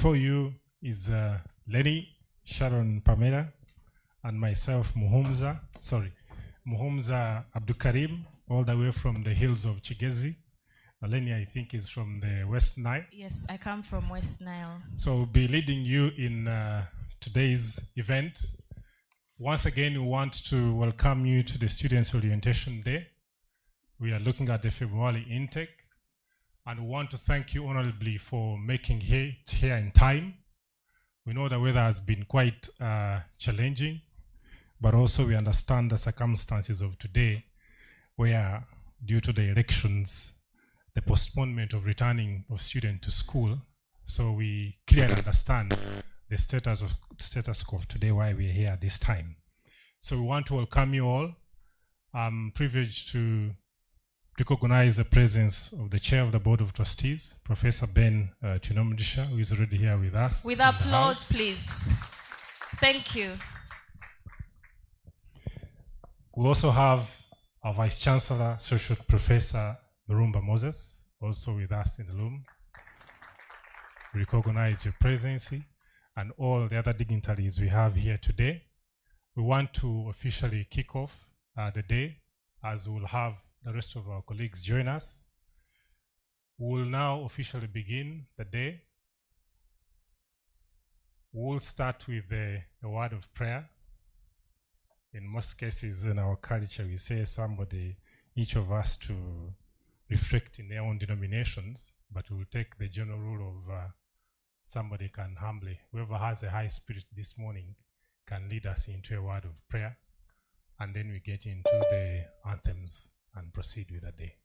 before you is Lenny, Sharon Pamela, and myself, Muhumza Abdukarim, all the way from the hills of Chigezi. Lenny, I think, is from the West Nile. Yes, I come from West Nile. So we'll be leading you in today's event. Once again, we want to welcome you to the Students' Orientation Day. We are looking at the February intake, and we want to thank you honorably for making it here in time. We know the weather has been quite challenging, but also we understand the circumstances of today, where due to the elections, the postponement of returning of students to school. So we clearly understand the status quo of today, why we are here at this time. So we want to welcome you all. I'm privileged to recognize the presence of the Chair of the Board of Trustees, Professor Ben Chinomudisha, who is already here with us. With applause, please. Thank you. We also have our Vice Chancellor, Associate Professor Murumba Moses, also with us in the room. We recognize your presence and all the other dignitaries we have here today. We want to officially kick off the day, as we will have the rest of our colleagues join us. We will now officially begin the day. We'll start with a word of prayer. In most cases in our culture, we say each of us to reflect in their own denominations, but we'll take the general rule of somebody can humbly, whoever has a high spirit this morning can lead us into a word of prayer, and then we get into the anthems and proceed with the day.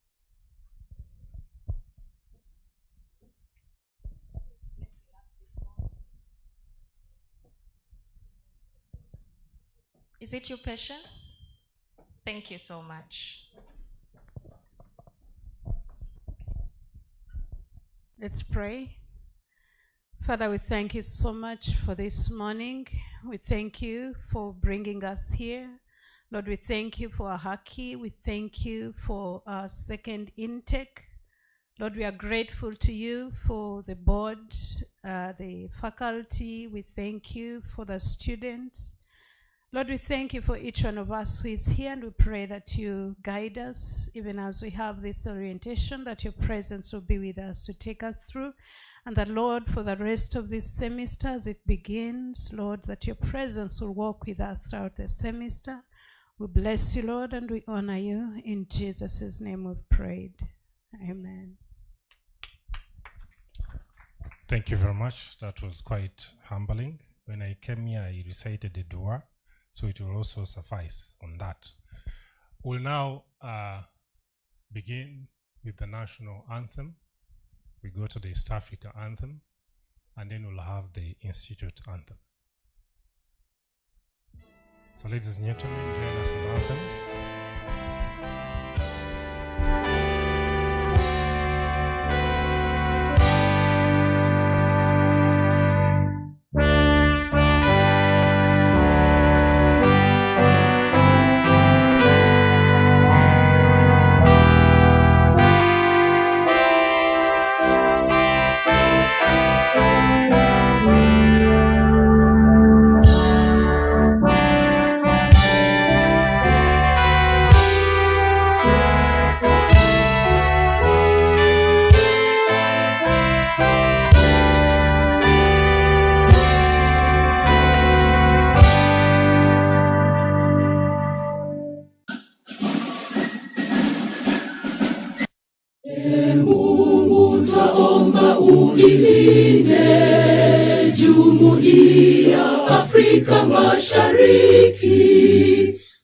Is it your patience? Thank you so much. Let's pray. Father, we thank you so much for this morning. We thank you for bringing us here. Lord, we thank you for Ahaki. We thank you for our second intake. Lord, we are grateful to you for the board, the faculty. We thank you for the students. Lord, we thank you for each one of us who is here, and we pray that you guide us, even as we have this orientation, that your presence will be with us to take us through. And that, Lord, for the rest of this semester as it begins, Lord, that your presence will walk with us throughout the semester. We bless you, Lord, and we honor you. In Jesus' name we've prayed. Amen. Thank you very much. That was quite humbling. When I came here, I recited the dua, so it will also suffice on that. We'll now begin with the national anthem. We go to the East Africa anthem, and then we'll have the Institute anthem. So ladies and gentlemen, join us in the anthems. Ilinde Jumuiya Afrika Mashariki,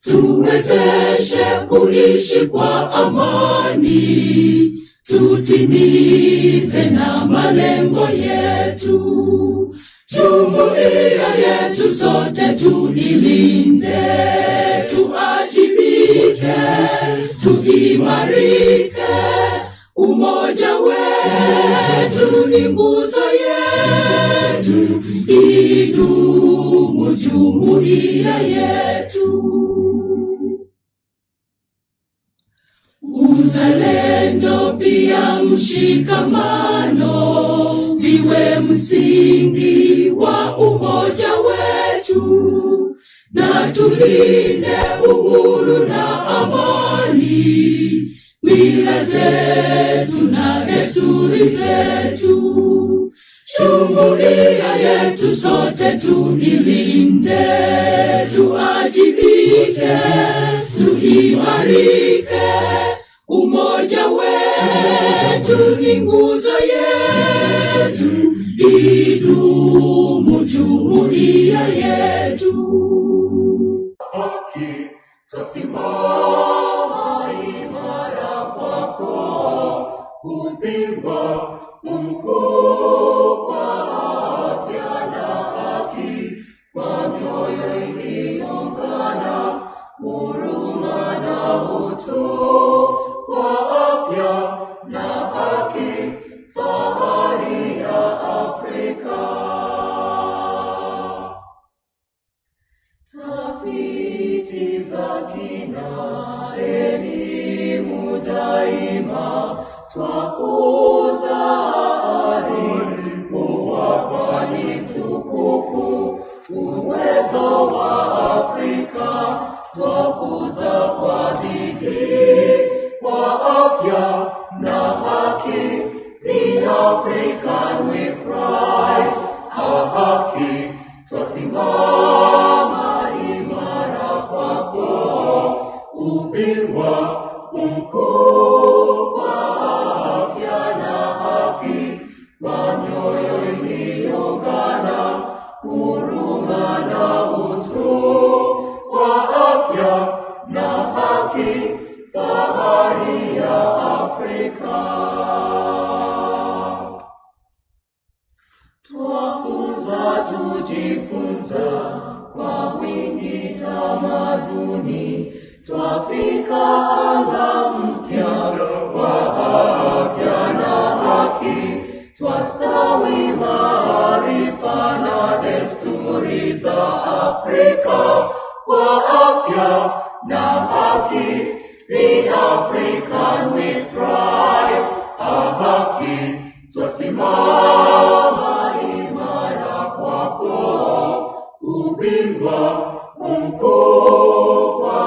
tuwezeshe kuishi kwa amani, tutimize na malengo yetu. Jumuiya yetu sote tuilinde, tuajibike, tuimarike. Umoja wetu ni nguzo yetu, idumu jumuiya yetu. Uzalendo pia mshikamano, iwe msingi wa umoja wetu, na tulinde uhuru na amani, mila zetu na desturi zetu. Jumuiya yetu sote tuilinde, tuajibike, tuimarike. Umoja wetu ni nguzo yetu, idumu jumuiya yetu. Haki, twasimama imara kwako, upigwa mkuu kwa afya na haki, kwa mioyo iliyoungana, huruma na utu, kwa afya na haki, fahari ya Afrika. Tafiti za kina, elimu daima, twakuza ari, uwafani tukufu, uwezo wa Afrika, twakuza kwa bidii, kwa afya na haki, the African we pride. Ahaki, twasimama imara kwako, ubingwa mkuu kwa afya na haki, kwa mioyo iliyoungana, huruma na utu, kwa afya na haki, fahari ya Afrika. Twafunza tujifunza kwa wingi tamaduni, twafika anga mpya wa afya na haki, twastawi maarifa na desturi za Afrika, kwa afya na haki, the African we pride. Ahaki, twasimama imara kwako, ubingwa mkuu kwa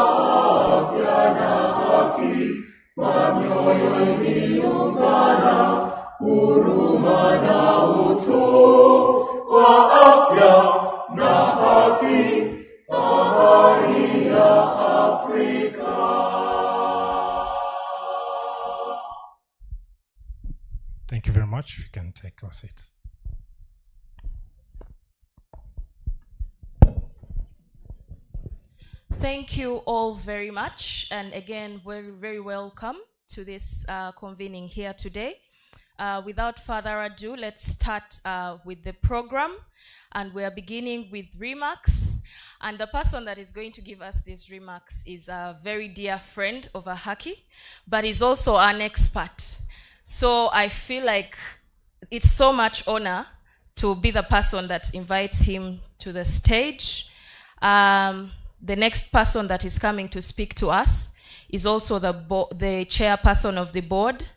afya na haki, kwa mioyo iliyoungana, huruma na utu, kwa afya na haki, fahari ya Afrika. Thank you very much. You can take your seat. Thank you all very much. And again, very, very welcome to this convening here today. Without further ado, let's start with the program. And we are beginning with remarks. And the person that is going to give us these remarks is a very dear friend of Ahaki, but is also an expert. So I feel like it's so much honor to be the person that invites him to the stage. The next person that is coming to speak to us is also the chairperson of the board.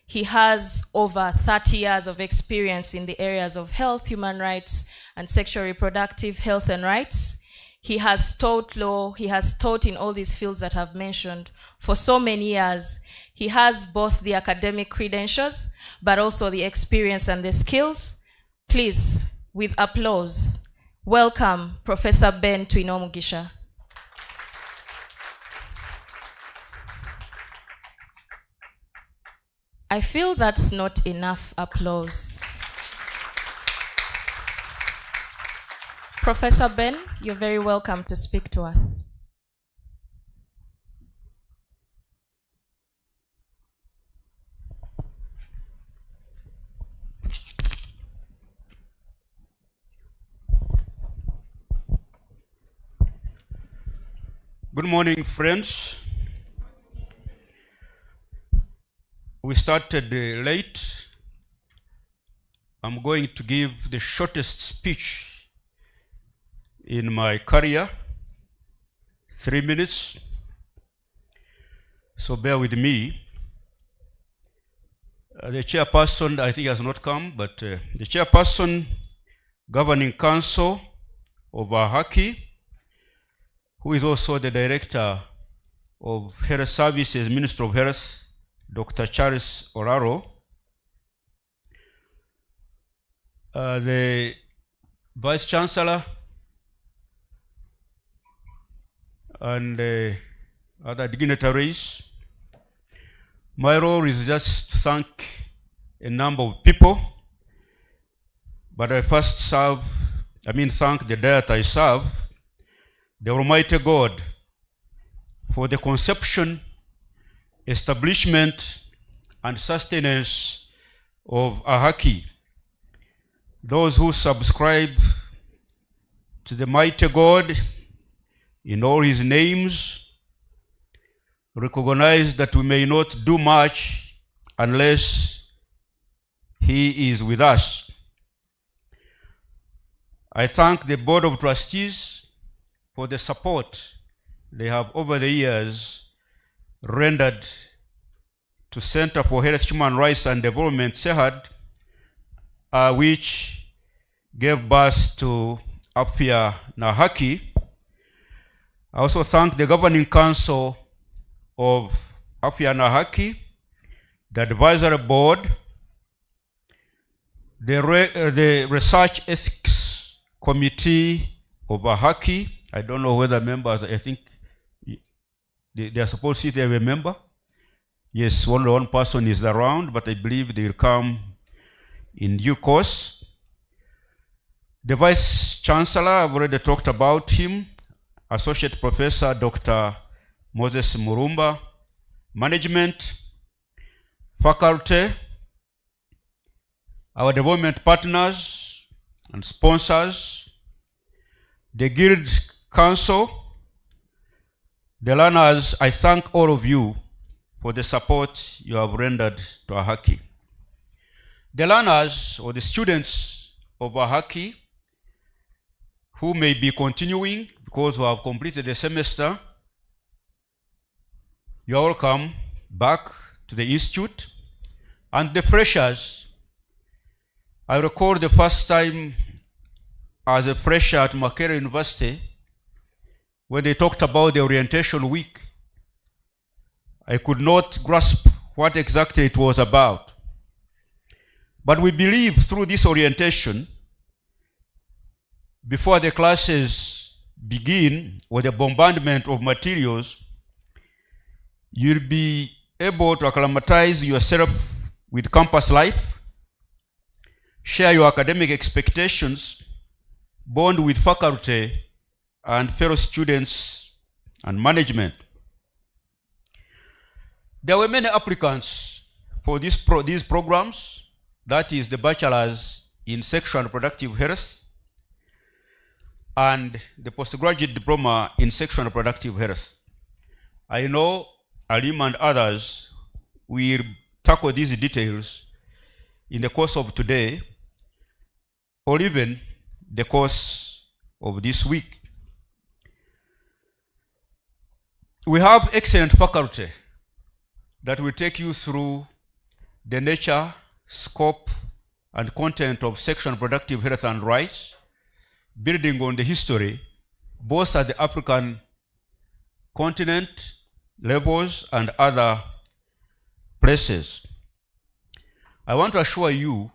He has over 30 years of experience in the areas of health, human rights, and sexual reproductive health and rights. He has taught law. He has taught in all these fields that I've mentioned for so many years. He has both the academic credentials, but also the experience and the skills. Please, with applause, welcome Professor Ben Twinomugisha. I feel that's not enough applause. Professor Ben, you're very welcome to speak to us. Good morning, friends. We started late. I'm going to give the shortest speech in my career, 3 minutes. So bear with me. The chairperson, I think, has not come, but the chairperson, Governing Council of Ahaki, who is also the Director of Health Services, Minister of Health, Dr. Charles Oraro, the Vice Chancellor, and other dignitaries. My role is just to thank a number of people, but I first thank the deity I serve, the Almighty God, for the conception, establishment, and sustenance of Ahaki. Those who subscribe to the mighty God in all his names recognize that we may not do much unless he is with us. I thank the Board of Trustees for the support they have over the years rendered to Center for Health, Human Rights and Development, CEHAD, which gave birth to Apia na Ahaki. I also thank the Governing Council of Apia na Ahaki, the Advisory Board, the Research Ethics Committee of Ahaki. I don't know whether members, I think they are supposed to be a member. Yes, only one person is around, but I believe they will come in due course. The Vice Chancellor, I've already talked about him, Associate Professor Dr. Moses Murumba, Management, Faculty, our development partners and sponsors, the Guild Council, the learners. I thank all of you for the support you have rendered to Ahaki. The learners or the students of Ahaki who may be continuing because we have completed the semester, you are welcome back to the Institute. And the freshers, I recall the first time as a fresher at Makerere University when they talked about the orientation week. I could not grasp what exactly it was about. But we believe through this orientation, before the classes begin or the bombardment of materials, you'll be able to acclimatize yourself with campus life, share your academic expectations, bond with faculty and fellow students and management. There were many applicants for these programs, that is the bachelor's in sexual and reproductive health and the postgraduate diploma in sexual and reproductive health. I know Alim and others will tackle these details in the course of today or even the course of this week. We have excellent faculty that will take you through the nature, scope, and content of sexual and reproductive health and rights, building on the history, both at the African continent levels and other places. I want to assure you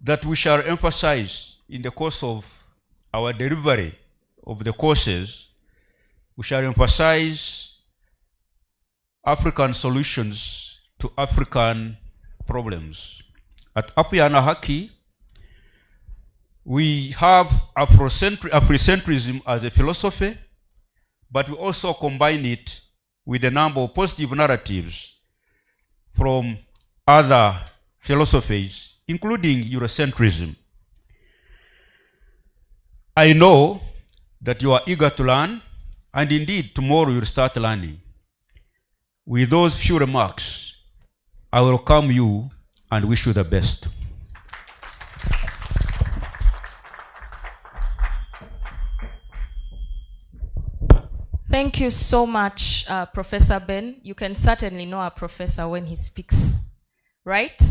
that we shall emphasize in the course of our delivery of the courses, we shall emphasize African solutions to African problems. At Apia na Ahaki, we have Afrocentrism as a philosophy, but we also combine it with a number of positive narratives from other philosophies, including Eurocentrism. I know that you are eager to learn, and indeed tomorrow you'll start learning. With those few remarks, I welcome you and wish you the best. Thank you so much, Professor Ben. You can certainly know a professor when he speaks right?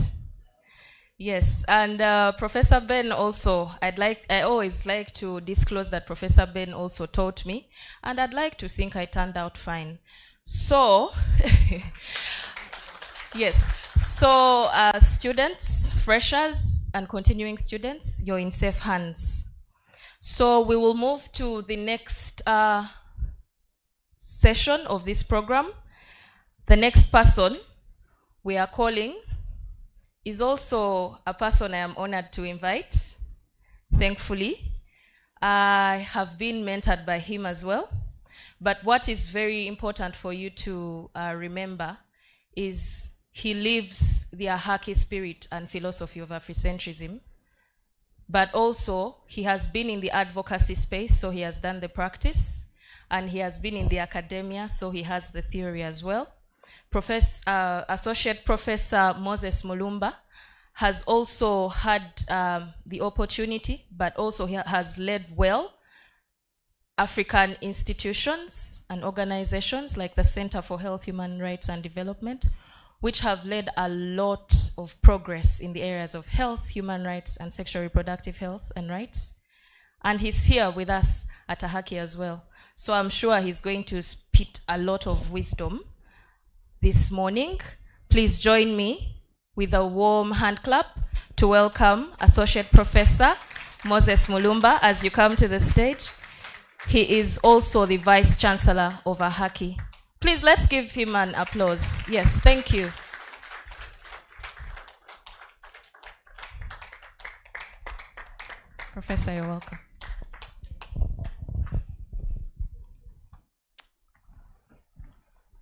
Yes, and Professor Ben also, I always like to disclose that Professor Ben also taught me, and I'd like to think I turned out fine. So, yes, so students, freshers, and continuing students, you're in safe hands. So we will move to the next session of this program. The next person we are calling is also a person I am honored to invite, thankfully. I have been mentored by him as well. But what is very important for you to remember is he lives the Ahaki spirit and philosophy of Afrocentrism. But also, he has been in the advocacy space, so he has done the practice. And he has been in the academia, so he has the theory as well. Associate Professor Moses Mulumba has also had the opportunity, but also he has led well African institutions and organizations like the Center for Health, Human Rights and Development, which have led a lot of progress in the areas of health, human rights, and sexual reproductive health and rights. And he's here with us at Ahaki as well. So I'm sure he's going to spit a lot of wisdom this morning. Please join me with a warm hand clap to welcome Associate Professor Moses Mulumba as you come to the stage. He is also the Vice Chancellor of Ahaki. Please, let's give him an applause. Yes, thank you. Professor, you're welcome.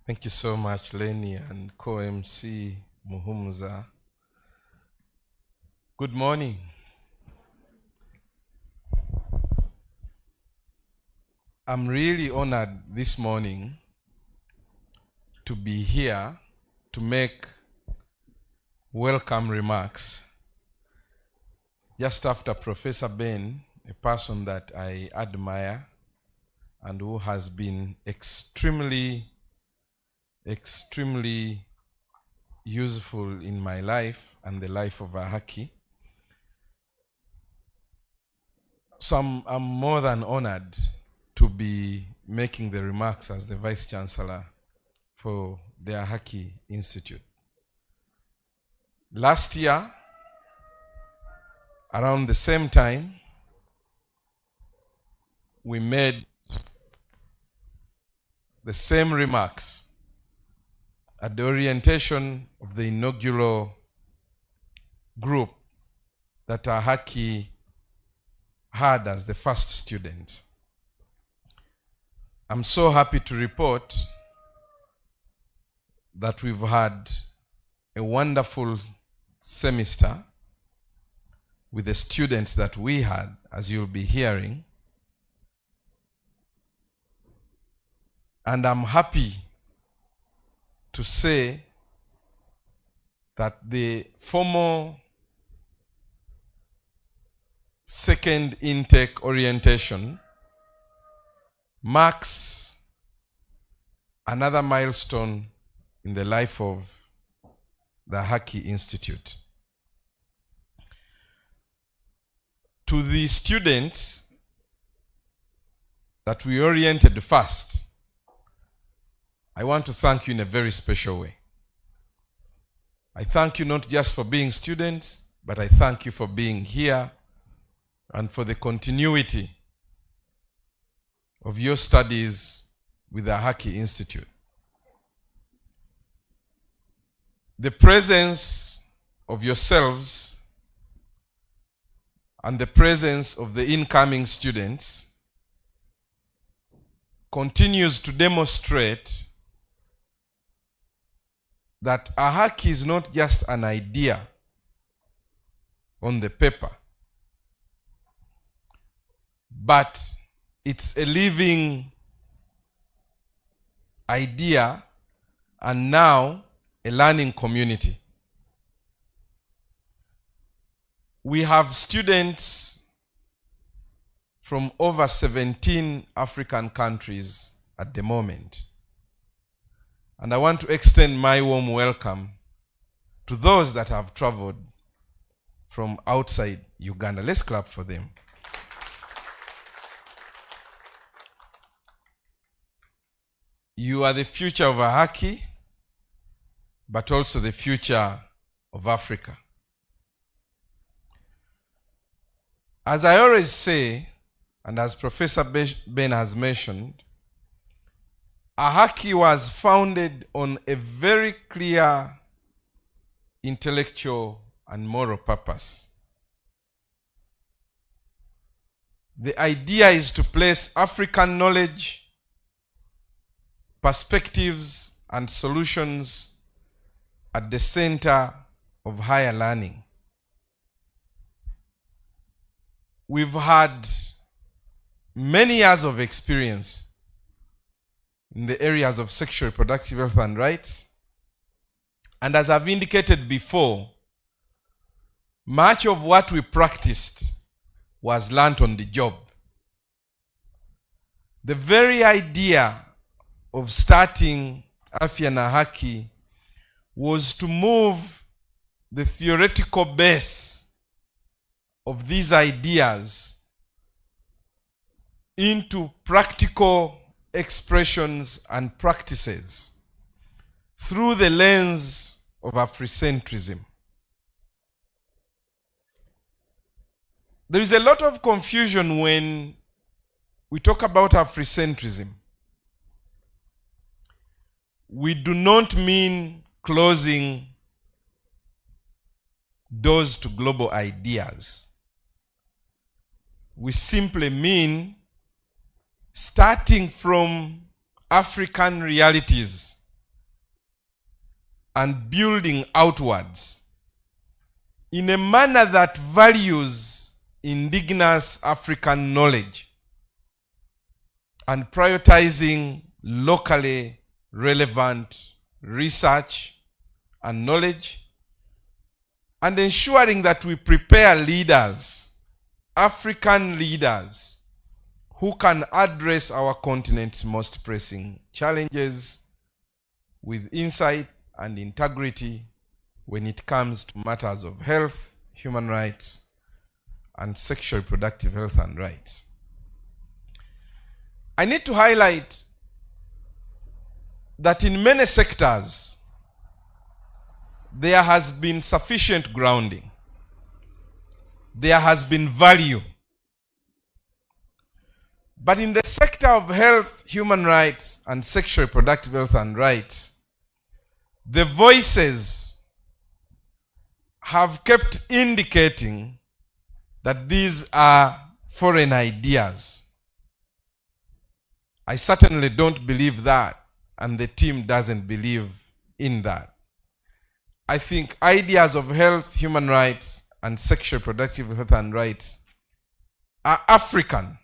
Thank you so much, Lenny and co-MC Muhumuza. Good morning. I'm really honored this morning to be here to make welcome remarks just after Professor Ben, a person that I admire and who has been extremely useful in my life and the life of Ahaki. So I'm more than honored to be making the remarks as the Vice Chancellor for the Ahaki Institute. Last year, around the same time, we made the same remarks at the orientation of the inaugural group that Ahaki had as the first students. I'm so happy to report that we've had a wonderful semester with the students that we had, as you'll be hearing. And I'm happy to say that the formal second intake orientation marks another milestone in the life of the Ahaki Institute. To the students that we oriented first, I want to thank you in a very special way. I thank you not just for being students, but I thank you for being here and for the continuity of your studies with the Ahaki Institute. The presence of yourselves and the presence of the incoming students continues to demonstrate that Ahaki is not just an idea on the paper, but it's a living idea and now a learning community. We have students from over 17 African countries at the moment. And I want to extend my warm welcome to to those that have traveled from outside Uganda. Let's clap for them. You are the future of Ahaki, but also the future of Africa. As I always say, and as Professor Ben has mentioned, Ahaki was founded on a very clear intellectual and moral purpose. The idea is to place African knowledge, perspectives, and solutions at the center of higher learning. We've had many years of experience in the areas of sexual reproductive health and rights. And as I've indicated before, much of what we practiced was learnt on the job. The very idea of starting Afya na Haki was to move the theoretical base of these ideas into practical expressions and practices through the lens of Afrocentrism. There is a lot of confusion when we talk about Afrocentrism. We do not mean closing doors to global ideas. We simply mean starting from African realities and building outwards in a manner that values indigenous African knowledge and prioritizing locally relevant research and knowledge, and ensuring that we prepare leaders, African leaders, who can address our continent's most pressing challenges with insight and integrity when it comes to matters of health, human rights, and sexual reproductive health and rights. I need to highlight that in many sectors, there has been sufficient grounding. There has been value. But in the sector of health, human rights, and sexual reproductive health and rights, the voices have kept indicating that these are foreign ideas. I certainly don't believe that, and the team doesn't believe in that. I think ideas of health, human rights, and sexual reproductive health and rights are African.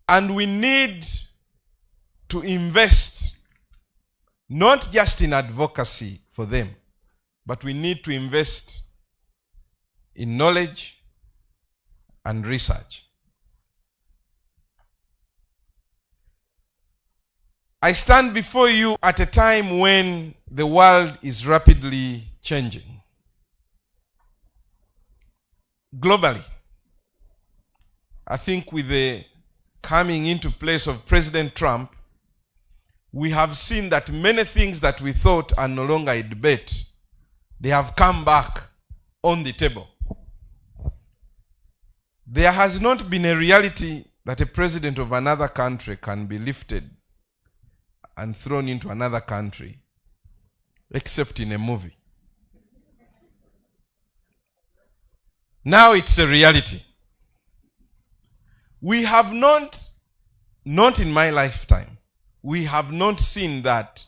And we need to invest not just in advocacy for them, but we need to invest in knowledge and research. I stand before you at a time when the world is rapidly changing. Globally, I think with the coming into place of President Trump, we have seen that many things that we thought are no longer a debate, they have come back on the table. There has not been a reality that a president of another country can be lifted and thrown into another country, except in a movie. Now it's a reality. We have not in my lifetime, we have not seen that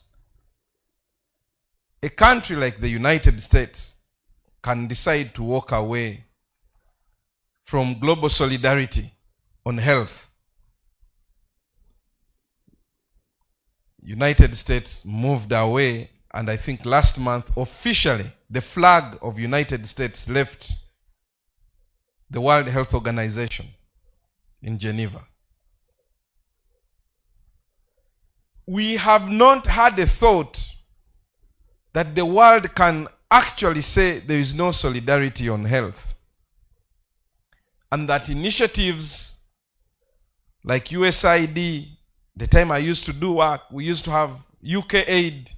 a country like the United States can decide to walk away from global solidarity on health. United States moved away, and I think last month officially the flag of United States left the World Health Organization in Geneva. We have not had a thought that the world can actually say there is no solidarity on health. And that initiatives like USAID, the time I used to do work, we used to have UK aid.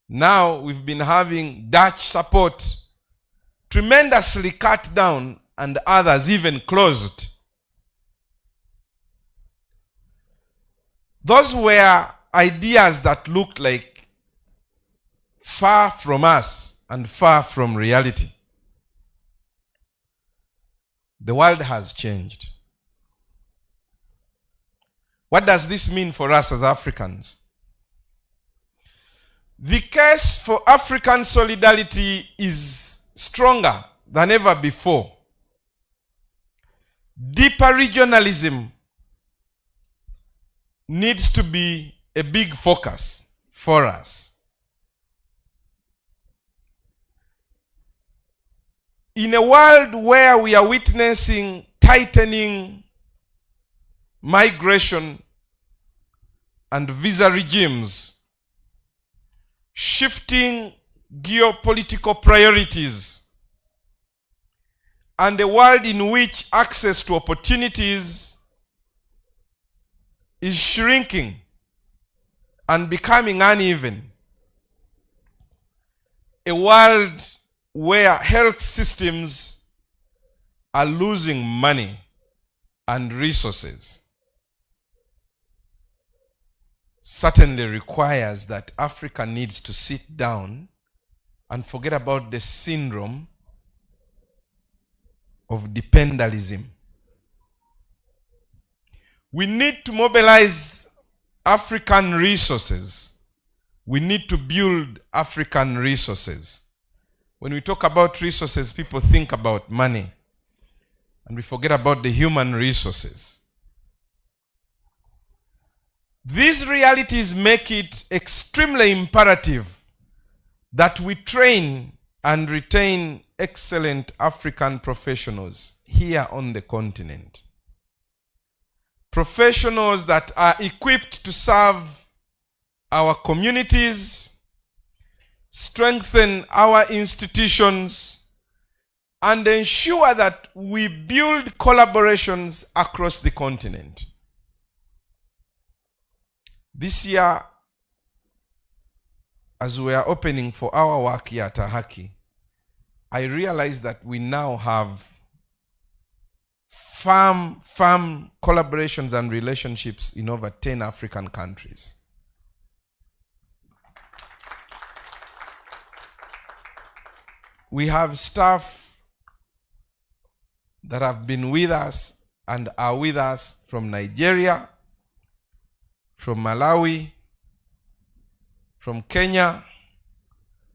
Now we've been having Dutch support, tremendously cut down, and others even closed. Those were ideas that looked like far from us and far from reality. The world has changed. What does this mean for us as Africans? The case for African solidarity is stronger than ever before. Deeper regionalism needs to be a big focus for us. In a world where we are witnessing tightening migration and visa regimes, shifting geopolitical priorities, and a world in which access to opportunities is shrinking and becoming uneven, a world where health systems are losing money and resources, certainly requires that Africa needs to sit down and forget about the syndrome of dependalism. We need to mobilize African resources. We need to build African resources. When we talk about resources, people think about money, and we forget about the human resources. These realities make it extremely imperative that we train and retain excellent African professionals here on the continent. Professionals that are equipped to serve our communities, strengthen our institutions, and ensure that we build collaborations across the continent. This year, as we are opening for our work here at Ahaki, I realized that we now have firm collaborations and relationships in over 10 African countries. We have staff that have been with us and are with us from Nigeria, from Malawi, from Kenya,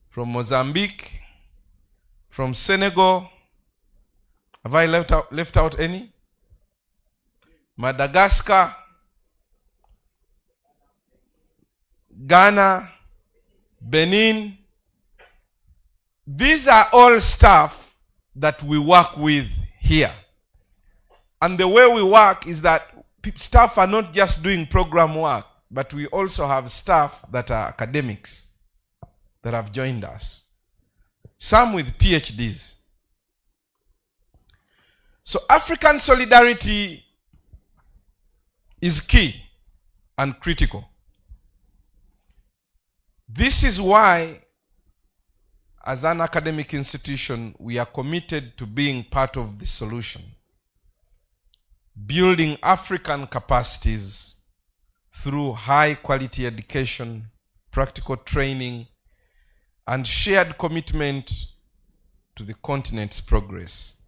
from Mozambique, from Senegal. Have I left out any? Madagascar, Ghana, Benin. These are all staff that we work with here. And the way we work is that staff are not just doing program work, but we also have staff that are academics that have joined us. Some with PhDs. So African solidarity is key and critical. This is why, as an academic institution, we are committed to being part of the solution. Building African capacities through high quality education, practical training, and shared commitment to the continent's progress.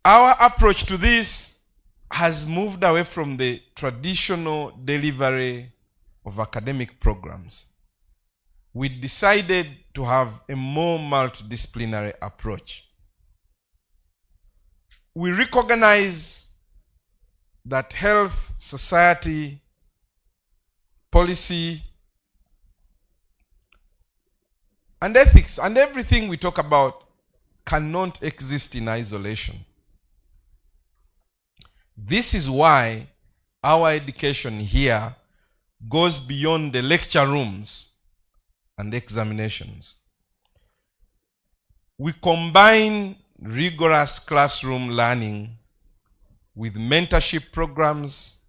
Our approach to this has moved away from the traditional delivery of academic programs. We decided to have a more multidisciplinary approach. We recognize that health, society, policy, and ethics, and everything we talk about cannot exist in isolation. This is why our education here goes beyond the lecture rooms and examinations. We combine rigorous classroom learning with mentorship programs,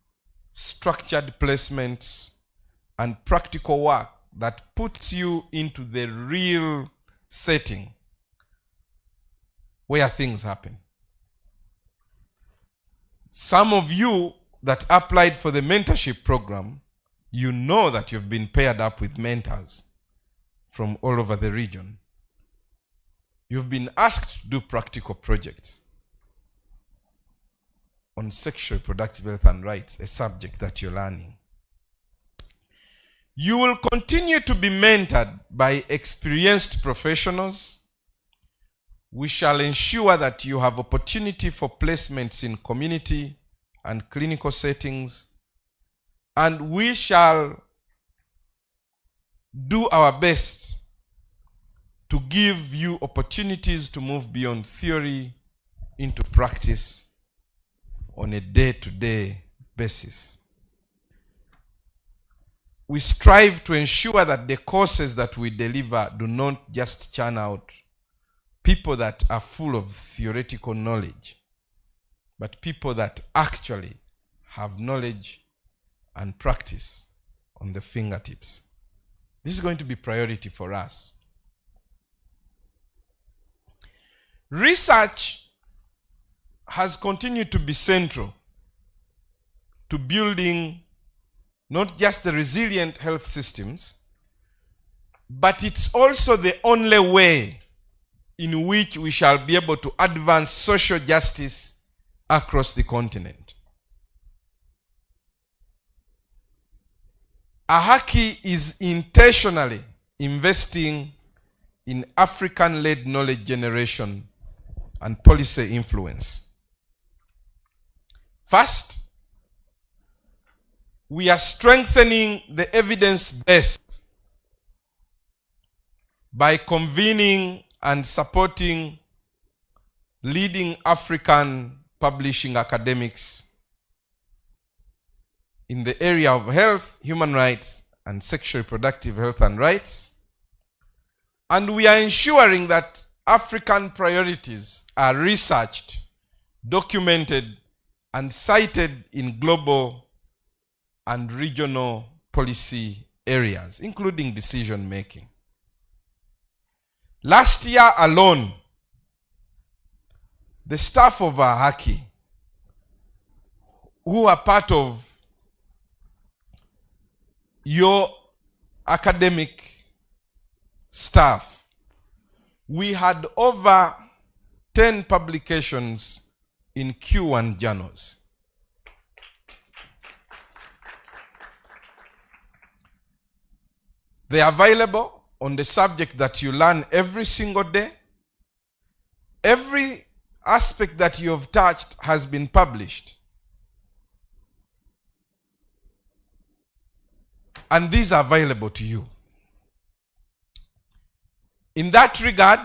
structured placements, and practical work that puts you into the real setting where things happen. Some of you that applied for the mentorship program, you know that you've been paired up with mentors from all over the region. You've been asked to do practical projects on sexual reproductive health and rights, a subject that you're learning. You will continue to be mentored by experienced professionals. We shall ensure that you have opportunity for placements in community and clinical settings, and we shall do our best to give you opportunities to move beyond theory into practice on a day-to-day basis. We strive to ensure that the courses that we deliver do not just churn out people that are full of theoretical knowledge, but people that actually have knowledge and practice on the fingertips. This is going to be priority for us. Research has continued to be central to building not just the resilient health systems, but it's also the only way in which we shall be able to advance social justice across the continent. Ahaki is intentionally investing in African-led knowledge generation and policy influence. First, we are strengthening the evidence base by convening and supporting leading African publishing academics in the area of health, human rights, and sexual reproductive health and rights. And we are ensuring that African priorities are researched, documented, and cited in global and regional policy areas, including decision making. Last year alone, the staff of Ahaki, who are part of your academic staff, we had over 10 publications in Q1 journals. They are available on the subject that you learn every single day. Every aspect that you have touched has been published. And these are available to you. In that regard,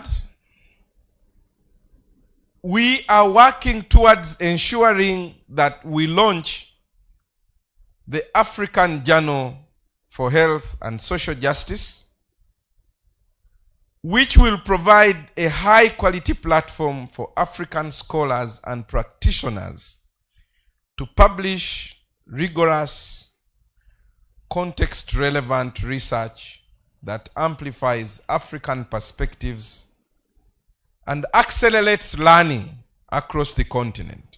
we are working towards ensuring that we launch the African Journal for Health and Social Justice, which will provide a high-quality platform for African scholars and practitioners to publish rigorous, context-relevant research that amplifies African perspectives and accelerates learning across the continent.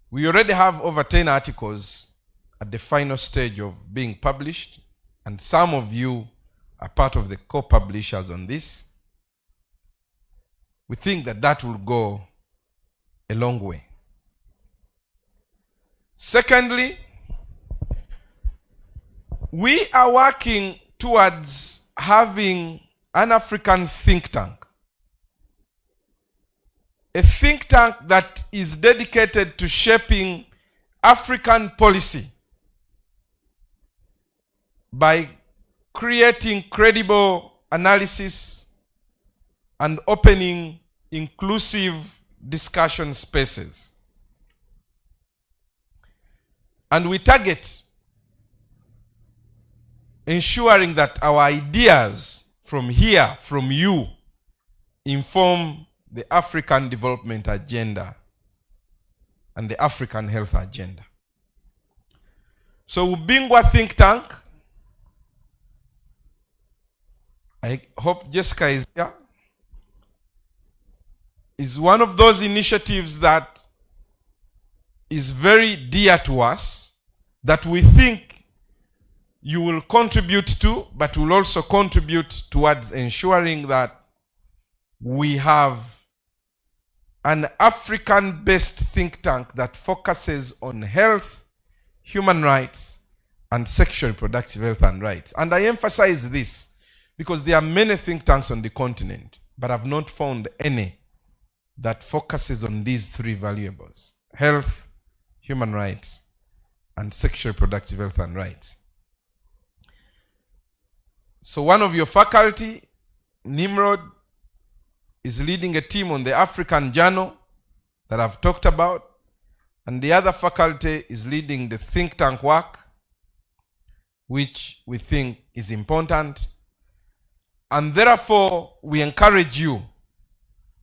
We already have over 10 articles at the final stage of being published, and some of you are part of the co-publishers on this. We think that that will go a long way. Secondly, we are working towards having an African think tank. A think tank that is dedicated to shaping African policy by creating credible analysis and opening inclusive discussion spaces. And we target ensuring that our ideas from here, from you, inform the African development agenda and the African health agenda. So Ubingwa Think Tank, I hope Jessica is here, is one of those initiatives that is very dear to us, that we think you will contribute to, but will also contribute towards ensuring that we have an African-based think tank that focuses on health, human rights, and sexual reproductive health and rights. And I emphasize this because there are many think tanks on the continent, but I've not found any that focuses on these three valuables: health, human rights, and sexual reproductive health and rights. So one of your faculty, Nimrod, is leading a team on the African Journal that I've talked about, and the other faculty is leading the think tank work, which we think is important. And therefore, we encourage you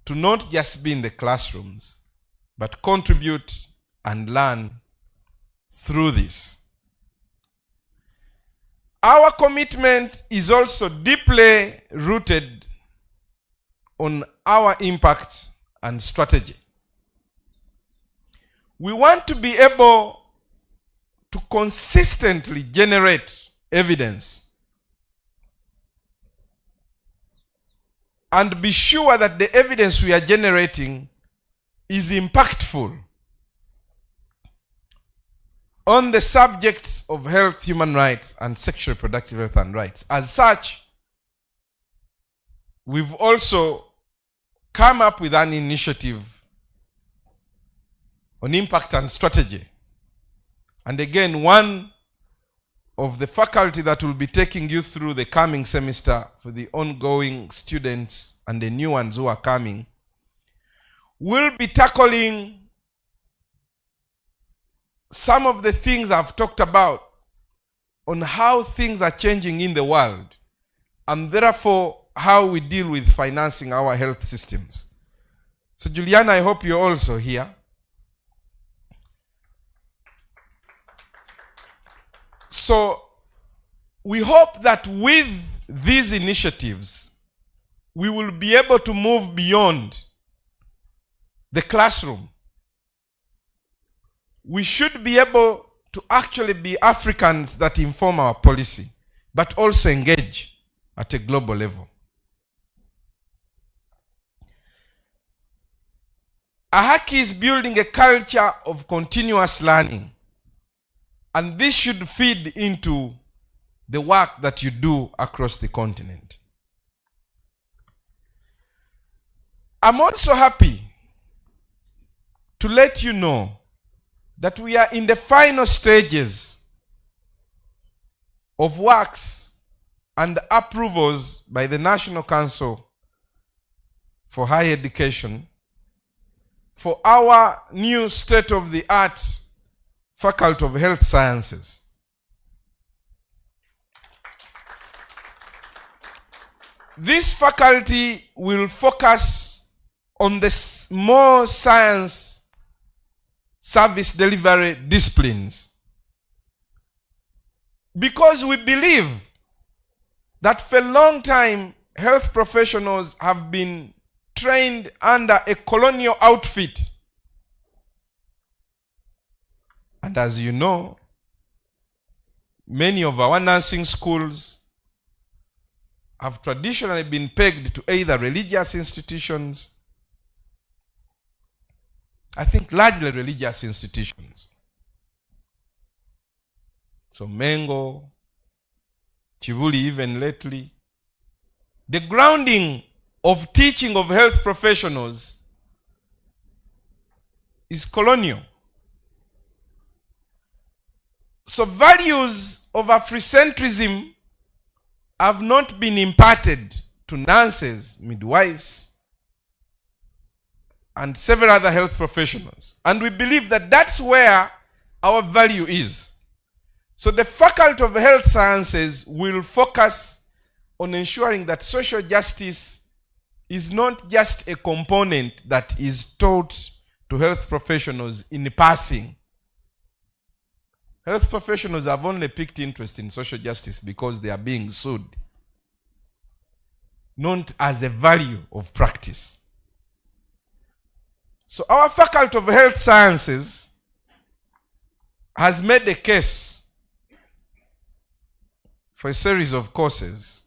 to not just be in the classrooms, but contribute and learn through this. Our commitment is also deeply rooted on our impact and strategy. We want to be able to consistently generate evidence and be sure that the evidence we are generating is impactful on the subjects of health, human rights, and sexual reproductive health and rights. As such, we've also come up with an initiative on impact and strategy. And again, one of the faculty that will be taking you through the coming semester for the ongoing students and the new ones who are coming will be tackling some of the things I've talked about on how things are changing in the world, and therefore how we deal with financing our health systems. So Juliana, I hope you're also here. So we hope that with these initiatives, we will be able to move beyond the classroom. We should be able to actually be Africans that inform our policy, but also engage at a global level. Ahaki is building a culture of continuous learning, and this should feed into the work that you do across the continent. I'm also happy to let you know that we are in the final stages of works and approvals by the National Council for Higher Education for our new state-of-the-art Faculty of Health Sciences. This faculty will focus on the more science service delivery disciplines, because we believe that for a long time health professionals have been trained under a colonial outfit. And as you know, many of our nursing schools have traditionally been pegged to either religious institutions, I think largely religious institutions. So Mengo, Chibuli even lately. The grounding of teaching of health professionals is colonial. So values of Afrocentrism have not been imparted to nurses, midwives, and several other health professionals. And we believe that that's where our value is. So the Faculty of Health Sciences will focus on ensuring that social justice is not just a component that is taught to health professionals in passing. Health professionals have only picked interest in social justice because they are being sued, not as a value of practice. So our Faculty of Health Sciences has made a case for a series of courses.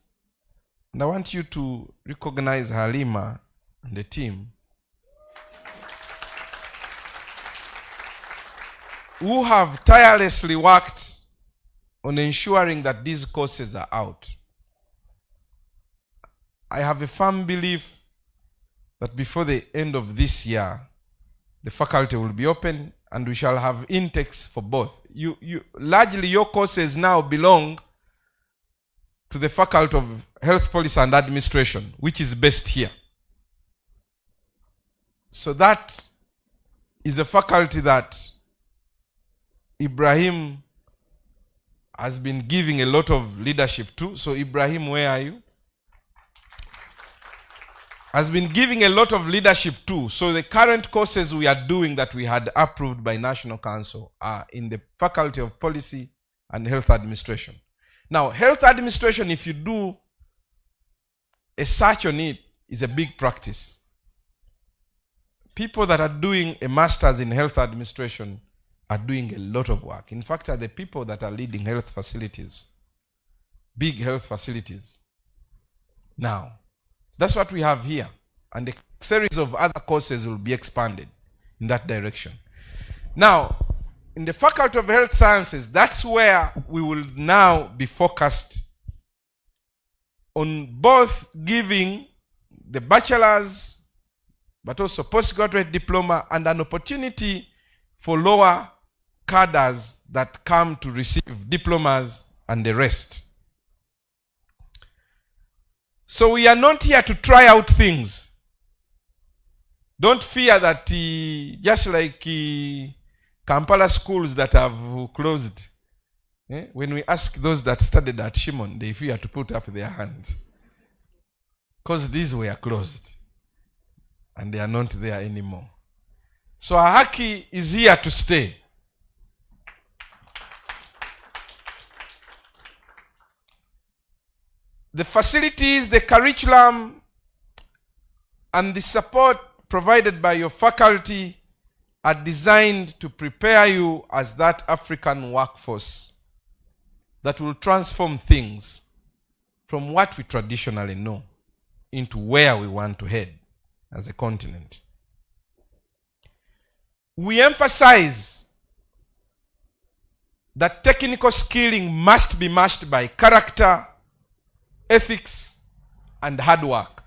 And I want you to recognize Halima and the team who have tirelessly worked on ensuring that these courses are out. I have a firm belief that before the end of this year, the faculty will be open and we shall have intakes for both. Largely your courses now belong to the Faculty of Health Policy and Administration, which is based here. So that is a faculty that Ibrahim has been giving a lot of leadership to. So Ibrahim, where are you? Has been giving a lot of leadership to. So the current courses we are doing that we had approved by National Council are in the Faculty of Policy and Health Administration. Now, health administration, if you do a search on it, is a big practice. People that are doing a master's in health administration are doing a lot of work. In fact, are the people that are leading health facilities, big health facilities. Now, that's what we have here. And a series of other courses will be expanded in that direction. Now, in the Faculty of Health Sciences, that's where we will now be focused on both giving the bachelor's, but also postgraduate diploma, and an opportunity for lower cadres that come to receive diplomas and the rest. So we are not here to try out things. Don't fear that just like Kampala schools that have closed, when we ask those that studied at Shimon, they fear to put up their hands. Because these were closed. And they are not there anymore. So Ahaki is here to stay. The facilities, the curriculum, and the support provided by your faculty are designed to prepare you as that African workforce that will transform things from what we traditionally know into where we want to head as a continent. We emphasize that technical skilling must be matched by character, ethics, and hard work.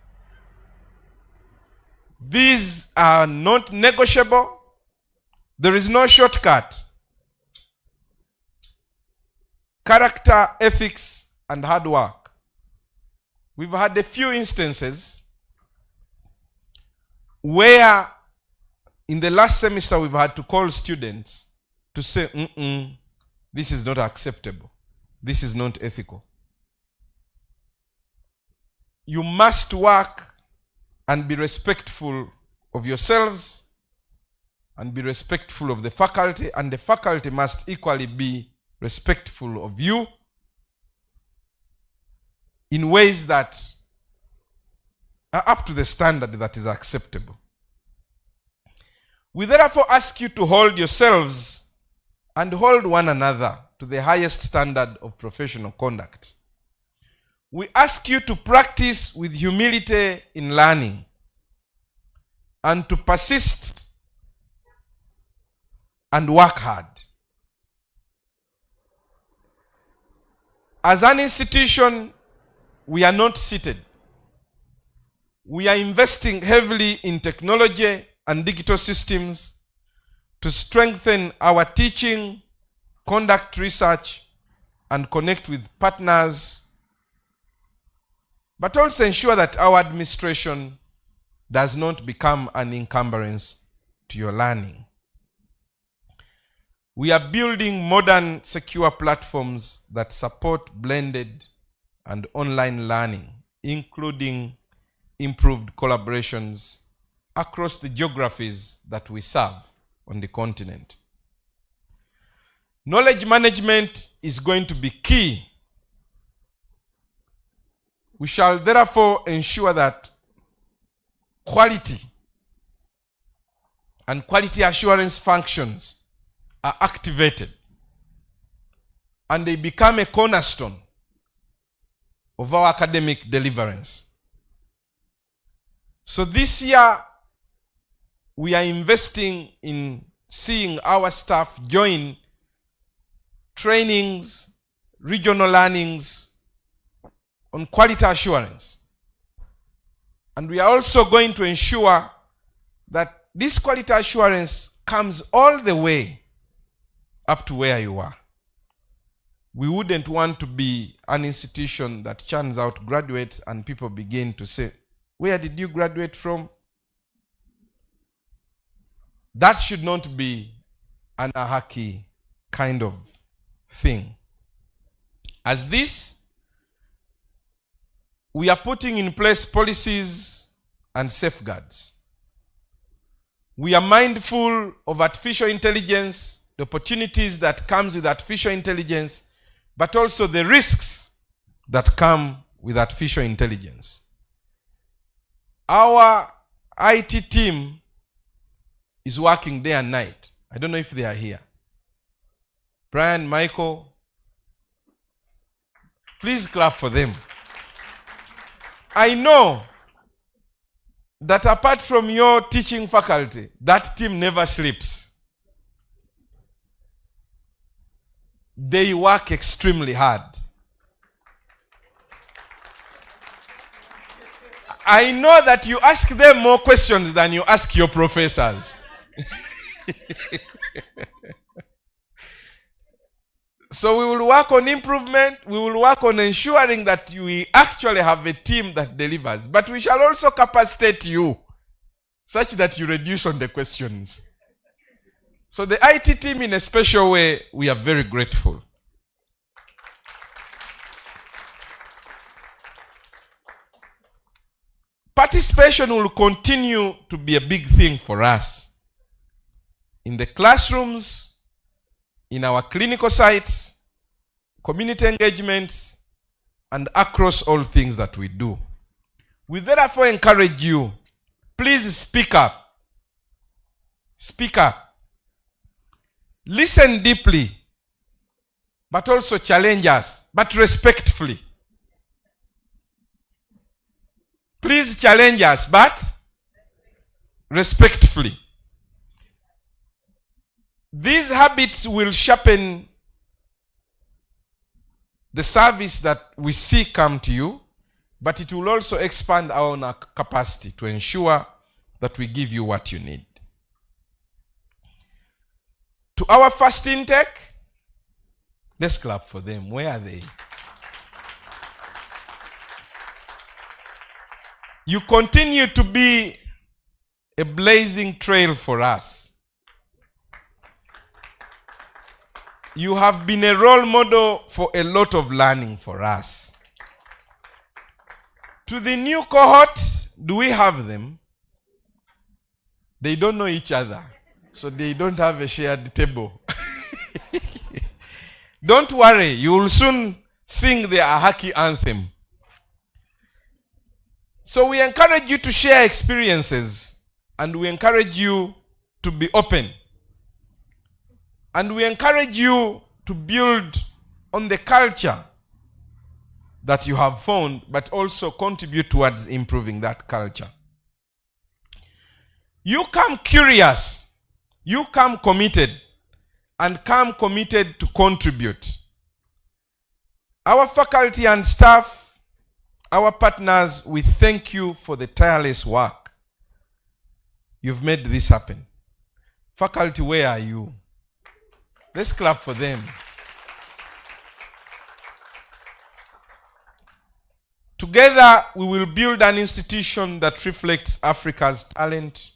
These are not negotiable. There is no shortcut. Character, ethics, and hard work. We've had a few instances where in the last semester we've had to call students to say, this is not acceptable. This is not ethical. You must work and be respectful of yourselves and be respectful of the faculty, and the faculty must equally be respectful of you in ways that are up to the standard that is acceptable. We therefore ask you to hold yourselves and hold one another to the highest standard of professional conduct. We ask you to practice with humility in learning and to persist and work hard. As an institution, we are not seated. We are investing heavily in technology and digital systems to strengthen our teaching, conduct research, and connect with partners, but also ensure that our administration does not become an encumbrance to your learning. We are building modern, secure platforms that support blended and online learning, including improved collaborations across the geographies that we serve on the continent. Knowledge management is going to be key. We shall therefore ensure that quality and quality assurance functions are activated and they become a cornerstone of our academic deliverance. So this year, we are investing in seeing our staff join trainings, regional learnings on quality assurance. And we are also going to ensure that this quality assurance comes all the way up to where you are. We wouldn't want to be an institution that churns out graduates and people begin to say, where did you graduate from? That should not be an Ahaki kind of thing. As this, we are putting in place policies and safeguards. We are mindful of artificial intelligence, the opportunities that comes with artificial intelligence, but also the risks that come with artificial intelligence. Our IT team is working day and night. I don't know if they are here. Brian, Michael, please clap for them. I know that apart from your teaching faculty, that team never sleeps. They work extremely hard. I know that you ask them more questions than you ask your professors. So we will work on improvement. We will work on ensuring that we actually have a team that delivers. But we shall also capacitate you such that you reduce on the questions. So the IT team, in a special way, we are very grateful. Participation will continue to be a big thing for us. In the classrooms, in our clinical sites, community engagements, and across all things that we do. We therefore encourage you, please speak up. Speak up. Listen deeply, but also challenge us, but respectfully. Please challenge us, but respectfully. These habits will sharpen the service that we see come to you, but it will also expand our own capacity to ensure that we give you what you need. To our first intake, let's clap for them. Where are they? You continue to be a blazing trail for us. You have been a role model for a lot of learning for us. To the new cohort, do we have them? They don't know each other, so they don't have a shared table. Don't worry, you will soon sing the Ahaki anthem. So we encourage you to share experiences, and we encourage you to be open. And we encourage you to build on the culture that you have found, but also contribute towards improving that culture. You come curious, you come committed, and come committed to contribute. Our faculty and staff, our partners, we thank you for the tireless work. You've made this happen. Faculty, where are you? Let's clap for them. Together, we will build an institution that reflects Africa's talent,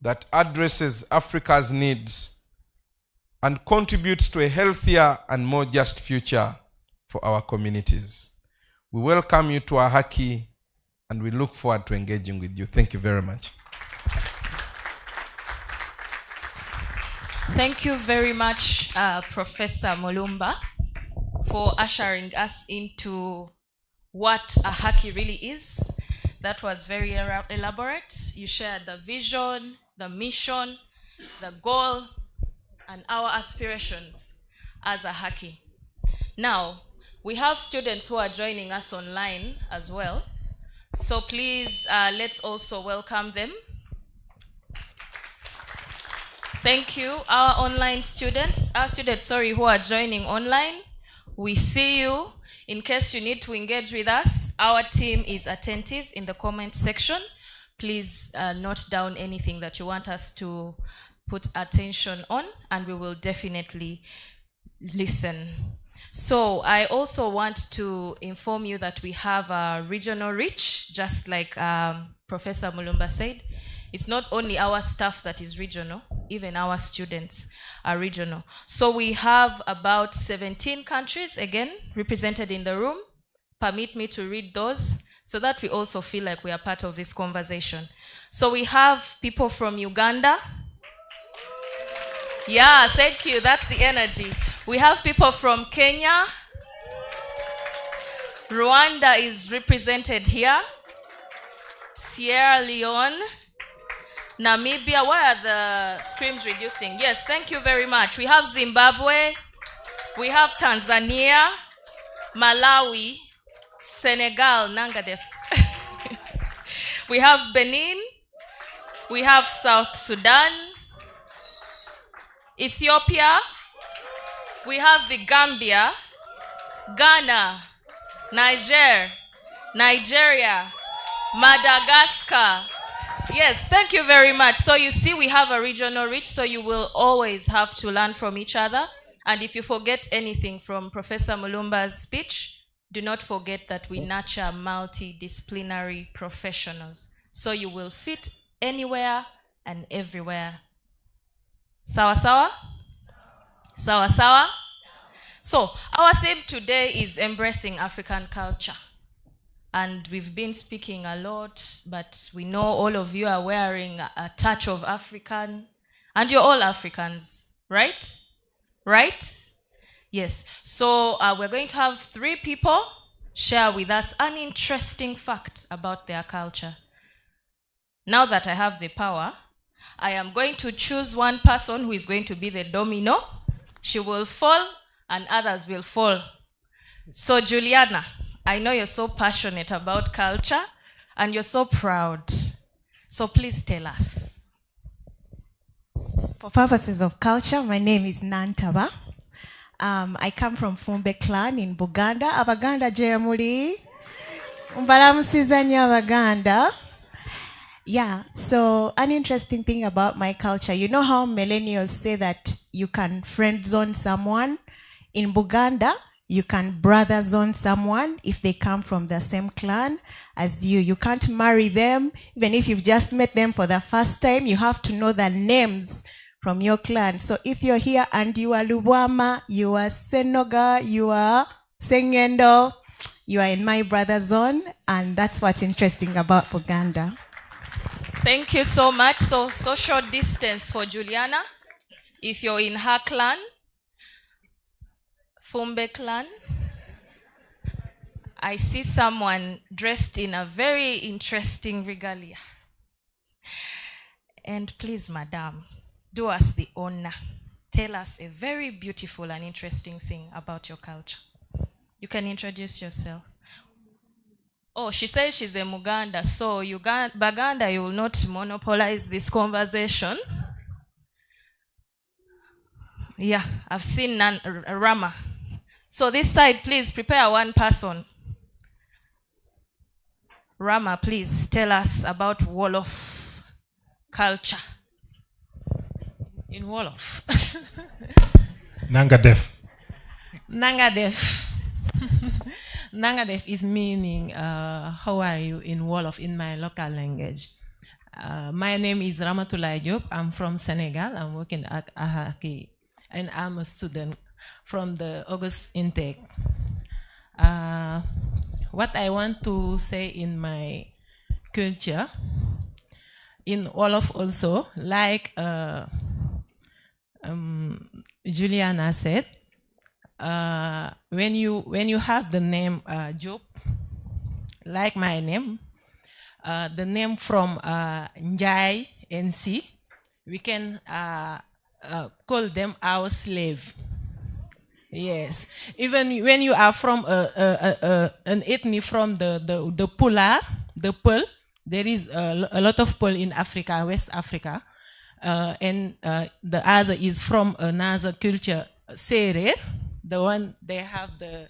that addresses Africa's needs, and contributes to a healthier and more just future for our communities. We welcome you to Ahaki, and we look forward to engaging with you. Thank you very much. Thank you very much, Professor Mulumba, for ushering us into what Ahaki really is. That was very elaborate. You shared the vision, the mission, the goal, and our aspirations as Ahaki. Now, we have students who are joining us online as well. So please, let's also welcome them. Thank you, our online students, who are joining online. We see you. In case you need to engage with us, our team is attentive in the comment section. Please note down anything that you want us to put attention on, and we will definitely listen. So I also want to inform you that we have a regional reach, just like Professor Mulumba said. It's not only our staff that is regional, even our students are regional. So we have about 17 countries, again, represented in the room. Permit me to read those so that we also feel like we are part of this conversation. So we have people from Uganda. Yeah, thank you. That's the energy. We have people from Kenya. Rwanda is represented here. Sierra Leone. Namibia. Why are the screams reducing? Yes, thank you very much. We have Zimbabwe. We have Tanzania, Malawi, Senegal, Nangadef. We have Benin. We have South Sudan, Ethiopia. We have the Gambia, Ghana, Nigeria, Madagascar. Yes, thank you very much. So you see, we have a regional reach, so you will always have to learn from each other. And if you forget anything from Professor Mulumba's speech, do not forget that we nurture multidisciplinary professionals. So you will fit anywhere and everywhere. Sawa sawa? Sawa sawa? So our theme today is embracing African culture. And we've been speaking a lot, but we know all of you are wearing a touch of African, and you're all Africans, right? Right? Yes. So we're going to have 3 people share with us an interesting fact about their culture. Now that I have the power, I am going to choose one person who is going to be the domino. She will fall and others will fall. So Juliana, I know you're so passionate about culture and you're so proud. So please tell us. For purposes of culture, my name is Nantaba. I come from Fumbe clan in Buganda. Abaganda Jayamuli. Mbalamusizanya Abaganda. Yeah, so an interesting thing about my culture, you know how millennials say that you can friend zone someone? In Buganda, you can brother zone someone if they come from the same clan as you. You can't marry them, even if you've just met them for the first time. You have to know the names from your clan. So if you're here and you are Lubwama, you are Senoga, you are Sengendo, you are in my brother zone, and that's what's interesting about Buganda. Thank you so much. So social distance for Juliana. If you're in her clan, Fumbe clan, I see someone dressed in a very interesting regalia. And please, madam, do us the honor. Tell us a very beautiful and interesting thing about your culture. You can introduce yourself. Oh, she says she's a Muganda, so Baganda, you will not monopolize this conversation. Yeah, I've seen Rama. So this side, please prepare one person. Rama, please tell us about Wolof culture. In Wolof. Nangadef. Nangadef. Nangadef is meaning how are you in Wolof in my local language. My name is Ramatullah Diop. I'm from Senegal. I'm working at Ahaki. and I'm a student from the August intake. What I want to say in my culture, in Wolof also, like Juliana said, when you have the name Job, like my name, the name from Njai and Si, we can call them our slave. Yes, even when you are from an ethnic from the Pula, the Pearl, there is a lot of Pearl in Africa, West Africa, and the other is from another culture, Sere, the one they have the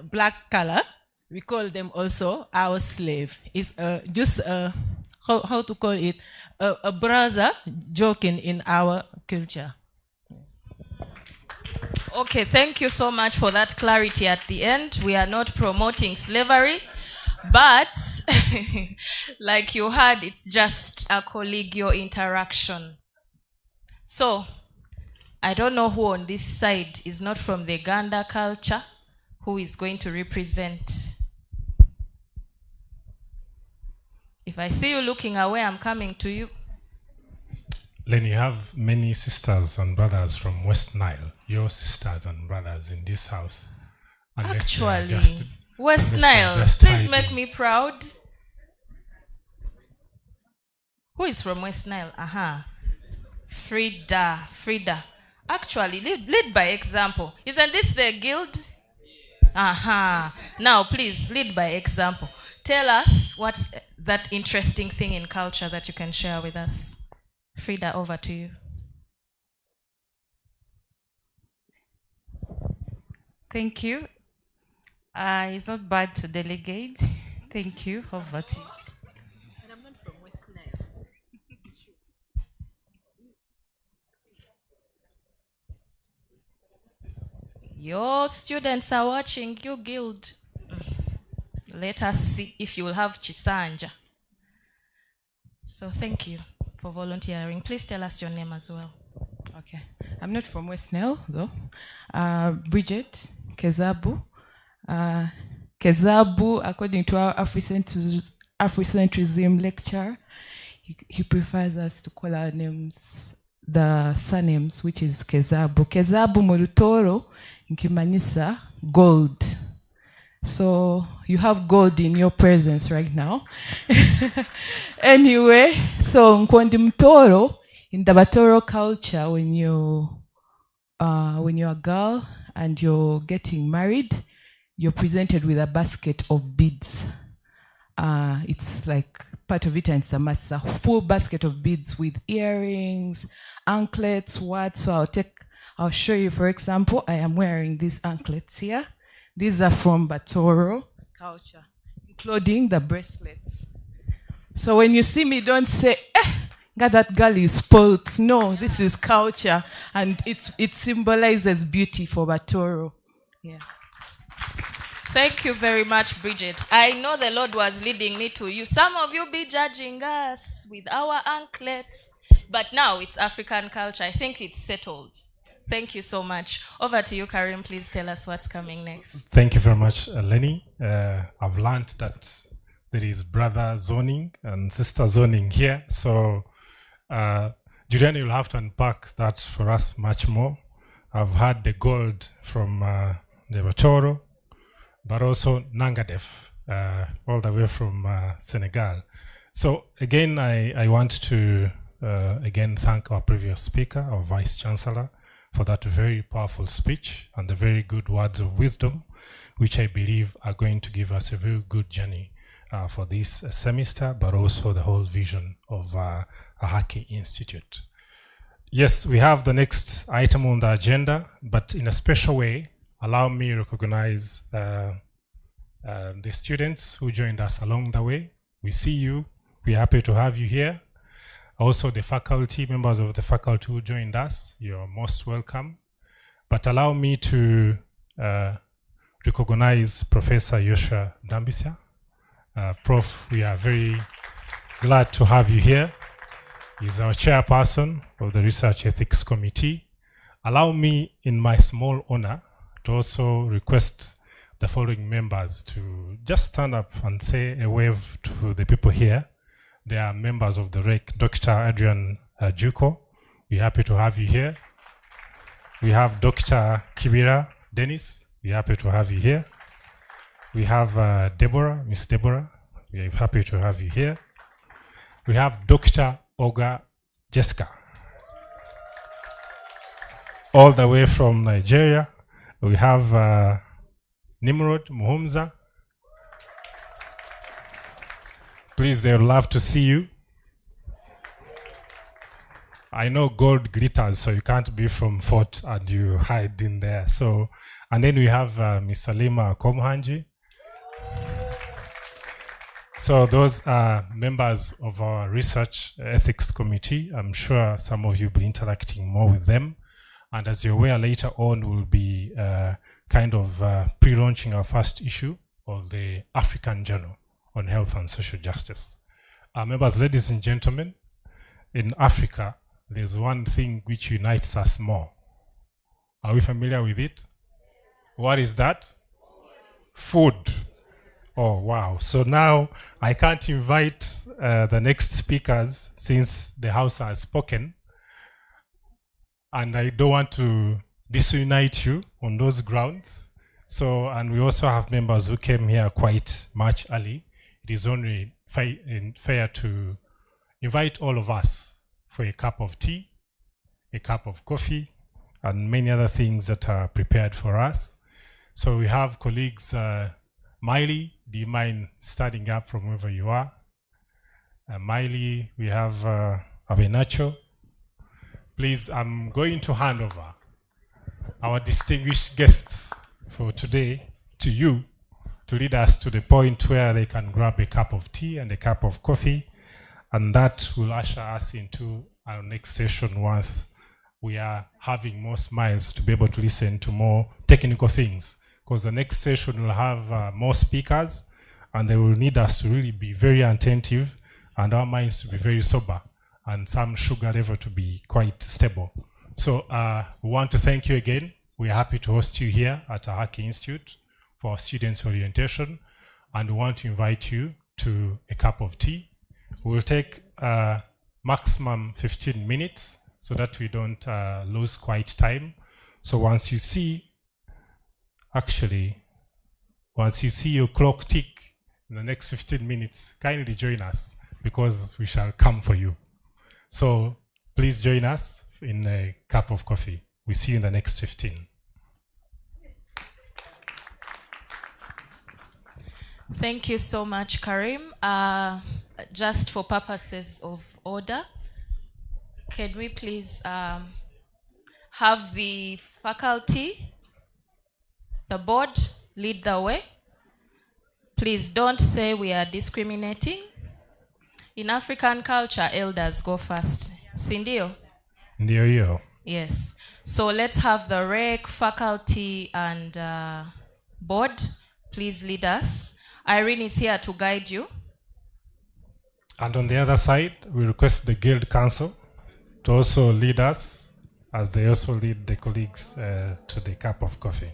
black color. We call them also our slave. It's just how to call it, a brother joking in our culture. Okay, thank you so much for that clarity at the end. We are not promoting slavery, but like you heard, it's just a collegial interaction. So, I don't know who on this side is not from the Ganda culture, who is going to represent. If I see you looking away, I'm coming to you. Len, you have many sisters and brothers from West Nile. Your sisters and brothers in this house. Actually, West Nile, please make me proud. Who is from West Nile? Frida. Actually, lead by example. Isn't this the guild? Now, please, lead by example. Tell us what's that interesting thing in culture that you can share with us. Frida, over to you. Thank you. It's not bad to delegate. Thank you. Over to you. And I'm not from West Nile. Your students are watching you, guild. Let us see if you will have Chisanja. So thank you for volunteering. Please tell us your name as well. Okay. I'm not from West Nile, though. Bridget Kezabu. Kezabu, according to our Afrocentrism lecture, he prefers us to call our names the surnames, which is Kezabu. Kezabu Morutoro, Nkimanisa, gold. So you have gold in your presence right now. Anyway, so Nkondi Mtoro, in the Batoro culture, when you're a girl and you're getting married, you're presented with a basket of beads. It's like part of it, and it's a full basket of beads with earrings, anklets, what. So I'll show you, for example, I am wearing these anklets here. These are from Batoro culture, including the bracelets. So when you see me, don't say, God, that girl is spoilt. No, this is culture, and it symbolizes beauty for Batoro. Yeah. Thank you very much, Bridget. I know the Lord was leading me to you. Some of you be judging us with our anklets, but now it's African culture. I think it's settled. Thank you so much. Over to you, Karim. Please tell us what's coming next. Thank you very much, Lenny. I've learned that there is brother zoning and sister zoning here. So, Julian, you'll have to unpack that for us much more. I've had the gold from the Batoro, but also Nangadef, all the way from Senegal. So again, I want to again thank our previous speaker, our Vice Chancellor, for that very powerful speech and the very good words of wisdom, which I believe are going to give us a very good journey for this semester, but also the whole vision of Ahaki Institute. Yes, we have the next item on the agenda, but in a special way, allow me to recognize the students who joined us along the way. We see you. We're happy to have you here. Also, the faculty, members of the faculty who joined us, you're most welcome. But allow me to recognize Professor Yoshua Dambisa. Prof, we are very glad to have you here. He's our chairperson of the Research Ethics Committee. Allow me, in my small honor, to also request the following members to just stand up and say a wave to the people here. They are members of the REC. Dr. Adrian Juko, we're happy to have you here. We have Dr. Kibira Dennis, we're happy to have you here. We have Deborah, Miss Deborah, we're happy to have you here. We have Dr. Oga Jessica, all the way from Nigeria. We have Nimrod Muhumza. Please, they would love to see you. I know gold glitters, so you can't be from Fort and you hide in there. So, and then we have Miss Salima Komhanji. So those are members of our Research Ethics Committee. I'm sure some of you will be interacting more with them. And as you're aware, later on we'll be pre-launching our first issue of the African Journal on Health and Social Justice. Members, ladies and gentlemen, in Africa, there's one thing which unites us more. Are we familiar with it? What is that? Food. Oh, wow. So now I can't invite the next speakers since the House has spoken. And I don't want to disunite you on those grounds. So, and we also have members who came here quite much early. It is only fair to invite all of us for a cup of tea, a cup of coffee, and many other things that are prepared for us. So we have colleagues, Miley, do you mind standing up from wherever you are? Miley, we have Abenacho. Please, I'm going to hand over our distinguished guests for today to you to lead us to the point where they can grab a cup of tea and a cup of coffee, and that will usher us into our next session once we are having more smiles to be able to listen to more technical things. Because the next session will have more speakers, and they will need us to really be very attentive and our minds to be very sober and some sugar level to be quite stable. So we want to thank you again. We are happy to host you here at Ahaki Institute for students orientation, and we want to invite you to a cup of tea. We'll take maximum 15 minutes so that we don't lose quite time. So once you see your clock tick in the next 15 minutes, kindly join us because we shall come for you. So please join us in a cup of coffee. We see you in the next 15. Thank you so much, Karim. Just for purposes of order, can we please have the faculty, the board, lead the way? Please don't say we are discriminating. In African culture, elders go first. Sindio? Ndio. Yes. So let's have the REC, faculty, and board. Please lead us. Irene is here to guide you. And on the other side, we request the Guild Council to also lead us as they also lead the colleagues to the cup of coffee.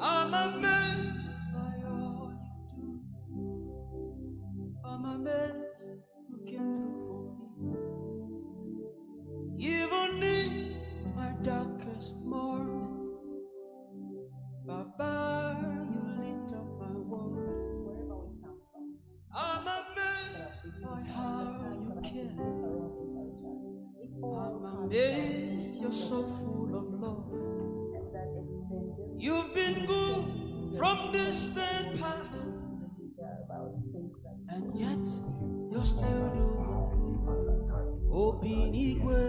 I'm amazed by all you do. I'm amazed you came through for me. Even in my darkest moment, Baba, you lit up my world. I'm amazed by how you care. I'm amazed you're so full of love. You've been good from distant past, and yet you're still doing good. Obinigwe,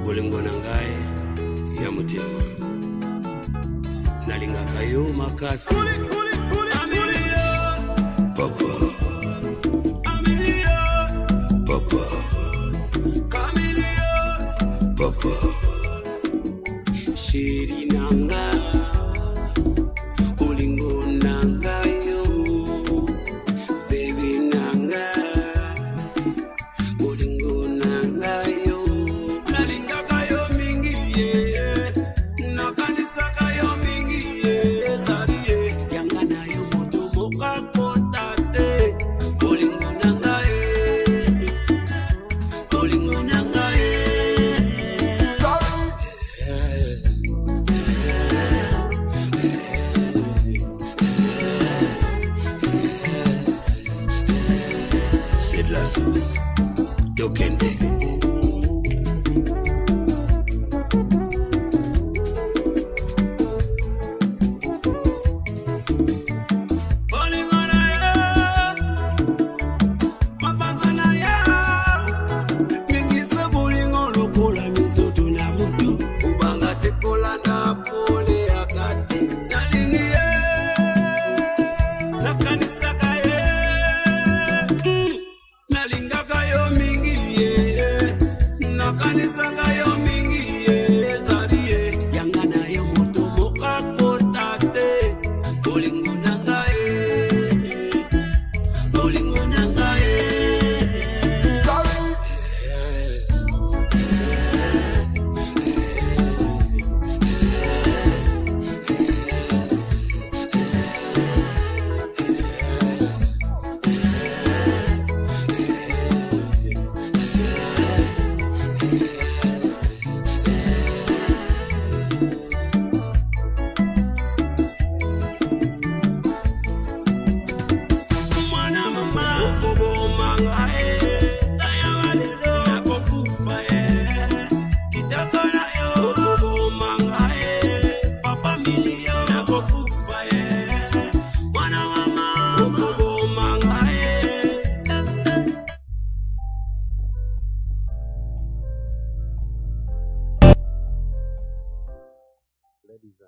bolingo na ngai ya motema nalingaka yo makasi papa papa papa shiri nanga bolingo nanga yo baby nanga bolingo nanga yo nalingaka yo mingi ye nakanisaka yo mingi ye sari ye yanga na yo moto mokakota te bolingo nanga ye bolingo nanga ye c'est de la sauce Dokende.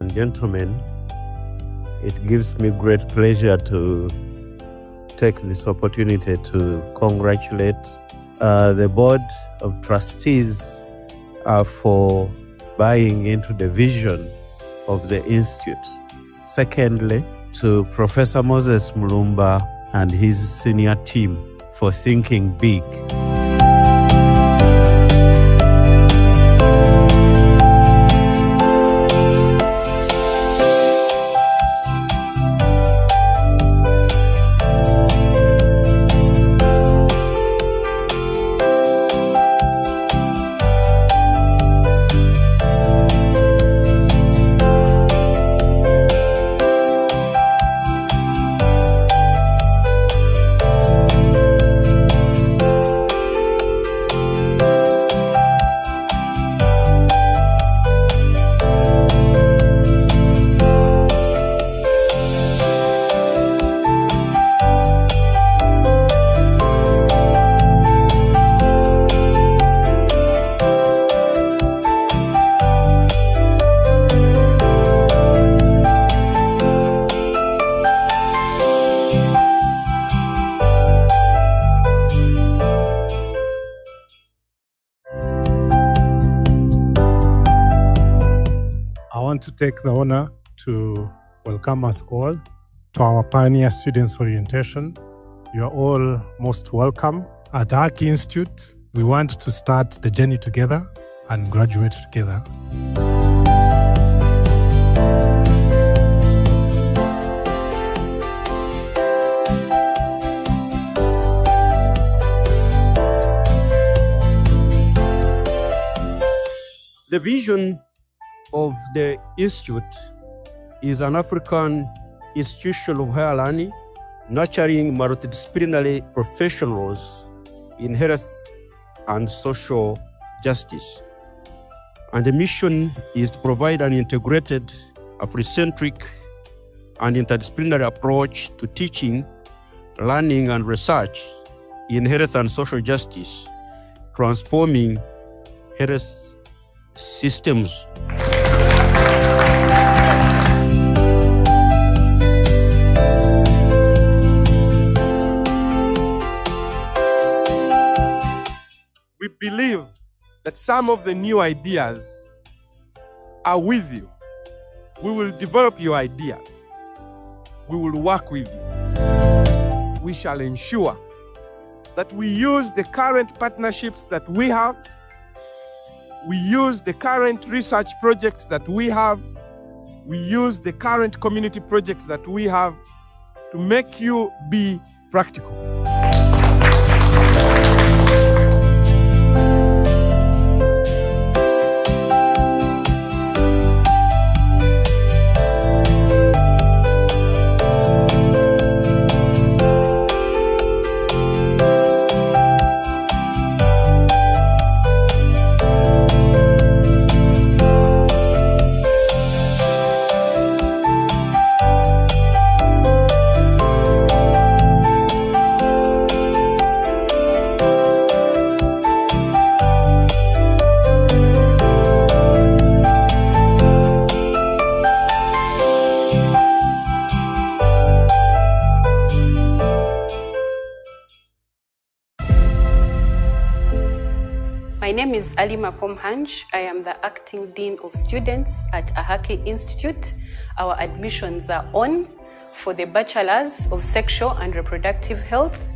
And gentlemen, it gives me great pleasure to take this opportunity to congratulate the Board of Trustees for buying into the vision of the Institute. Secondly, to Professor Moses Mulumba and his senior team for thinking big. I want to take the honor to welcome us all to our Pioneer Students Orientation. You are all most welcome. At Ahaki Institute, we want to start the journey together and graduate together. The vision of the Institute is an African institution of higher learning, nurturing multidisciplinary professionals in health and social justice. And the mission is to provide an integrated, Afrocentric, and interdisciplinary approach to teaching, learning, and research in health and social justice, transforming health systems. We believe that some of the new ideas are with you. We will develop your ideas. We will work with you. We shall ensure that we use the current partnerships that we have. We use the current research projects that we have. We use the current community projects that we have to make you be practical. My name is Ali Makom-Hanj. I am the Acting Dean of Students at Ahaki Institute. Our admissions are on for the Bachelors of Sexual and Reproductive Health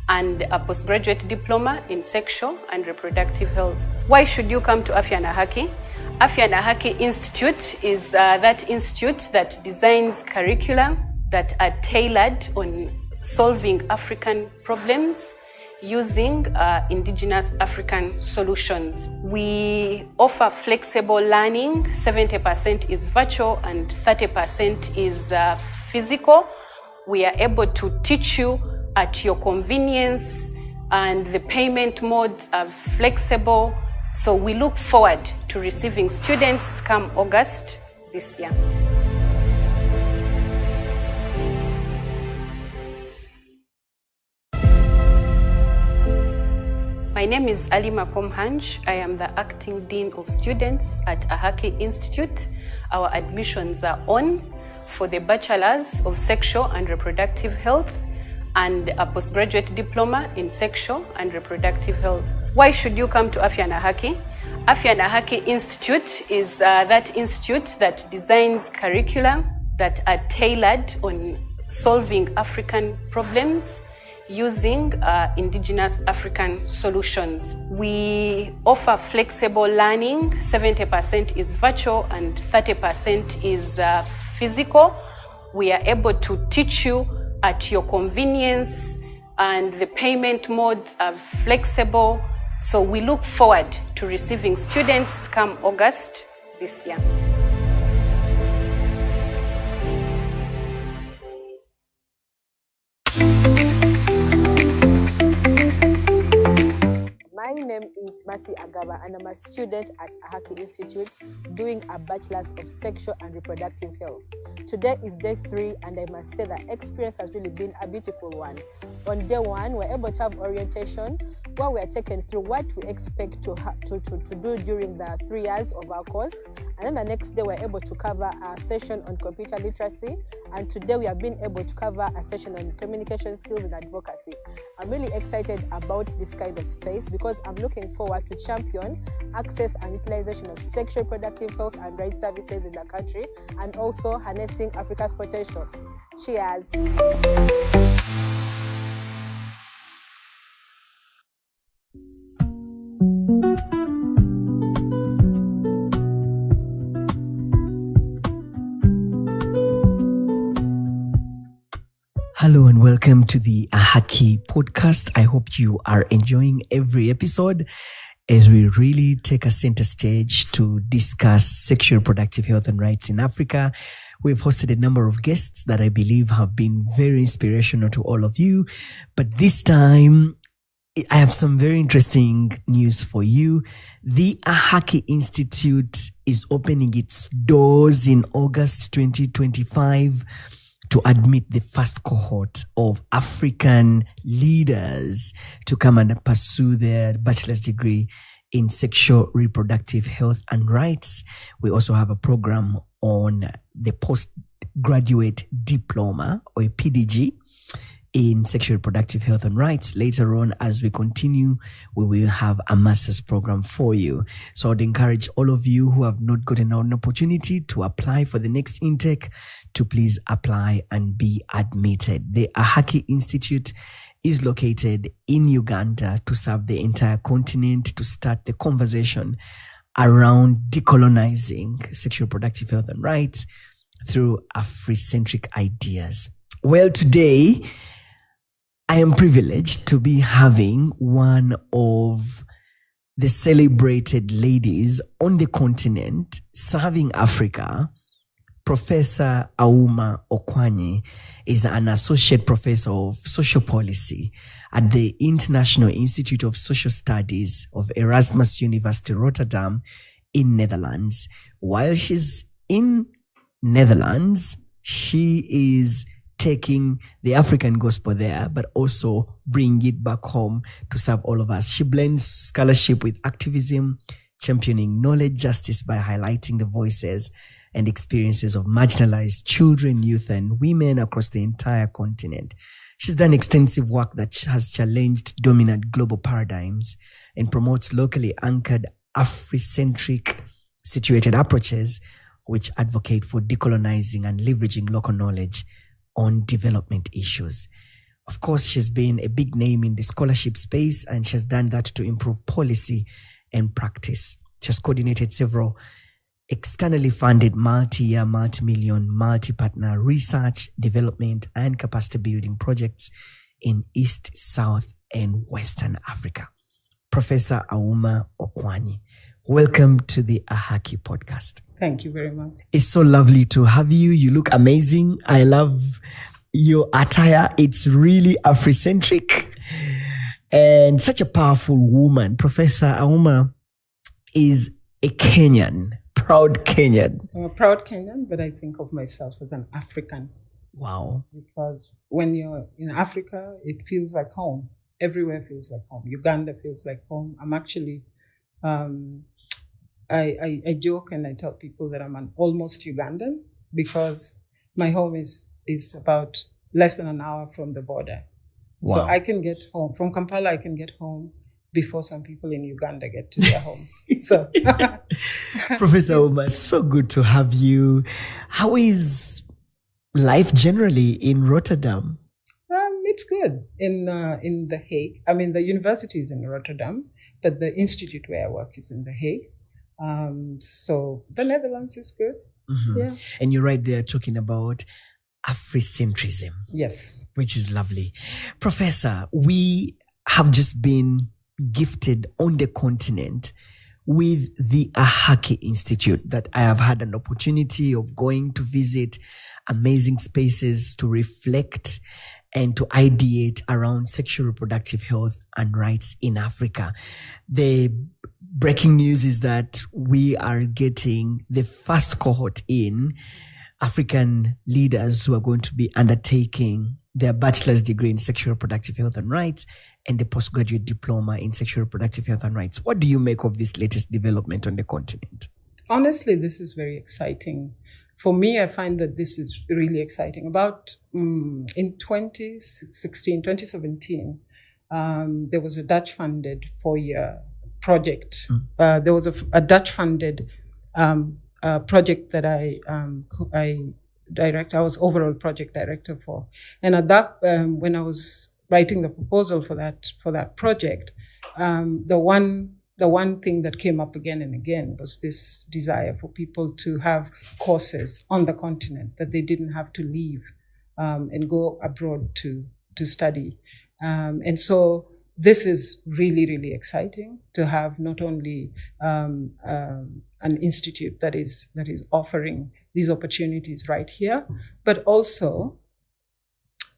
and a postgraduate diploma in Sexual and Reproductive Health. Why should you come to Afya na Ahaki? Afya na Ahaki Institute is that institute that designs curricula that are tailored on solving African problems using indigenous African solutions. We offer flexible learning. 70% is virtual and 30% is physical. We are able to teach you at your convenience, and the payment modes are flexible. So we look forward to receiving students come August this year. My name is Ali Makom-Hanj. I am the Acting Dean of Students at Ahaki Institute. Our admissions are on for the Bachelors of Sexual and Reproductive Health and a postgraduate diploma in Sexual and Reproductive Health. Why should you come to Afya na Ahaki? Afya na Ahaki Institute is that institute that designs curricula that are tailored on solving African problems using indigenous African solutions. We offer flexible learning. 70% is virtual and 30% is physical. We are able to teach you at your convenience, and the payment modes are flexible. So we look forward to receiving students come August this year. My name is Mercy Agaba, and I'm a student at Ahaki Institute doing a Bachelor's of Sexual and Reproductive Health. Today is day 3, and I must say the experience has really been a beautiful one. On day 1, we're able to have orientation where we are taken through what we expect to do during the 3 years of our course. And then the next day, we're able to cover a session on computer literacy. And today, we have been able to cover a session on communication skills and advocacy. I'm really excited about this kind of space because I'm looking forward to champion access and utilization of sexual reproductive health and rights services in the country, and also harnessing Africa's potential. Cheers. Hello and welcome to the Ahaki podcast. I hope you are enjoying every episode as we really take a center stage to discuss sexual reproductive health and rights in Africa. We've hosted a number of guests that I believe have been very inspirational to all of you. But this time, I have some very interesting news for you. The Ahaki Institute is opening its doors in August 2025 to admit the first cohort of African leaders to come and pursue their bachelor's degree in sexual reproductive health and rights. We also have a program on the postgraduate diploma, or a PDG, in sexual reproductive health and rights. Later on, as we continue, we will have a master's program for you. So I'd encourage all of you who have not gotten an opportunity to apply for the next intake to please apply and be admitted. The Ahaki Institute is located in Uganda to serve the entire continent, to start the conversation around decolonizing sexual reproductive health and rights through Afrocentric ideas. Well, today, I am privileged to be having one of the celebrated ladies on the continent serving Africa. Professor Auma Okwanyi is an associate professor of social policy at the International Institute of Social Studies of Erasmus University Rotterdam in Netherlands. While she's in Netherlands, she is taking the African gospel there, but also bring it back home to serve all of us. She blends scholarship with activism, championing knowledge justice by highlighting the voices and experiences of marginalized children, youth, and women across the entire continent. She's done extensive work that has challenged dominant global paradigms and promotes locally anchored Afrocentric situated approaches which advocate for decolonizing and leveraging local knowledge on development issues. Of course, she's been a big name in the scholarship space, and she has done that to improve policy and practice. She has coordinated several externally funded multi-year, multi-million, multi-partner research, development, and capacity building projects in East, South, and Western Africa. Professor Auma Okwanyi, welcome to the Ahaki podcast. Thank you very much. It's so lovely to have you. You look amazing. I love your attire. It's really Afrocentric and such a powerful woman. Professor Auma is a Kenyan, proud Kenyan. I'm a proud Kenyan, but I think of myself as an African. Wow. Because when you're in Africa, it feels like home. Everywhere feels like home. Uganda feels like home. I'm actually... I joke and I tell people that I'm an almost Ugandan because my home is about less than an hour from the border. Wow. So I can get home. From Kampala, I can get home before some people in Uganda get to their home. So, Professor Auma, so good to have you. How is life generally in Rotterdam? It's good in The Hague. I mean, the university is in Rotterdam, but the institute where I work is in The Hague. So the Netherlands is good. Mm-hmm. Yeah. And you're right there talking about Afrocentrism. Yes. Which is lovely. Professor, we have just been gifted on the continent with the Ahaki Institute that I have had an opportunity of going to visit, amazing spaces to reflect and to ideate around sexual reproductive health and rights in Africa. The breaking news is that we are getting the first cohort in African leaders who are going to be undertaking their bachelor's degree in sexual reproductive health and rights and the postgraduate diploma in sexual reproductive health and rights. What do you make of this latest development on the continent? Honestly, this is very exciting. For me, I find that this is really exciting. About in 2017, there was a Dutch-funded 4-year project. There was a Dutch-funded project that I was overall project director for. And at that, when I was writing the proposal for that project, the one thing that came up again and again was this desire for people to have courses on the continent, that they didn't have to leave and go abroad to study. And so this is really, really exciting to have not only an institute that is offering these opportunities right here, but also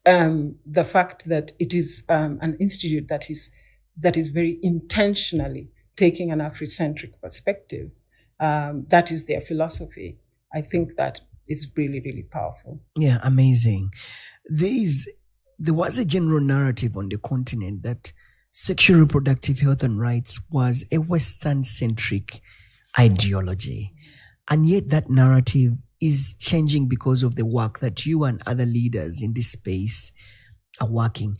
the fact that it is an institute that is very intentionally taking an Afrocentric perspective. That is their philosophy. I think that is really, really powerful. Yeah, amazing. There was a general narrative on the continent that sexual reproductive health and rights was a Western-centric ideology. And yet that narrative is changing because of the work that you and other leaders in this space are working.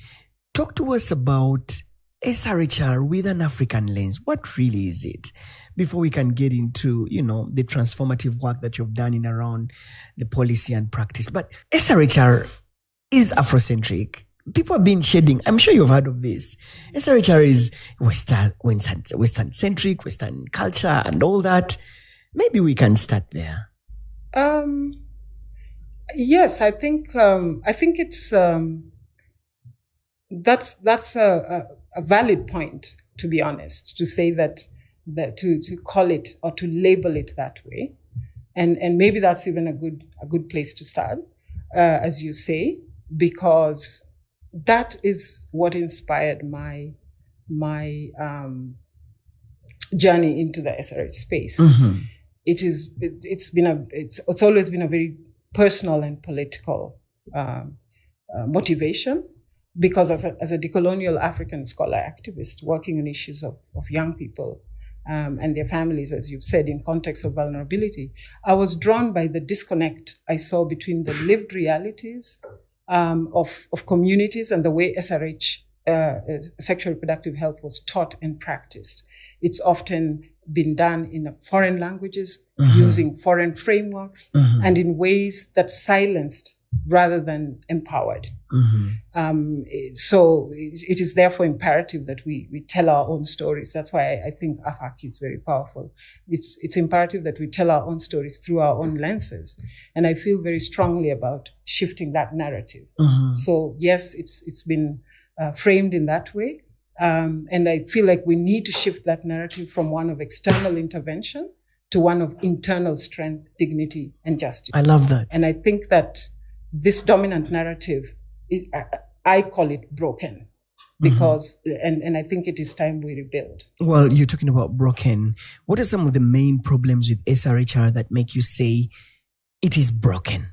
Talk to us about SRHR with an African lens. What really is it? Before we can get into, the transformative work that you've done in around the policy and practice. But SRHR is Afrocentric. People have been shedding. I'm sure you've heard of this. SRHR is Western-centric, Western culture and all that. Maybe we can start there. Yes, I think it's that's a valid point, to be honest, to say that to call it or to label it that way, and maybe that's even a good place to start, as you say, because that is what inspired my journey into the SRH space. Mm-hmm. It's always been a very personal and political motivation, because as a decolonial African scholar activist working on issues of young people and their families, as you've said, in context of vulnerability, I was drawn by the disconnect I saw between the lived realities of communities and the way SRH, sexual reproductive health, was taught and practiced. It's often been done in foreign languages, using foreign frameworks, and in ways that silenced rather than empowered. So it is therefore imperative that we tell our own stories. That's why I think Ahaki is very powerful. It's imperative that we tell our own stories through our own lenses. And I feel very strongly about shifting that narrative. So yes, it's been framed in that way. And I feel like we need to shift that narrative from one of external intervention to one of internal strength, dignity, and justice. I love that. And I think that this dominant narrative, I call it broken, because, and I think it is time we rebuild. Well, you're talking about broken. What are some of the main problems with SRHR that make you say it is broken?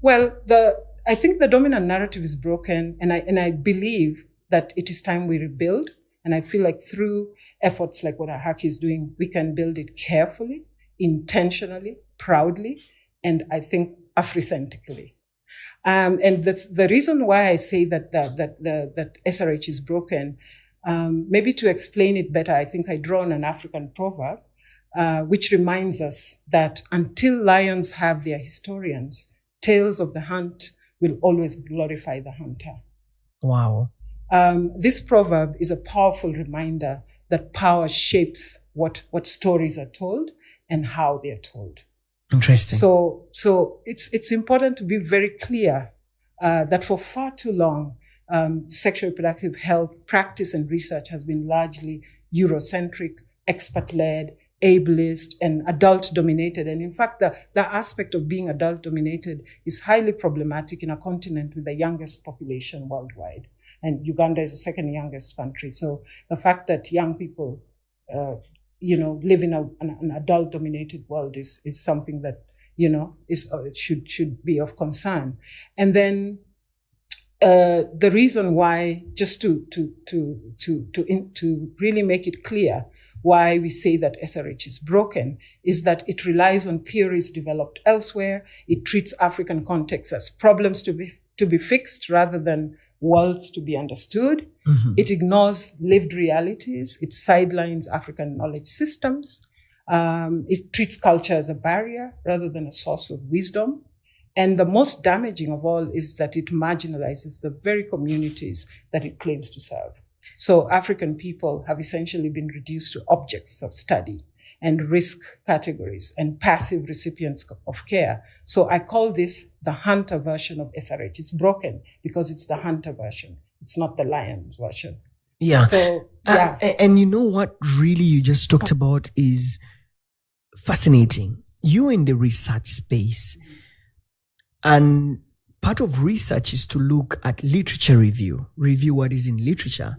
Well, I think the dominant narrative is broken, and I believe that it is time we rebuild. And I feel like through efforts like what Ahaki is doing, we can build it carefully, intentionally, proudly, and I think Afrocentrically. And that's the reason why I say that SRH is broken. Maybe to explain it better, I think I draw on an African proverb, which reminds us that until lions have their historians, tales of the hunt will always glorify the hunter. Wow. This proverb is a powerful reminder that power shapes what stories are told and how they're told. Interesting. So it's important to be very clear that for far too long, sexual reproductive health practice and research has been largely Eurocentric, expert-led, ableist, and adult-dominated. And in fact, the aspect of being adult-dominated is highly problematic in a continent with the youngest population worldwide. And Uganda is the second youngest country. So the fact that young people, live in an adult-dominated world is something that, should be of concern. And then the reason why, just to really make it clear why we say that SRH is broken, is that it relies on theories developed elsewhere. It treats African contexts as problems to be fixed rather than worlds to be understood. It ignores lived realities. It sidelines African knowledge systems. It treats culture as a barrier rather than a source of wisdom. And the most damaging of all is that it marginalizes the very communities that it claims to serve. So African people have essentially been reduced to objects of study and risk categories and passive recipients of care. So I call this the hunter version of SRH. It's broken because it's the hunter version. It's not the lion version. Yeah. So, yeah. And you know what really you just talked about is fascinating. You're in the research space. And part of research is to look at literature review what is in literature.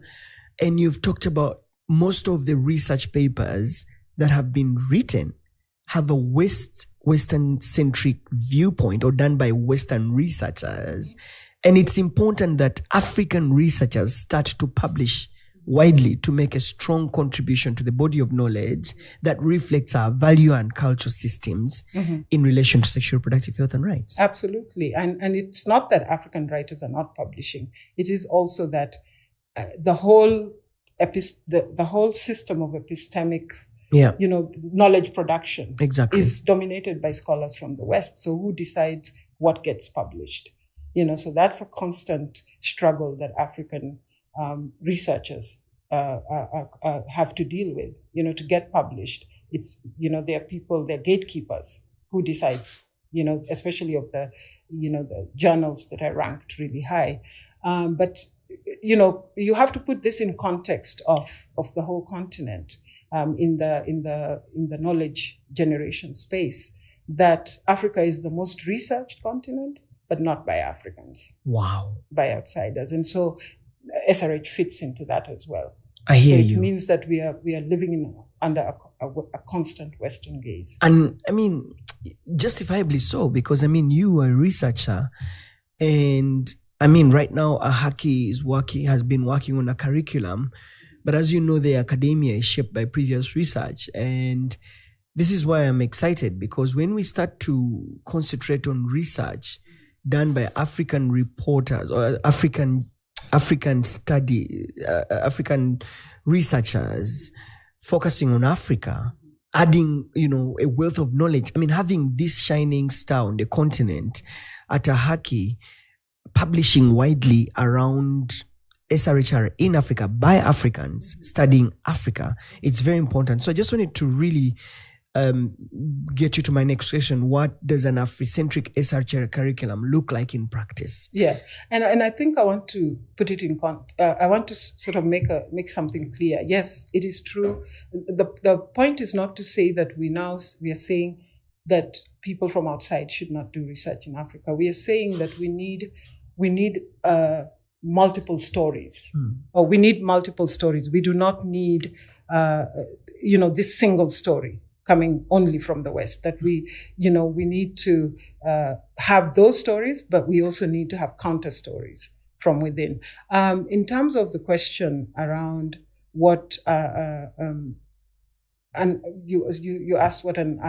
And you've talked about most of the research papers that have been written have a Western-centric viewpoint or done by Western researchers. And it's important that African researchers start to publish widely to make a strong contribution to the body of knowledge that reflects our value and cultural systems in relation to sexual reproductive health and rights. Absolutely. And it's not that African writers are not publishing. It is also that the whole system of epistemic knowledge production is dominated by scholars from the West. So who decides what gets published? So that's a constant struggle that African researchers have to deal with, to get published. It's, there are people, they're gatekeepers who decides, especially of the journals that are ranked really high. But, you have to put this in context of the whole continent, in the knowledge generation space, that Africa is the most researched continent, but not by Africans. Wow. By outsiders. And so SRH fits into that as well. I hear you. It means that we are living under a constant Western gaze. And I mean, justifiably so, because I mean, you are a researcher, and I mean, right now, Ahaki has been working on a curriculum, but as you know, the academia is shaped by previous research. And this is why I'm excited, because when we start to concentrate on research done by African reporters or African researchers focusing on Africa, adding, a wealth of knowledge. I mean, having this shining star on the continent at Ahaki, publishing widely around SRHR in Africa by Africans studying Africa, it's very important. So I just wanted to really get you to my next question. What does an Afrocentric SRHR curriculum look like in practice? Yeah, and I think I want to put it in I want to sort of make something clear. Yes, it is true. The point is not to say that we are saying that people from outside should not do research in Africa. We are saying that we need multiple stories, or we need multiple stories. We do not need this single story coming only from the West. That we need to have those stories, but we also need to have counter stories from within. In terms of the question around what and you asked what an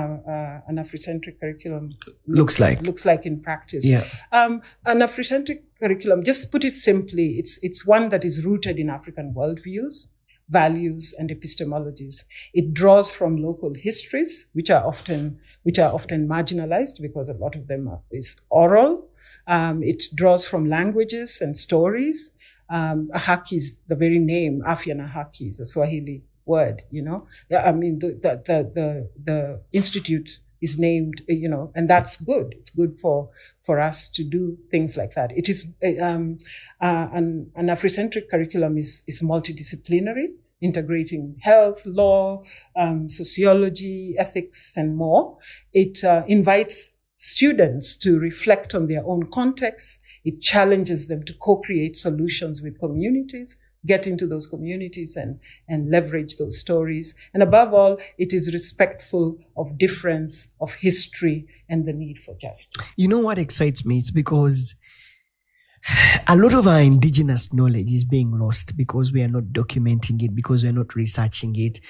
Afrocentric curriculum looks like in practice. Yeah. An Afrocentric curriculum, just put it simply, it's one that is rooted in African worldviews, values, and epistemologies. It draws from local histories, which are often marginalized because a lot of them is oral. It draws from languages and stories. Ahaki is the very name. Afya Ahaki is a Swahili word, I mean, the institute is named, and that's good. It's good for us to do things like that. It is an Afrocentric curriculum is multidisciplinary, integrating health, law, sociology, ethics, and more. It invites students to reflect on their own context. It challenges them to co-create solutions with communities, get into those communities and leverage those stories. And above all, it is respectful of difference, of history, and the need for justice. You know what excites me? It's because a lot of our indigenous knowledge is being lost because we are not documenting it, because we are not researching it.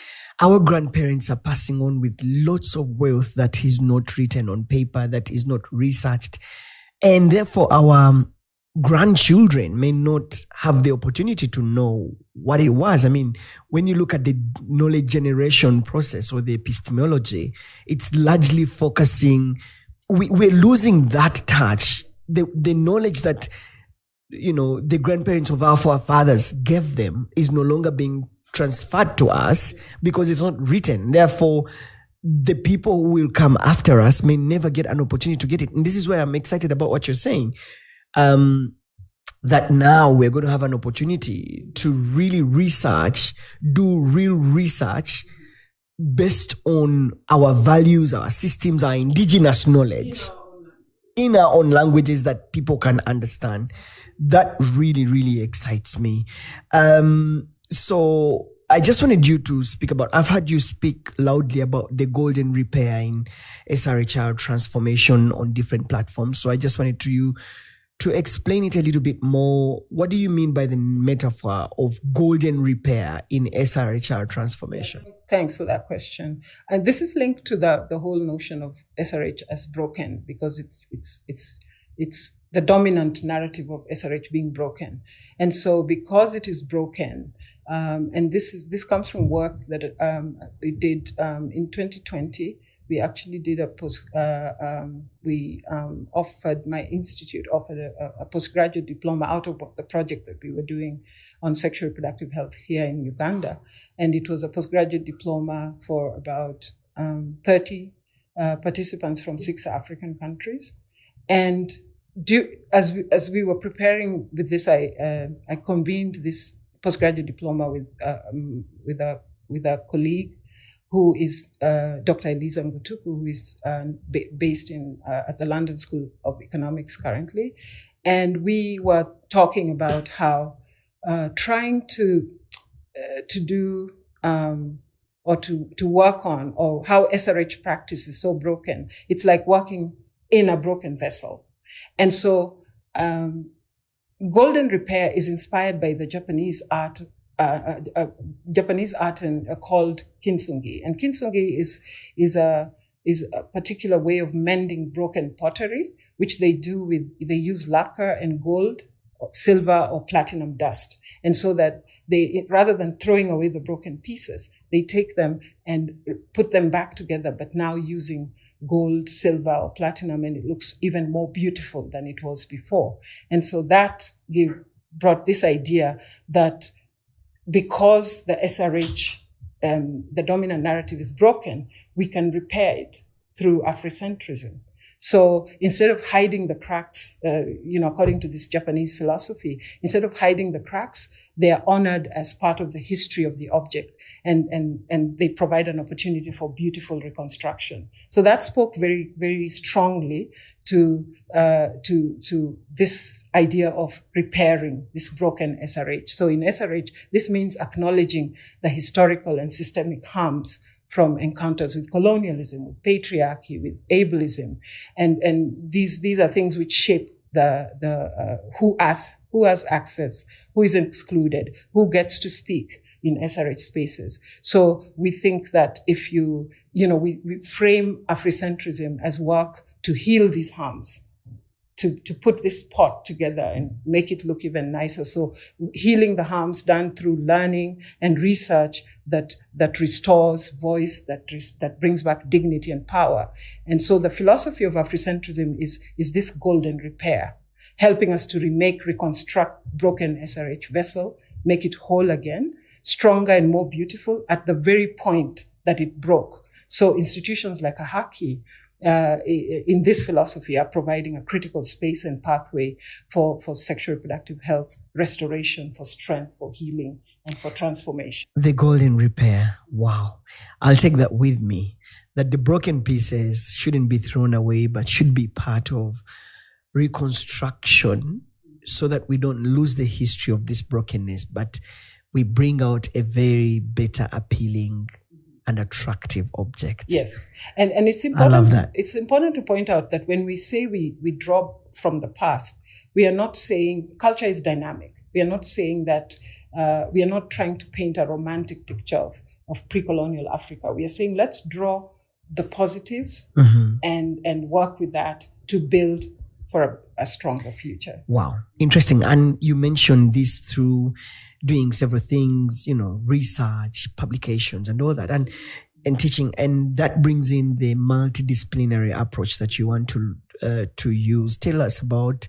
Our grandparents are passing on with lots of wealth that is not written on paper, that is not researched. And therefore, our grandchildren may not have the opportunity to know what it was. I mean, when you look at the knowledge generation process or the epistemology, it's largely focusing, we're losing that touch, the knowledge that, the grandparents of our forefathers gave them is no longer being transferred to us because it's not written. Therefore, the people who will come after us may never get an opportunity to get it. And this is why I'm excited about what you're saying. That now we're going to have an opportunity to really do real research based on our values, our systems, our indigenous knowledge in our own languages that people can understand. That really, really excites me. So I just wanted you to speak about, I've heard you speak loudly about the golden repair in SRHR transformation on different platforms. So I just wanted you to explain it a little bit more, what do you mean by the metaphor of golden repair in SRHR transformation? Thanks for that question. And this is linked to the whole notion of SRH as broken, because it's the dominant narrative of SRH being broken. And so because it is broken, and this comes from work that we did in 2020, we actually did my institute offered a postgraduate diploma out of the project that we were doing on sexual reproductive health here in Uganda. And it was a postgraduate diploma for about 30 participants from 6 African countries. And as we were preparing with this, I convened this postgraduate diploma with a colleague who is Dr. Eliza Ngutuku, who is based at the London School of Economics currently. And we were talking about how trying to do or to work on, or how SRH practice is so broken. It's like working in a broken vessel. And so golden repair is inspired by the Japanese art called kintsugi. And kintsugi is a particular way of mending broken pottery, which they use lacquer and gold, or silver or platinum dust. And so that rather than throwing away the broken pieces, they take them and put them back together, but now using gold, silver, or platinum, and it looks even more beautiful than it was before. And so that brought this idea that because the SRH, the dominant narrative is broken, we can repair it through Afrocentrism. So instead of hiding the cracks, according to this Japanese philosophy, instead of hiding the cracks, they are honored as part of the history of the object, and they provide an opportunity for beautiful reconstruction. So that spoke very, very strongly to this idea of repairing this broken SRH. So in SRH, this means acknowledging the historical and systemic harms from encounters with colonialism, with patriarchy, with ableism, and these are things which shape who has access, who is excluded, who gets to speak in SRH spaces. So we think that if we frame Afrocentrism as work to heal these harms, to put this pot together and make it look even nicer. So healing the harms done through learning and research that restores voice, that brings back dignity and power. And so the philosophy of Afrocentrism is this golden repair, helping us to reconstruct broken SRH vessel, make it whole again, stronger and more beautiful at the very point that it broke. So institutions like Ahaki, in this philosophy, are providing a critical space and pathway for sexual reproductive health, restoration, for strength, for healing, and for transformation. The golden repair. Wow. I'll take that with me, that the broken pieces shouldn't be thrown away, but should be part of reconstruction, so that we don't lose the history of this brokenness, but we bring out a very better, appealing and attractive object. Yes. And it's important. I love that. It's important to point out that when we say we draw from the past, we are not saying culture is dynamic. We are not saying that we are not trying to paint a romantic picture of pre-colonial Africa. We are saying let's draw the positives and work with that to build for a stronger future. Wow. Interesting. And you mentioned this through doing several things, research, publications, and all that, and teaching. And that brings in the multidisciplinary approach that you want to use. Tell us about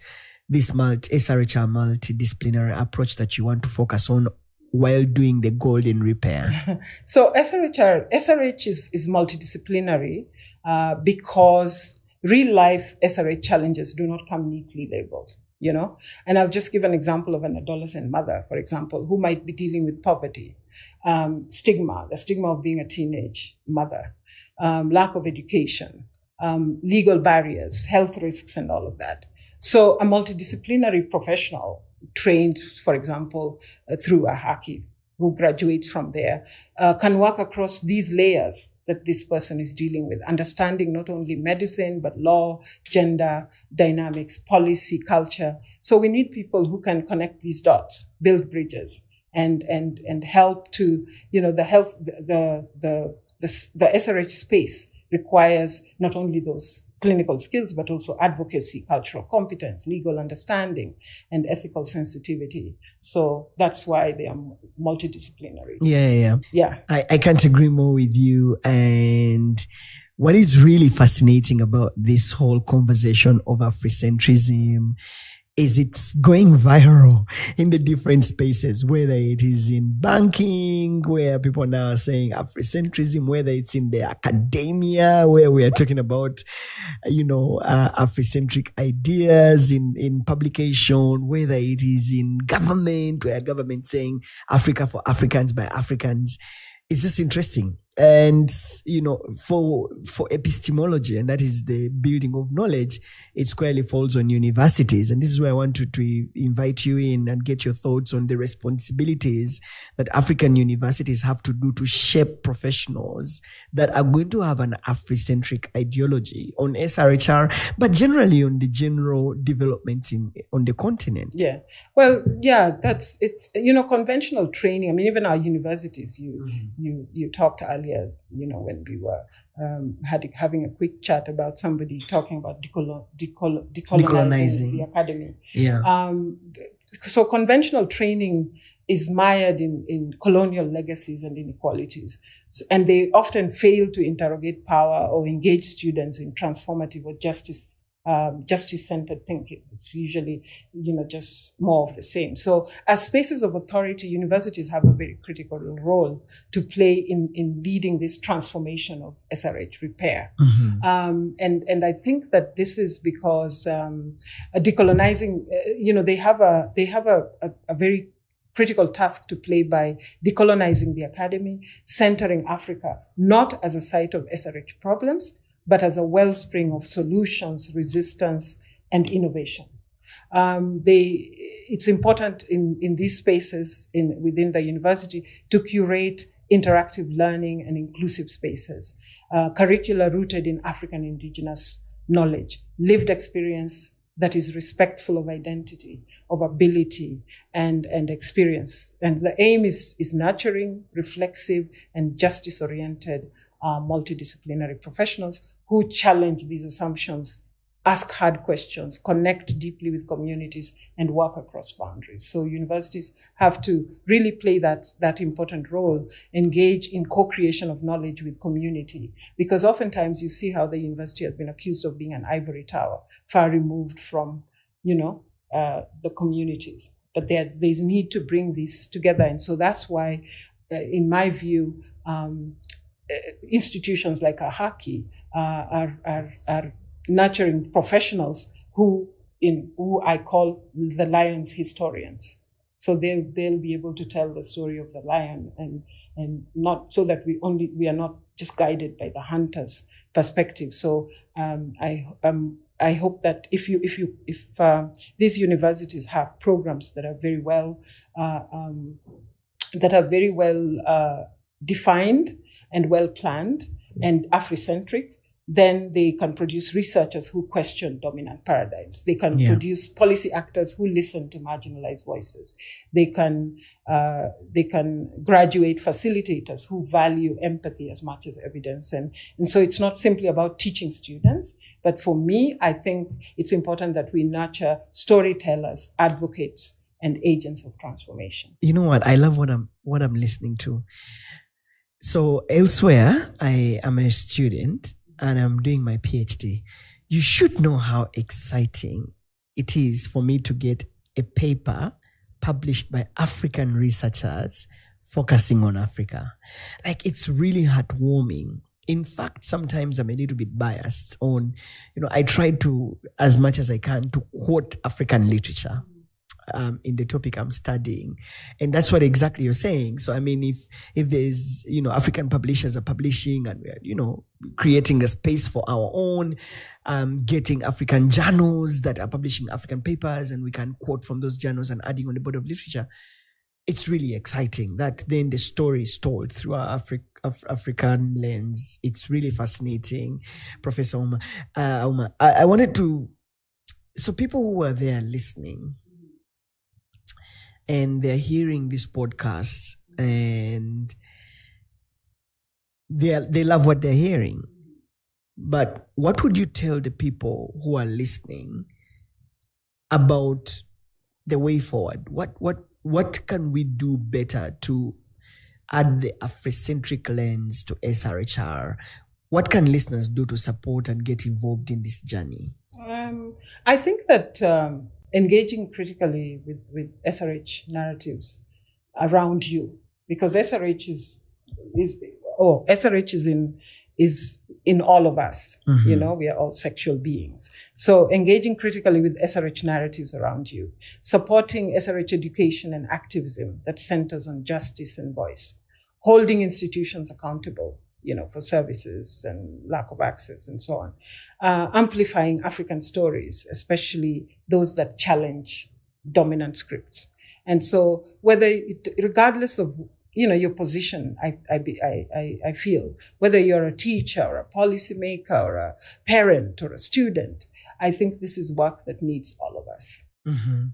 this SRHR multidisciplinary approach that you want to focus on while doing the golden repair. So SRH is multidisciplinary because real life SRH challenges do not come neatly labeled. And I'll just give an example of an adolescent mother, for example, who might be dealing with poverty, the stigma of being a teenage mother, lack of education, legal barriers, health risks, and all of that. So a multidisciplinary professional trained, for example, through Ahaki, who graduates from there, can work across these layers that this person is dealing with, understanding not only medicine, but law, gender, dynamics, policy, culture. So we need people who can connect these dots, build bridges, and help to, the SRH space requires not only those clinical skills, but also advocacy, cultural competence, legal understanding, and ethical sensitivity. So that's why they are multidisciplinary. Yeah. I can't agree more with you. And what is really fascinating about this whole conversation of Afrocentrism is it's going viral in the different spaces, whether it is in banking, where people now are saying Afrocentrism, whether it's in the academia, where we are talking about, Afrocentric ideas in publication, whether it is in government, where government saying Africa for Africans by Africans. It's just interesting. And, for epistemology, and that is the building of knowledge, it squarely falls on universities. And this is where I want to invite you in and get your thoughts on the responsibilities that African universities have to do to shape professionals that are going to have an Afrocentric ideology on SRHR, but generally on the general developments on the continent. Yeah. Well, yeah, it's conventional training. I mean, even our universities, you talked earlier, when we were having a quick chat about somebody talking about decolonizing the academy. Yeah. So conventional training is mired in colonial legacies and inequalities. And they often fail to interrogate power or engage students in transformative or justice-centered thinking. It's usually, just more of the same. So as spaces of authority, universities have a very critical role to play in leading this transformation of SRH repair. Mm-hmm. And I think that this is because decolonizing, they have a very critical task to play by decolonizing the academy, centering Africa not as a site of SRH problems, but as a wellspring of solutions, resistance, and innovation. It's important in these spaces within the university to curate interactive learning and inclusive spaces, curricula rooted in African indigenous knowledge, lived experience that is respectful of identity, of ability, and experience. And the aim is nurturing, reflexive, and justice-oriented multidisciplinary professionals who challenge these assumptions, ask hard questions, connect deeply with communities, and work across boundaries. So universities have to really play that important role, engage in co-creation of knowledge with community, because oftentimes you see how the university has been accused of being an ivory tower, far removed from, the communities. But there's need to bring this together. And so that's why, in my view, institutions like Ahaki are nurturing professionals who I call the lion's historians. So they'll be able to tell the story of the lion and not so that we are not just guided by the hunter's perspective. So I hope that if these universities have programs that are very well defined and well planned and Afrocentric, then they can produce researchers who question dominant paradigms. They can produce policy actors who listen to marginalized voices. They can graduate facilitators who value empathy as much as evidence. And so it's not simply about teaching students, but for me, I think it's important that we nurture storytellers, advocates, and agents of transformation. You know what? I love what I'm listening to. So elsewhere, I am a student and I'm doing my PhD. You should know how exciting it is for me to get a paper published by African researchers focusing on Africa. Like, it's really heartwarming. In fact, sometimes I'm a little bit biased on, I try to, as much as I can, to quote African literature in the topic I'm studying. And that's what exactly you're saying. So, I mean, if there's, African publishers are publishing and we're, creating a space for our own, getting African journals that are publishing African papers, and we can quote from those journals and adding on the body of literature, it's really exciting that then the story is told through our African lens. It's really fascinating, Professor Uma. I wanted to, so people who are there listening and they're hearing this podcast and they love what they're hearing, but what would you tell the people who are listening about the way forward? What can we do better to add the Afrocentric lens to SRHR? What can listeners do to support and get involved in this journey? I think that engaging critically with SRH narratives around you, because SRH is in all of us. Mm-hmm. You know, we are all sexual beings. So engaging critically with SRH narratives around you, supporting SRH education and activism that centers on justice and voice, holding institutions accountable, you know, for services and lack of access and so on, amplifying African stories, especially those that challenge dominant scripts. And so regardless of your position, I feel, whether you're a teacher or a policymaker or a parent or a student, I think this is work that needs all of us. Mm-hmm.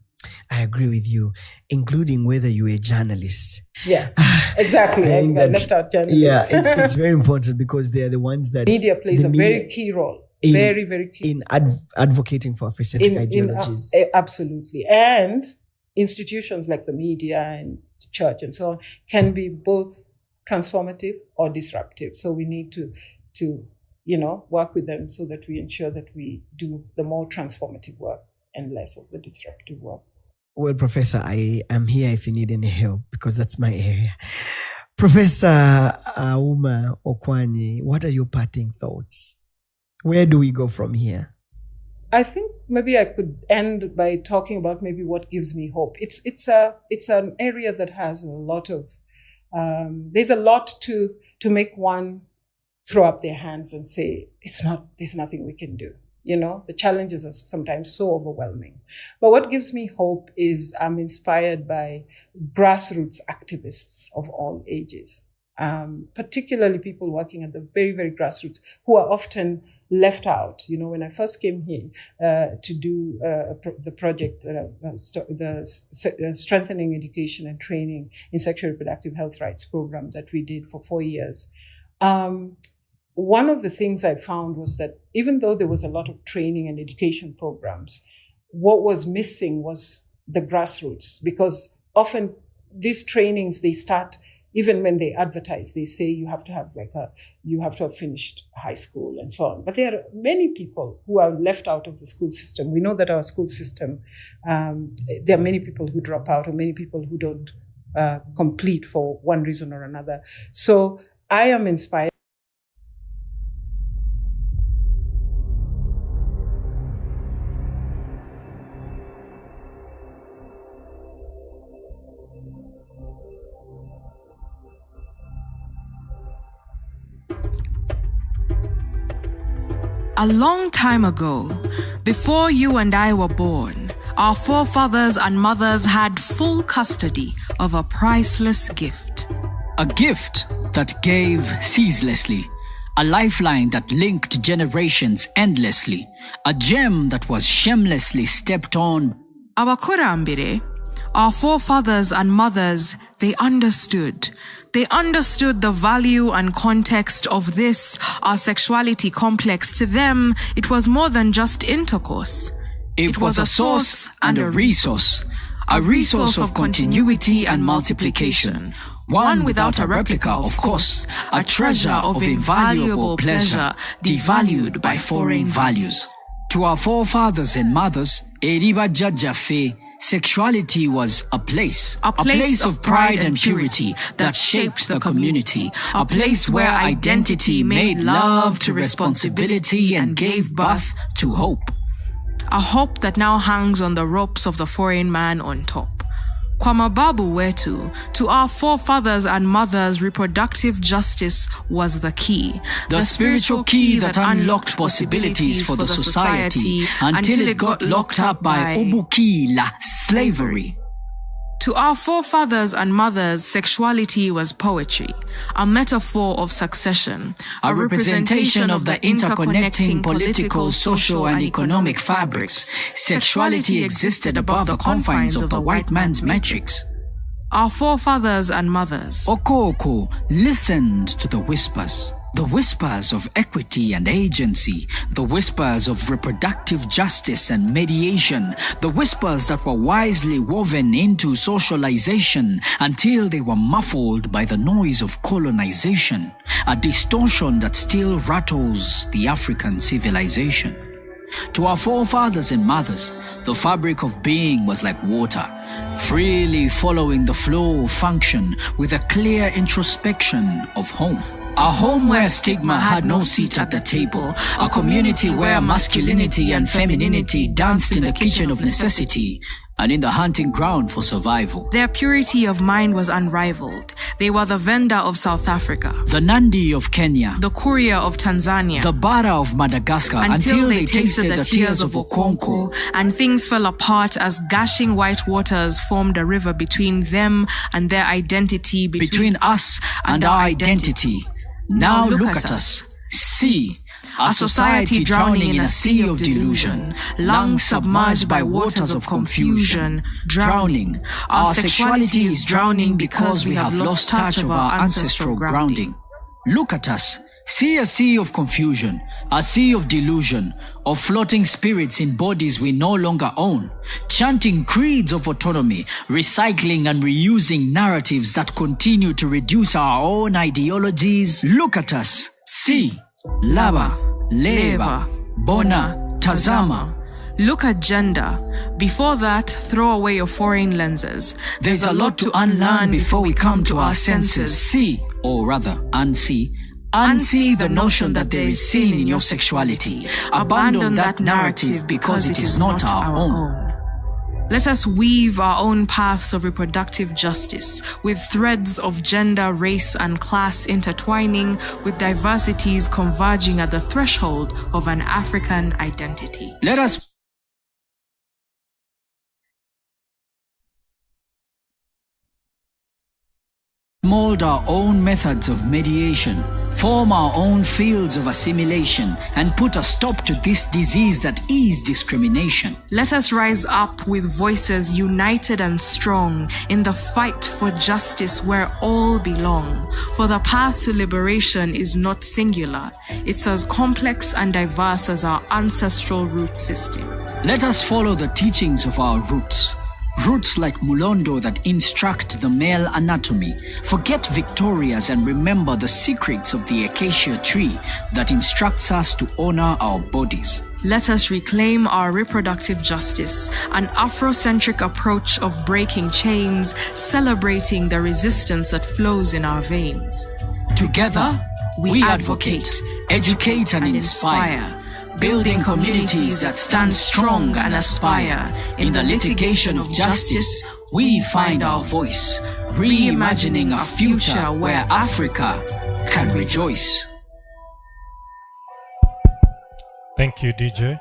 I agree with you, including whether you're a journalist. Yeah, exactly. I left out journalists. Yeah, it's very important because they are the ones that... Media plays a very key role. Very, very key. In advocating for Afrocentric ideologies. Absolutely. And institutions like the media and church and so on can be both transformative or disruptive. So we need to work with them so that we ensure that we do the more transformative work and less of the disruptive work. Well, Professor, I am here if you need any help because that's my area. Professor Uma Okwanyi, what are your parting thoughts? Where do we go from here? I think maybe I could end by talking about maybe what gives me hope. It's an area that has a lot of there's a lot to make one throw up their hands and say there's nothing we can do. The challenges are sometimes so overwhelming. But what gives me hope is I'm inspired by grassroots activists of all ages, particularly people working at the very, very grassroots who are often left out. When I first came here to do the project, the Strengthening Education and Training in Sexual Reproductive Health Rights program that we did for 4 years, one of the things I found was that even though there was a lot of training and education programs, what was missing was the grassroots, because often these trainings, they start, even when they advertise, they say you have to have finished high school and so on. But there are many people who are left out of the school system. We know that our school system, there are many people who drop out or many people who don't complete for one reason or another. So I am inspired. A long time ago, before you and I were born, our forefathers and mothers had full custody of a priceless gift. A gift that gave ceaselessly, a lifeline that linked generations endlessly, a gem that was shamelessly stepped on. Our Kurambire, our forefathers and mothers, they understood. They understood the value and context of this, our sexuality complex. To them, it was more than just intercourse. It was a source and a resource of continuity and multiplication. One without a replica, of course, a treasure of invaluable pleasure, devalued by foreign values. To our forefathers and mothers, Eriba Jajafe, sexuality was a place of pride and purity that shaped the community, a place where identity made love to responsibility and gave birth to hope. A hope that now hangs on the ropes of the foreign man on top. Kwa mababu wetu, to our forefathers and mothers, reproductive justice was the key. The spiritual key that unlocked possibilities for the society until it got locked up by ubukila, slavery. To our forefathers and mothers, sexuality was poetry, a metaphor of succession, a representation of the interconnecting political, social, and economic fabrics. Sexuality existed above the confines of the white man's metrics. Our forefathers and mothers, Oko listened to the whispers of equity and agency, the whispers of reproductive justice and mediation, the whispers that were wisely woven into socialization until they were muffled by the noise of colonization, a distortion that still rattles the African civilization. To our forefathers and mothers, the fabric of being was like water, freely following the flow of function with a clear introspection of home. A home where stigma had no seat at the table, a community where masculinity and femininity danced in the kitchen of necessity and in the hunting ground for survival. Their purity of mind was unrivaled. They were the Venda of South Africa, the Nandi of Kenya, the Kuria of Tanzania, the Bara of Madagascar, until they tasted the tears of Okonkwo, and things fell apart as gushing white waters formed a river between them and their identity, between us and our identity. Now look at us. See. A society drowning in a sea of delusion, lungs submerged by waters of confusion, drowning. Our sexuality is drowning because we have lost touch of our ancestral grounding. Look at us. See a sea of confusion, a sea of delusion, of floating spirits in bodies we no longer own, chanting creeds of autonomy, recycling and reusing narratives that continue to reduce our own ideologies. Look at us. See. Laba, Leba, Bona, Tazama. Look at gender. Before that, throw away your foreign lenses. There's a lot to unlearn before we come to our senses. See, or rather, unsee. Unsee the notion that there is sin in your sexuality. Abandon that narrative because it is not our own. Let us weave our own paths of reproductive justice, with threads of gender, race, and class intertwining, with diversities converging at the threshold of an African identity. Let us mold our own methods of mediation, form our own fields of assimilation, and put a stop to this disease that is discrimination. Let us rise up with voices united and strong in the fight for justice where all belong. For the path to liberation is not singular. It's as complex and diverse as our ancestral root system. Let us follow the teachings of our roots. Roots like Mulondo that instruct the male anatomy. Forget Victorias and remember the secrets of the acacia tree that instructs us to honor our bodies. Let us reclaim our reproductive justice, an Afrocentric approach of breaking chains, celebrating the resistance that flows in our veins. Together, we advocate, educate, and inspire. Building communities that stand strong and aspire. In the litigation of justice, we find our voice, reimagining a future where Africa can rejoice. Thank you, DJ.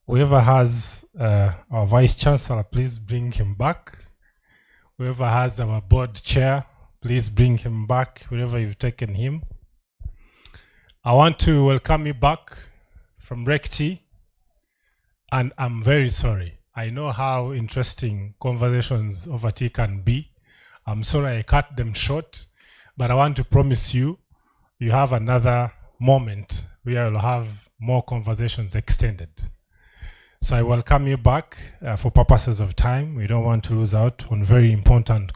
Whoever has our Vice Chancellor, please bring him back. Whoever has our board chair, please bring him back wherever you've taken him. I want to welcome you back from Recti, and I'm very sorry. I know how interesting conversations over tea can be. I'm sorry I cut them short, but I want to promise you, you have another moment where you'll have more conversations extended. So I welcome you back for purposes of time. We don't want to lose out on very important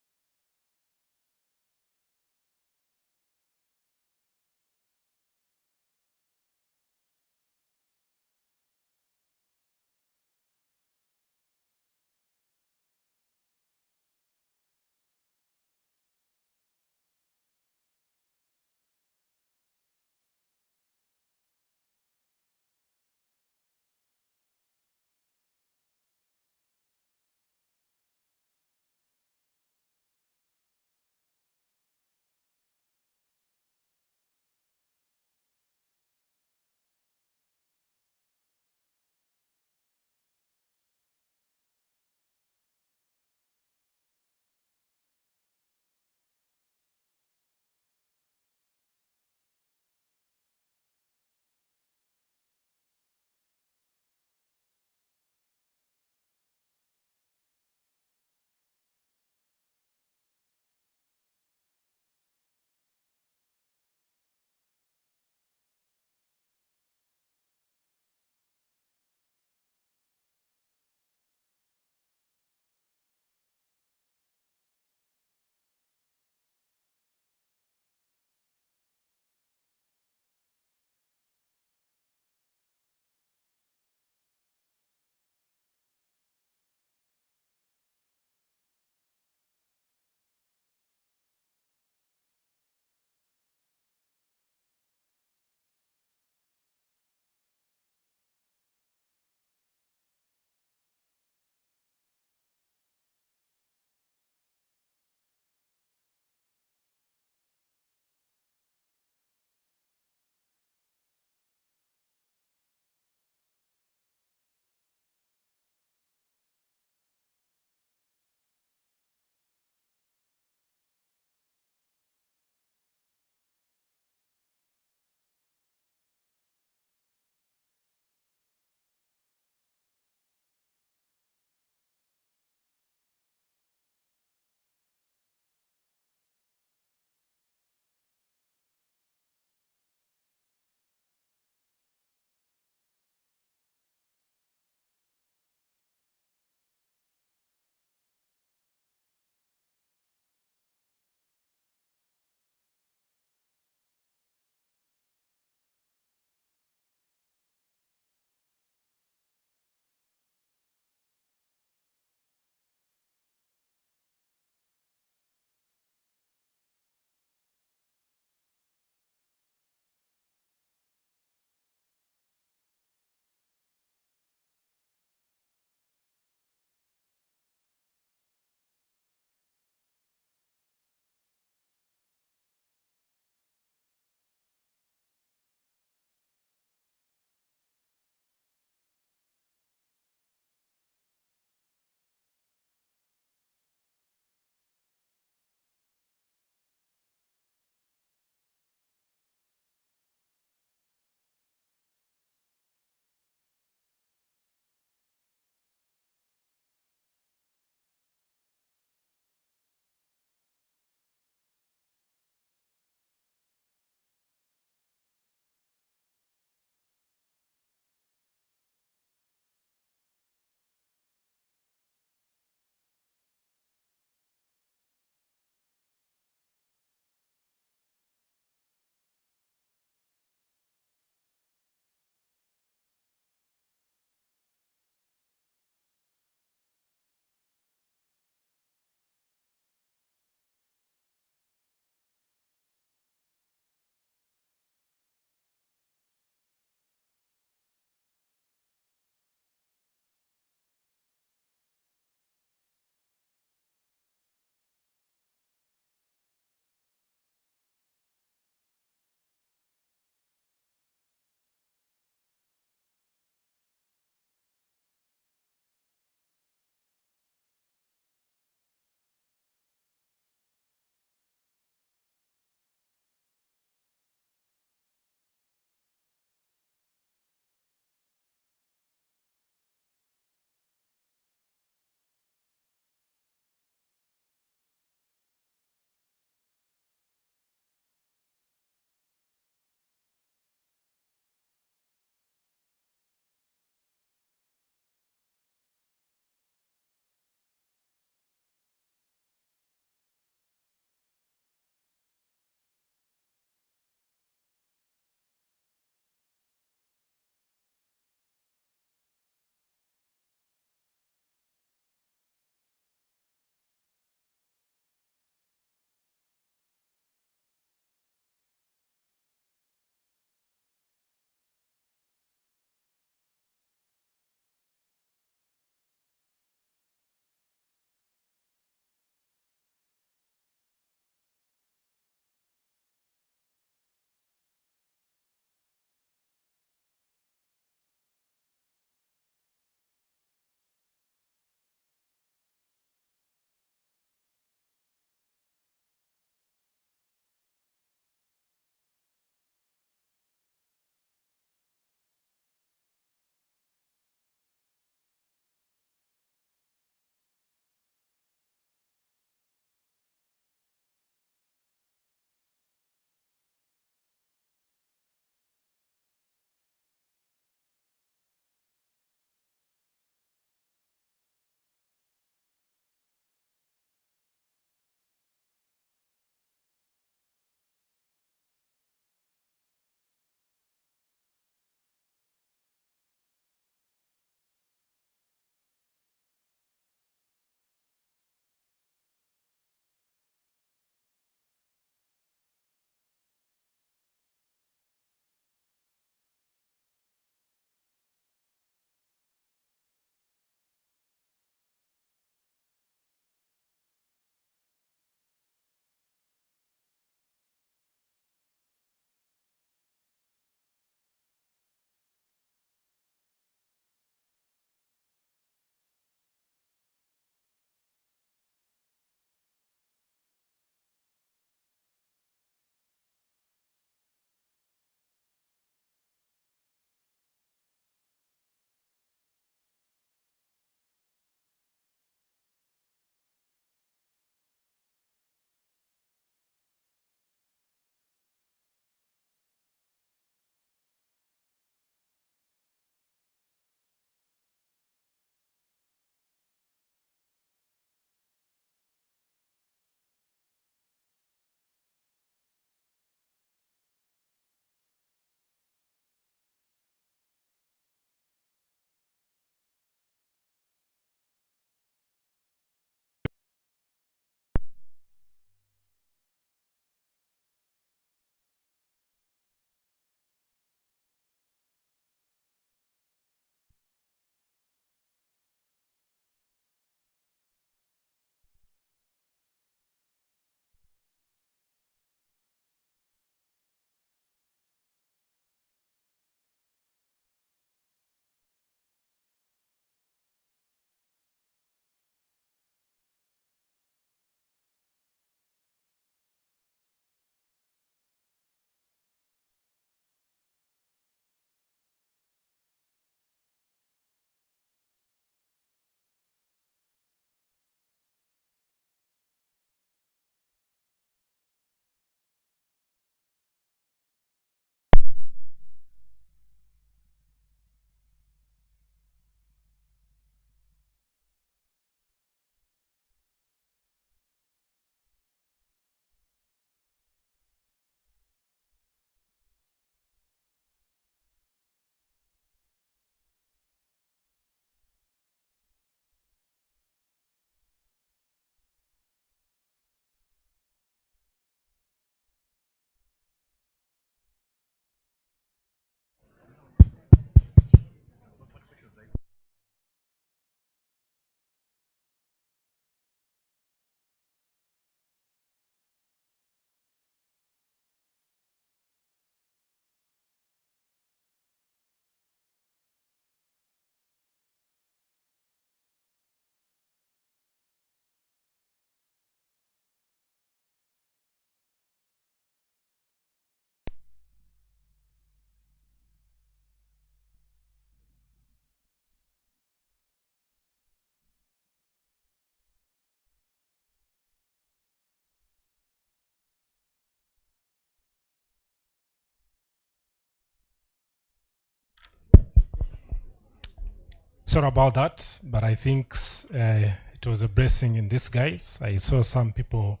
Sorry about that, but I think it was a blessing in disguise. I saw some people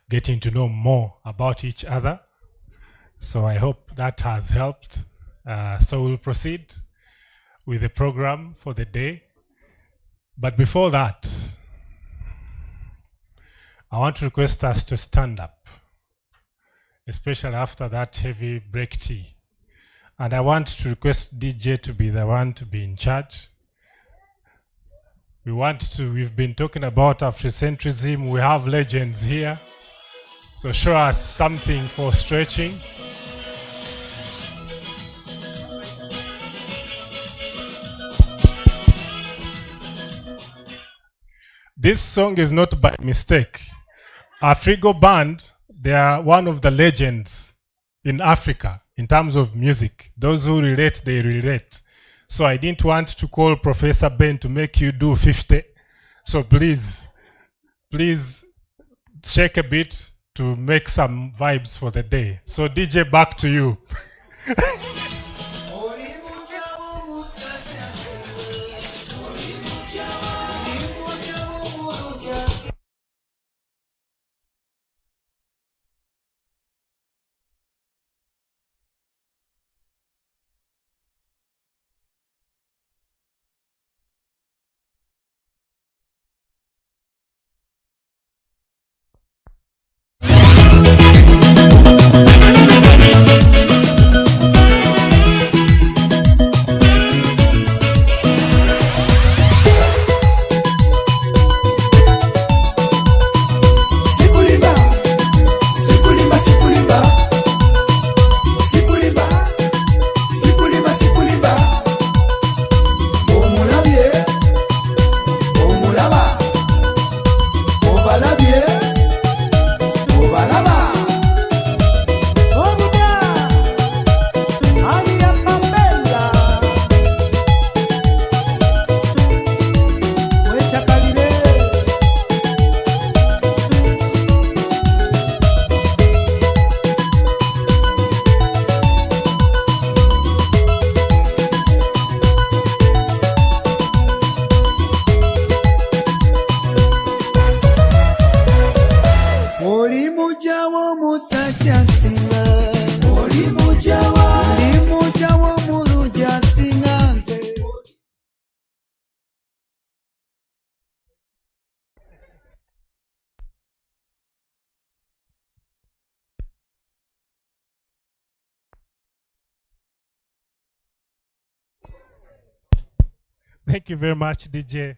getting to know more about each other. So I hope that has helped. So we'll proceed with the program for the day. But before that, I want to request us to stand up, especially after that heavy break tea. And I want to request DJ to be the one to be in charge. We've been talking about Afrocentrism. We have legends here. So show us something for stretching. This song is not by mistake. Afrigo Band, they are one of the legends in Africa in terms of music. Those who relate, they relate. So I didn't want to call Professor Ben to make you do 50. So please shake a bit to make some vibes for the day. So DJ, back to you. Thank you very much, DJ.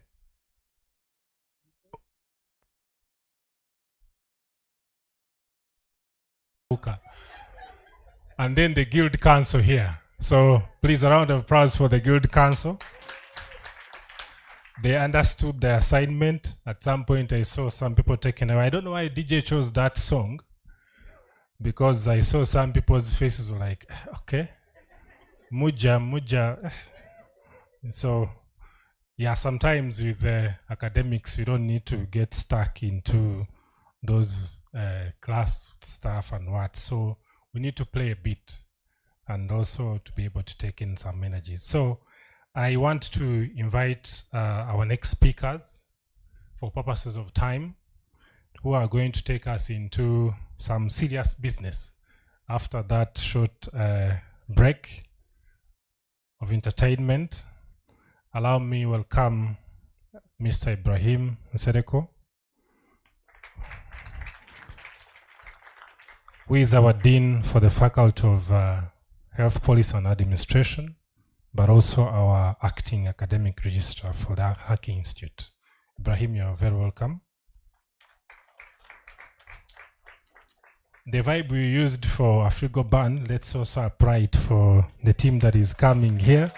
And then the Guild Council here. So please, a round of applause for the Guild Council. They understood the assignment. At some point, I saw some people taking away. I don't know why DJ chose that song, because I saw some people's faces were like, okay, muja. So, yeah, sometimes with the academics, we don't need to get stuck into those class stuff and what. So we need to play a bit and also to be able to take in some energy. So I want to invite our next speakers for purposes of time, who are going to take us into some serious business. After that short break of entertainment, allow me welcome Mr. Ibrahim Nsereko, who is our Dean for the Faculty of Health Policy and Administration, but also our acting academic registrar for the Ahaki Institute. Ibrahim, you are very welcome. The vibe we used for Afrigo Band, let's also apply it for the team that is coming here.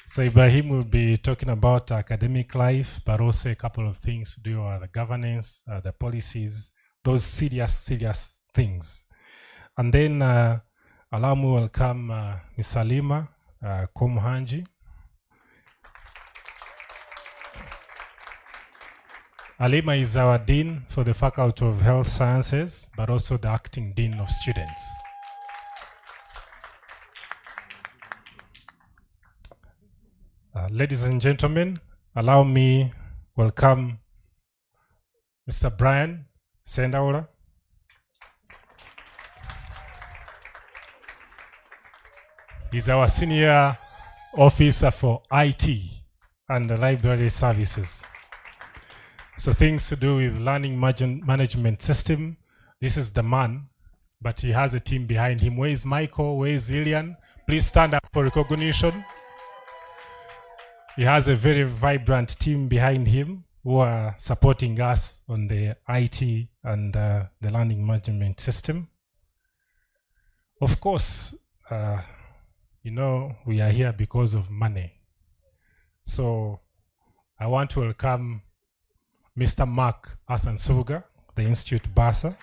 So Ibrahim will be talking about academic life, but also a couple of things to do with the governance, the policies, those serious things. And then allow me welcome Ms. Alima Komhanji. Alima is our Dean for the Faculty of Health Sciences, but also the acting Dean of Students. Ladies and gentlemen, allow me welcome Mr. Brian Sendaula. He's our senior officer for IT and the library services. So things to do with learning management system, this is the man, but he has a team behind him. Where is Michael? Where is Lillian? Please stand up for recognition. He has a very vibrant team behind him who are supporting us on the IT and the learning management system. Of course, you know, we are here because of money. So I want to welcome Mr. Mark Athansuga, the Institute Bursar.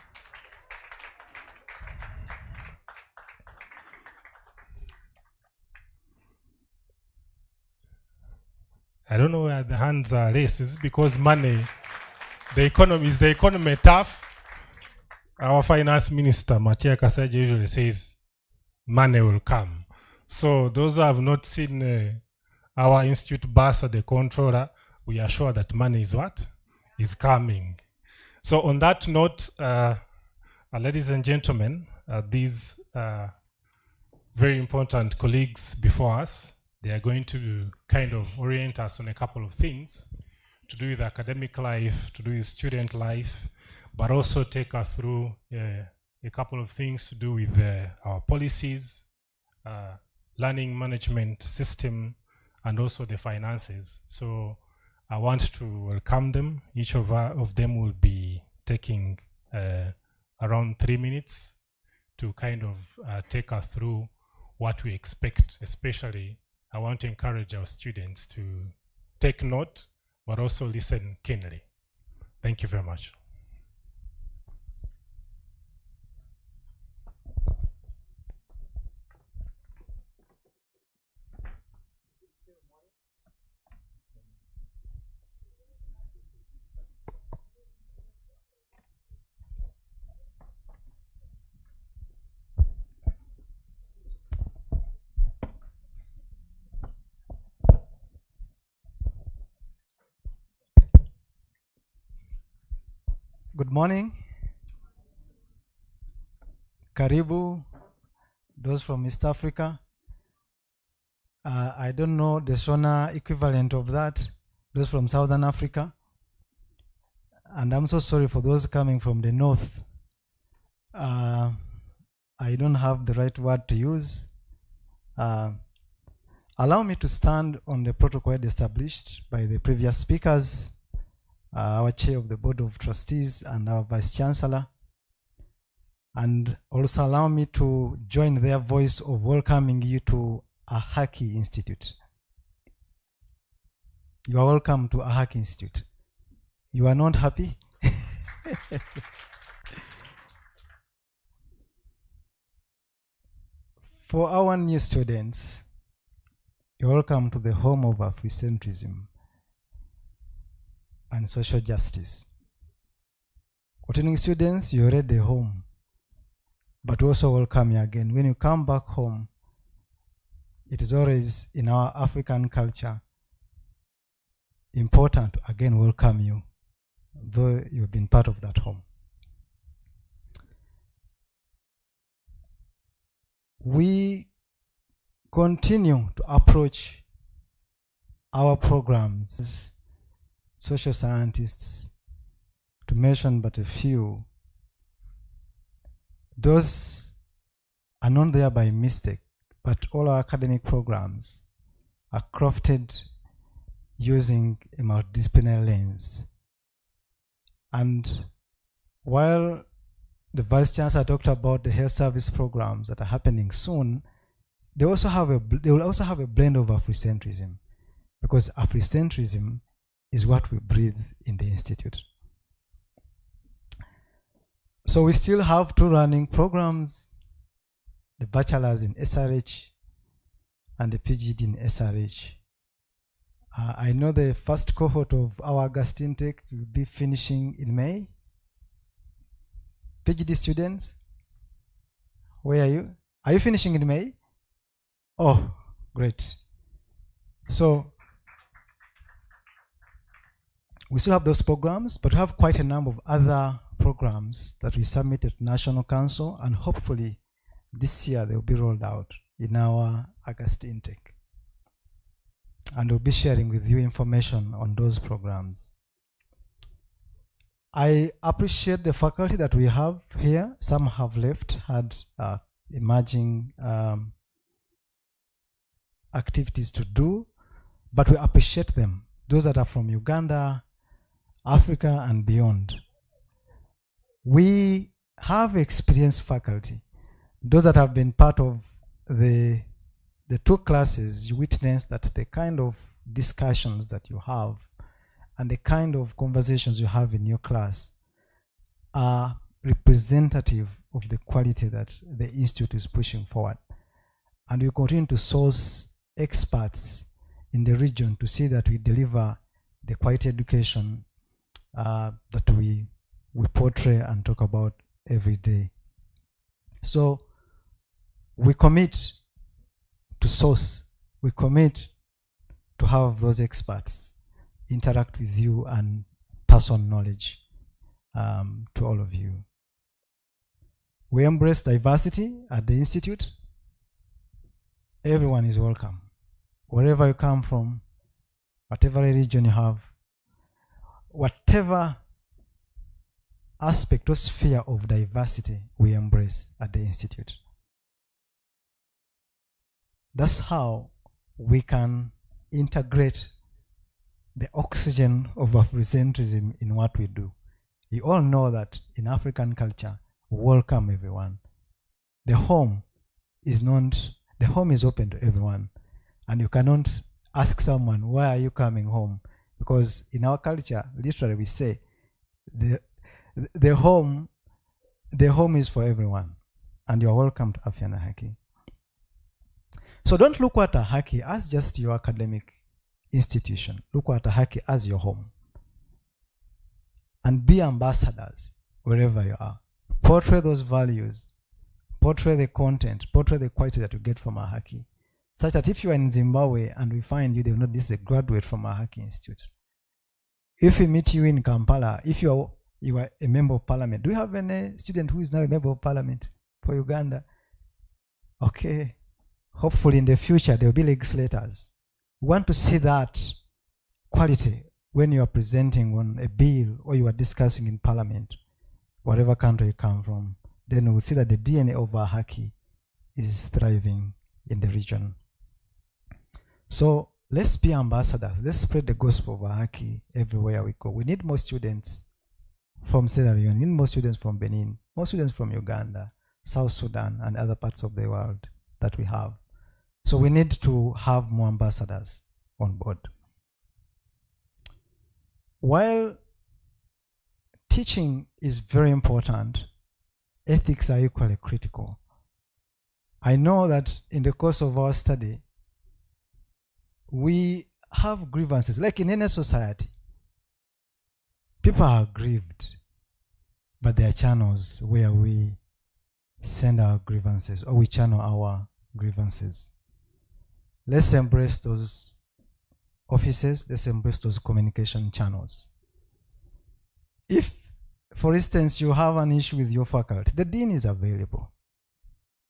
I don't know where the hands are raised. Is it because money, the economy tough? Our finance minister, Matia Kasaja, usually says money will come. So those who have not seen our Institute Bursar, the controller, we are sure that money is what? Is coming. So on that note, ladies and gentlemen, these very important colleagues before us, they are going to kind of orient us on a couple of things to do with academic life, to do with student life, but also take us through a couple of things to do with our policies, learning management system, and also the finances. So I want to welcome them. Each of them will be taking around 3 minutes to kind of take us through what we expect. Especially, I want to encourage our students to take note, but also listen keenly. Thank you very much. Good morning. Karibu, those from East Africa. I don't know the Shona equivalent of that, those from Southern Africa. And I'm so sorry for those coming from the North. I don't have the right word to use. Allow me to stand on the protocol established by the previous speakers, our chair of the Board of Trustees and our Vice Chancellor, and also allow me to join their voice of welcoming you to Ahaki Institute. You are welcome to Ahaki Institute. You are not happy? For our new students, you're welcome to the home of Afrocentrism and social justice. Returning students, you're already home, but also welcome you again. When you come back home, it is always in our African culture important to again welcome you, though you've been part of that home. We continue to approach our programs as social scientists, to mention but a few. Those are not there by mistake, but all our academic programs are crafted using a multidisciplinary lens. And while the Vice Chancellor talked about the health service programs that are happening soon, they will also have a blend of Afrocentrism, because Afrocentrism is what we breathe in the Institute. So we still have 2 running programs, the bachelor's in SRH and the PGD in SRH. I know the first cohort of our August intake will be finishing in May. PGD students, where are you? Are you finishing in May? Oh, great. So We still have those programs, but we have quite a number of other programs that we submitted to National Council, and hopefully this year they will be rolled out in our August intake. And we'll be sharing with you information on those programs. I appreciate the faculty that we have here. Some have left, had emerging activities to do, but we appreciate them. Those that are from Uganda, Africa, and beyond. We have experienced faculty. Those that have been part of the two classes, you witness that the kind of discussions that you have and the kind of conversations you have in your class are representative of the quality that the Institute is pushing forward. And we continue to source experts in the region to see that we deliver the quality education that we portray and talk about every day. So we commit to source, we commit to have those experts interact with you and pass on knowledge to all of you. We embrace diversity at the Institute. Everyone is welcome. Wherever you come from, whatever religion you have, whatever aspect or sphere of diversity we embrace at the Institute. That's how we can integrate the oxygen of Afrocentrism in what we do. You all know that in African culture, we welcome everyone. The home is open to everyone. And you cannot ask someone, why are you coming home? Because in our culture, literally we say, the home is for everyone. And you're welcome to Afya na Ahaki. So don't look at Ahaki as just your academic institution. Look at Ahaki as your home. And be ambassadors wherever you are. Portray those values. Portray the content. Portray the quality that you get from Ahaki. Such that if you are in Zimbabwe and we find you, they will know this is a graduate from Ahaki Institute. If we meet you in Kampala, if you are a member of parliament, do you have any student who is now a member of parliament for Uganda? Okay. Hopefully in the future there will be legislators. We want to see that quality when you are presenting on a bill or you are discussing in parliament, whatever country you come from. Then we will see that the DNA of Ahaki is thriving in the region. So let's be ambassadors. Let's spread the gospel of Ahaki everywhere we go. We need more students from Sierra Leone, we need more students from Benin, more students from Uganda, South Sudan, and other parts of the world that we have. So we need to have more ambassadors on board. While teaching is very important, ethics are equally critical. I know that in the course of our study, we have grievances. Like in any society, people are grieved, but there are channels where we send our grievances or we channel our grievances. Let's embrace those offices. Let's embrace those communication channels. If, for instance, you have an issue with your faculty, the dean is available.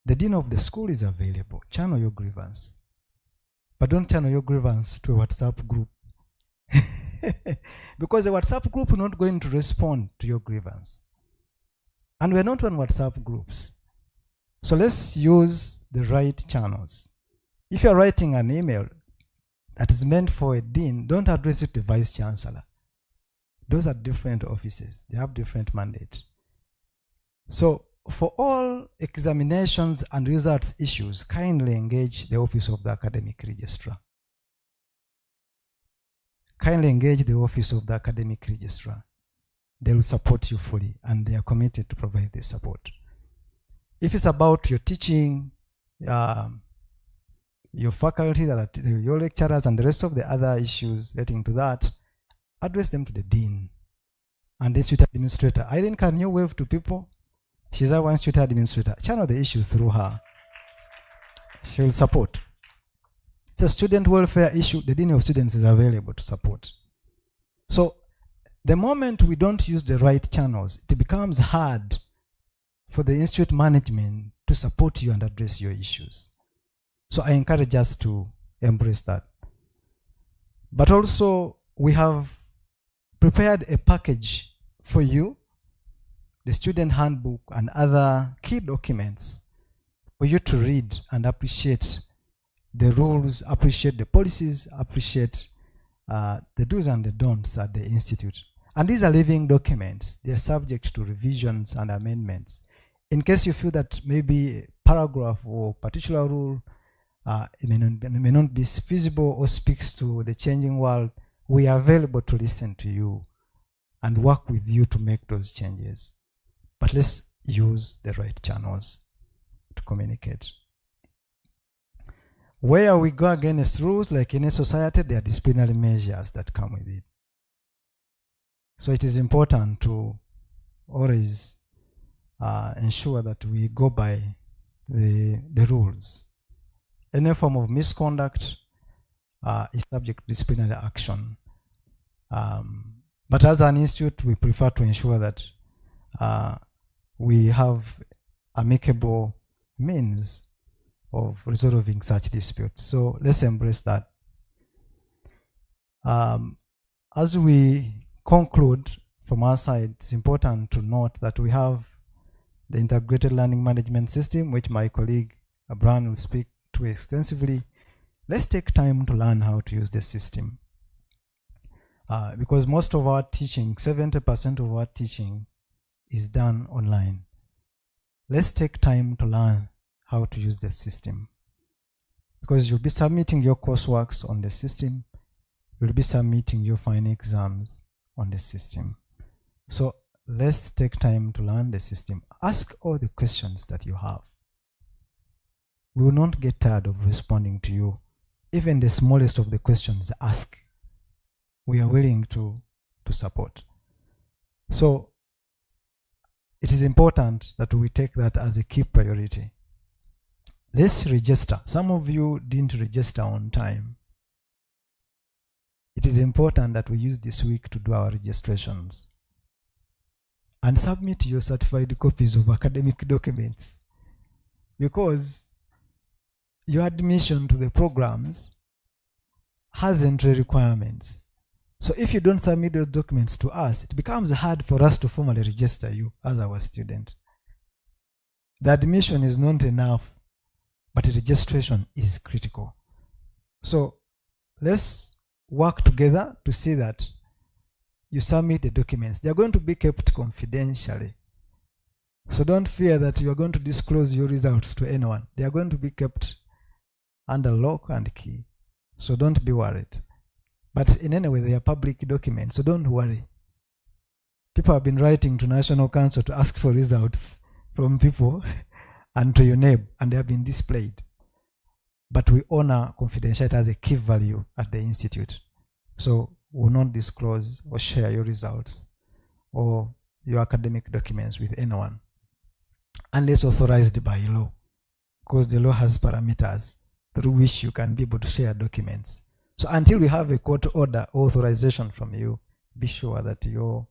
The dean of the school is available. Channel your grievance. But don't channel your grievance to a WhatsApp group. Because the WhatsApp group is not going to respond to your grievance. And we're not on WhatsApp groups. So let's use the right channels. If you're writing an email that is meant for a dean, don't address it to vice chancellor. Those are different offices. They have different mandates. So for all examinations and results issues, kindly engage the office of the academic registrar. Kindly engage the office of the academic registrar. They will support you fully, and they are committed to provide the support. If it's about your teaching, your faculty, your lecturers, and the rest of the other issues relating to that, address them to the dean and the institute administrator. Irene, can you wave to people? She's our institute administrator. Channel the issue through her. She will support. The student welfare issue, the dean of students is available to support. So The moment we don't use the right channels, it becomes hard for the institute management to support you and address your issues. So I encourage us to embrace that. But also, we have prepared a package for you, the student handbook and other key documents for you to read and appreciate the rules, appreciate the policies, appreciate the do's and the don'ts at the institute. And these are living documents. They are subject to revisions and amendments. In case you feel that maybe a paragraph or particular rule it may not be feasible or speaks to the changing world, we are available to listen to you and work with you to make those changes. But let's use the right channels to communicate. Where we go against rules, like in a society, there are disciplinary measures that come with it. So it is important to always ensure that we go by the rules. Any form of misconduct is subject to disciplinary action. But as an institute, we prefer to ensure that we have amicable means of resolving such disputes. So let's embrace that. As we conclude from our side, it's important to note that we have the integrated learning management system, which my colleague Brian will speak to extensively. Let's take time to learn how to use the system. Because most of our teaching, 70% of our teaching is done online. Let's take time to learn how to use the system. Because you'll be submitting your courseworks on the system. You'll be submitting your final exams on the system. So let's take time to learn the system. Ask all the questions that you have. We will not get tired of responding to you. Even the smallest of the questions, ask. We are willing to support. So it is important that we take that as a key priority. Let's register. Some of you didn't register on time. It is important that we use this week to do our registrations and submit your certified copies of academic documents, because your admission to the programs has entry requirements. So if you don't submit those documents to us, it becomes hard for us to formally register you as our student. The admission is not enough, but registration is critical. So let's work together to see that you submit the documents. They are going to be kept confidentially. So don't fear that you are going to disclose your results to anyone. They are going to be kept under lock and key. So don't be worried. But in any way, they are public documents, so don't worry. People have been writing to National Council to ask for results from people and to your name, and they have been displayed. But we honor confidentiality as a key value at the Institute. So we will not disclose or share your results or your academic documents with anyone unless authorized by law, because the law has parameters through which you can be able to share documents. So until we have a court order authorization from you, be sure that your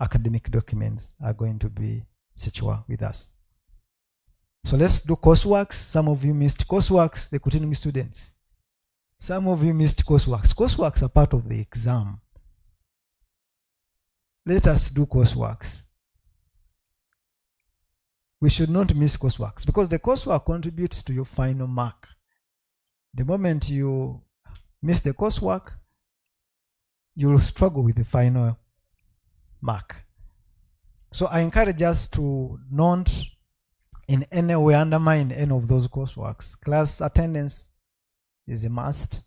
academic documents are going to be secure with us. So let's do courseworks. Some of you missed courseworks, the continuing students. Some of you missed courseworks. Courseworks are part of the exam. Let us do courseworks. We should not miss courseworks, because the coursework contributes to your final mark. The moment you miss the coursework, you will struggle with the final mark. So I encourage us to not in any way undermine any of those courseworks. Class attendance is a must.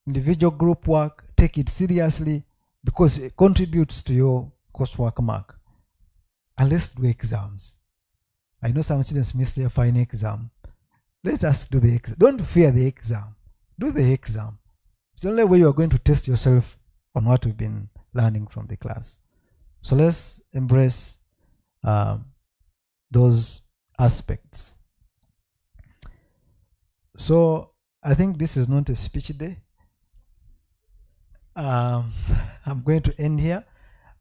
Individual group work, take it seriously, because it contributes to your coursework mark. And let's do exams. I know some students miss their final exam. Let us do the exam. Don't fear the exam. Do the exam. It's the only way you are going to test yourself on what we've been learning from the class. So let's embrace those aspects. So I think this is not a speech day. I'm going to end here.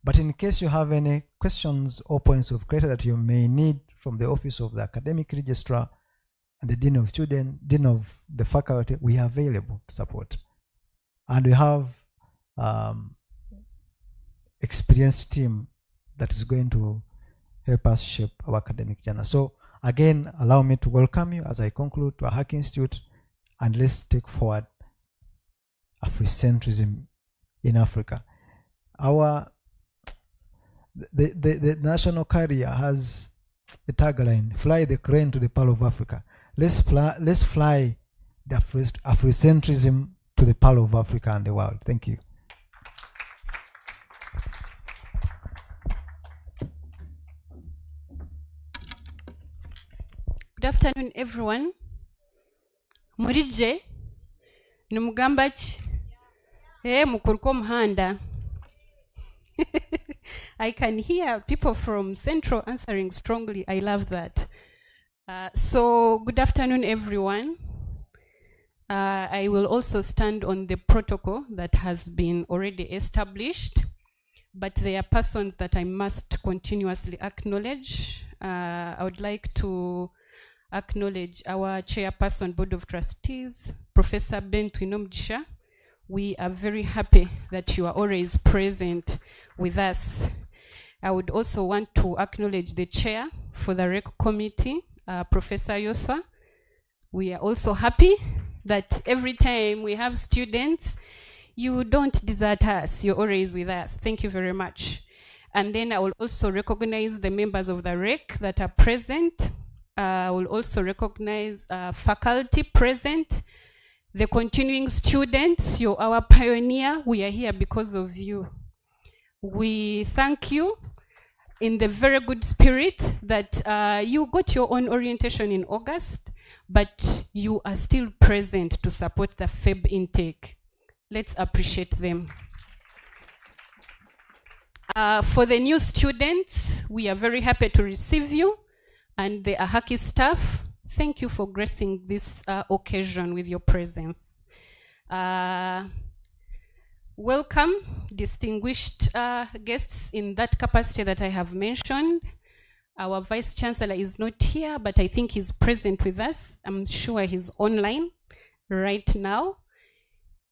But in case you have any questions or points of clarity that you may need from the office of the academic registrar and the dean of student, dean of the faculty, we are available to support. And we have experienced team that is going to help us shape our academic journey. So again, allow me to welcome you as I conclude to Ahaki Institute, and let's take forward Afrocentrism in Africa. The national carrier has a tagline: "Fly the crane to the Pearl of Africa." Let's fly the Afrocentrism to the Pearl of Africa and the world. Thank you. Good afternoon, everyone. Murije, Numugambachi, Mukurko Mhanda. I can hear people from Central answering strongly. I love that. So, good afternoon, everyone. I will also stand on the protocol that has been already established, but there are persons that I must continuously acknowledge. I would like to acknowledge our chairperson, Board of Trustees, Professor Ben Twinomjisha. We are very happy that you are always present with us. I would also want to acknowledge the chair for the REC committee, Professor Yoswa. We are also happy that every time we have students, you don't desert us, you're always with us. Thank you very much. And then I will also recognize the members of the REC that are present. I will also recognize faculty present, the continuing students. You're our pioneer. We are here because of you. We thank you in the very good spirit that you got your own orientation in August, but you are still present to support the FEB intake. Let's appreciate them. For the new students, we are very happy to receive you, and the Ahaki staff, thank you for gracing this occasion with your presence. Welcome, distinguished guests in that capacity that I have mentioned. Our Vice Chancellor is not here, but I think he's present with us. I'm sure he's online right now.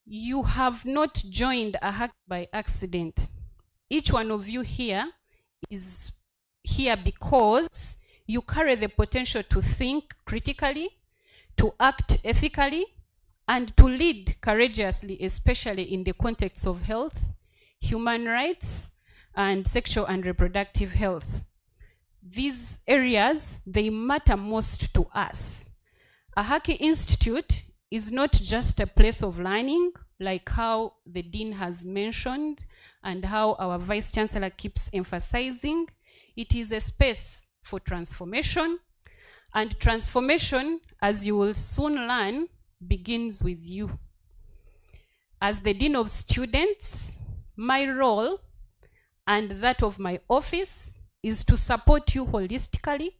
You have not joined Ahaki by accident. Each one of you here is here because you carry the potential to think critically, to act ethically, and to lead courageously, especially in the context of health, human rights, and sexual and reproductive health. These areas, they matter most to us. Ahaki Institute is not just a place of learning, like how the Dean has mentioned and how our Vice Chancellor keeps emphasizing. It is a space for transformation, and transformation, as you will soon learn, begins with you. As the Dean of Students, my role and that of my office is to support you holistically.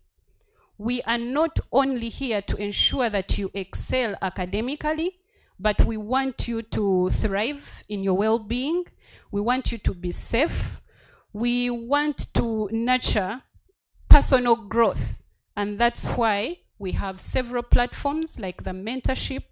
We are not only here to ensure that you excel academically, but we want you to thrive in your well-being. We want you to be safe. We want to nurture personal growth, and that's why we have several platforms like the mentorship,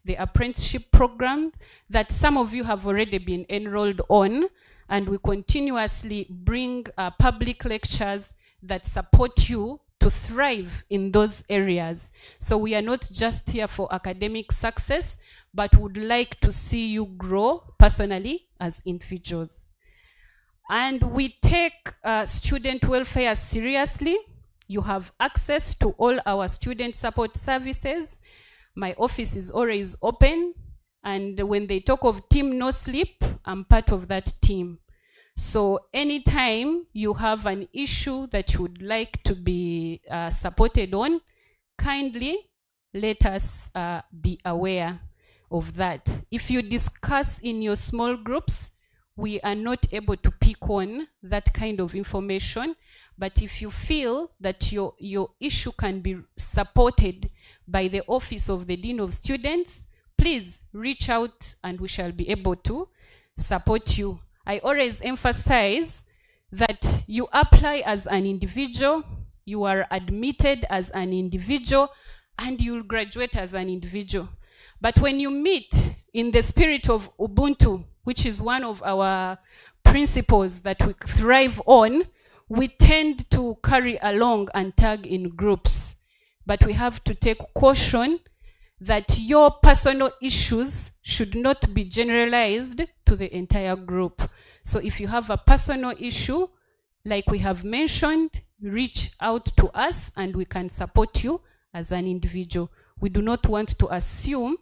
the apprenticeship program that some of you have already been enrolled on, and we continuously bring public lectures that support you to thrive in those areas. So we are not just here for academic success, but would like to see you grow personally as individuals. And we take student welfare seriously. You have access to all our student support services. My office is always open. And when they talk of Team No Sleep, I'm part of that team. So anytime you have an issue that you would like to be supported on, kindly let us be aware of that. If you discuss in your small groups, we are not able to pick on that kind of information. But if you feel that your issue can be supported by the Office of the Dean of Students, please reach out and we shall be able to support you. I always emphasize that you apply as an individual, you are admitted as an individual, and you'll graduate as an individual. But when you meet in the spirit of Ubuntu, which is one of our principles that we thrive on, we tend to carry along and tag in groups. But we have to take caution that your personal issues should not be generalized to the entire group. So if you have a personal issue, like we have mentioned, reach out to us and we can support you as an individual. We do not want to assume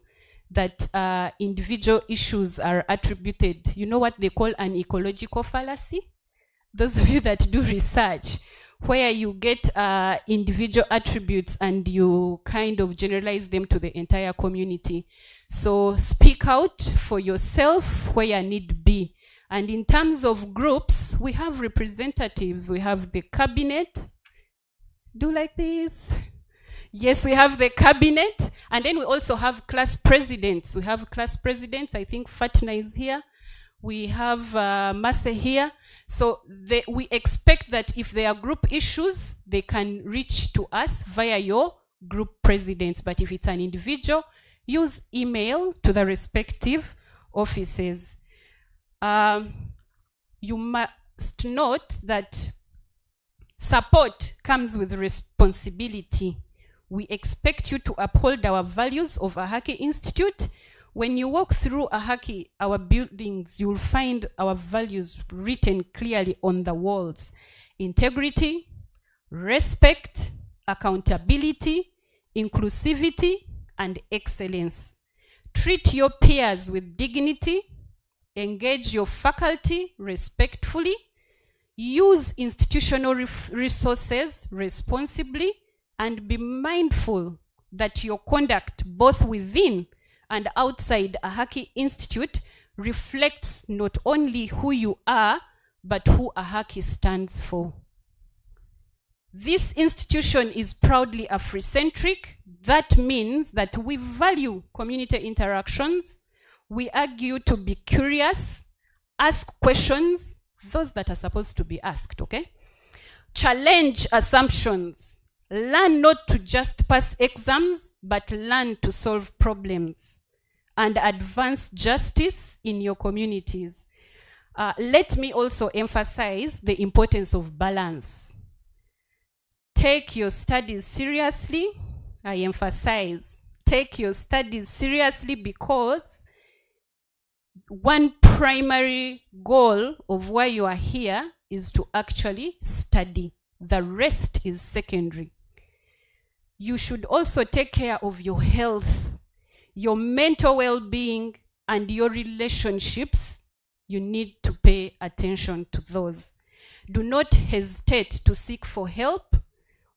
that individual issues are attributed. You know what they call an ecological fallacy? Those of you that do research, where you get individual attributes and you kind of generalize them to the entire community. So speak out for yourself where need be. And in terms of groups, we have representatives. We have the cabinet. Do like this. Yes, we have the cabinet. And then we also have class presidents. We have class presidents. I think Fatna is here. We have Mase here. So we expect that if there are group issues, they can reach to us via your group presidents. But if it's an individual, use email to the respective offices. You must note that support comes with responsibility. We expect you to uphold our values of Ahaki Institute. When you walk through Ahaki, our buildings, you'll find our values written clearly on the walls. Integrity, respect, accountability, inclusivity, and excellence. Treat your peers with dignity. Engage your faculty respectfully. Use institutional resources responsibly, and be mindful that your conduct both within and outside Ahaki Institute reflects not only who you are, but who Ahaki stands for. This institution is proudly Afrocentric. That means that we value community interactions. We argue to be curious, ask questions, those that are supposed to be asked, okay? Challenge assumptions. Learn not to just pass exams, but learn to solve problems and advance justice in your communities. Let me also emphasize the importance of balance. Take your studies seriously. I emphasize, take your studies seriously, because one primary goal of why you are here is to actually study. The rest is secondary. You should also take care of your health, your mental well-being, and your relationships. You need to pay attention to those. Do not hesitate to seek for help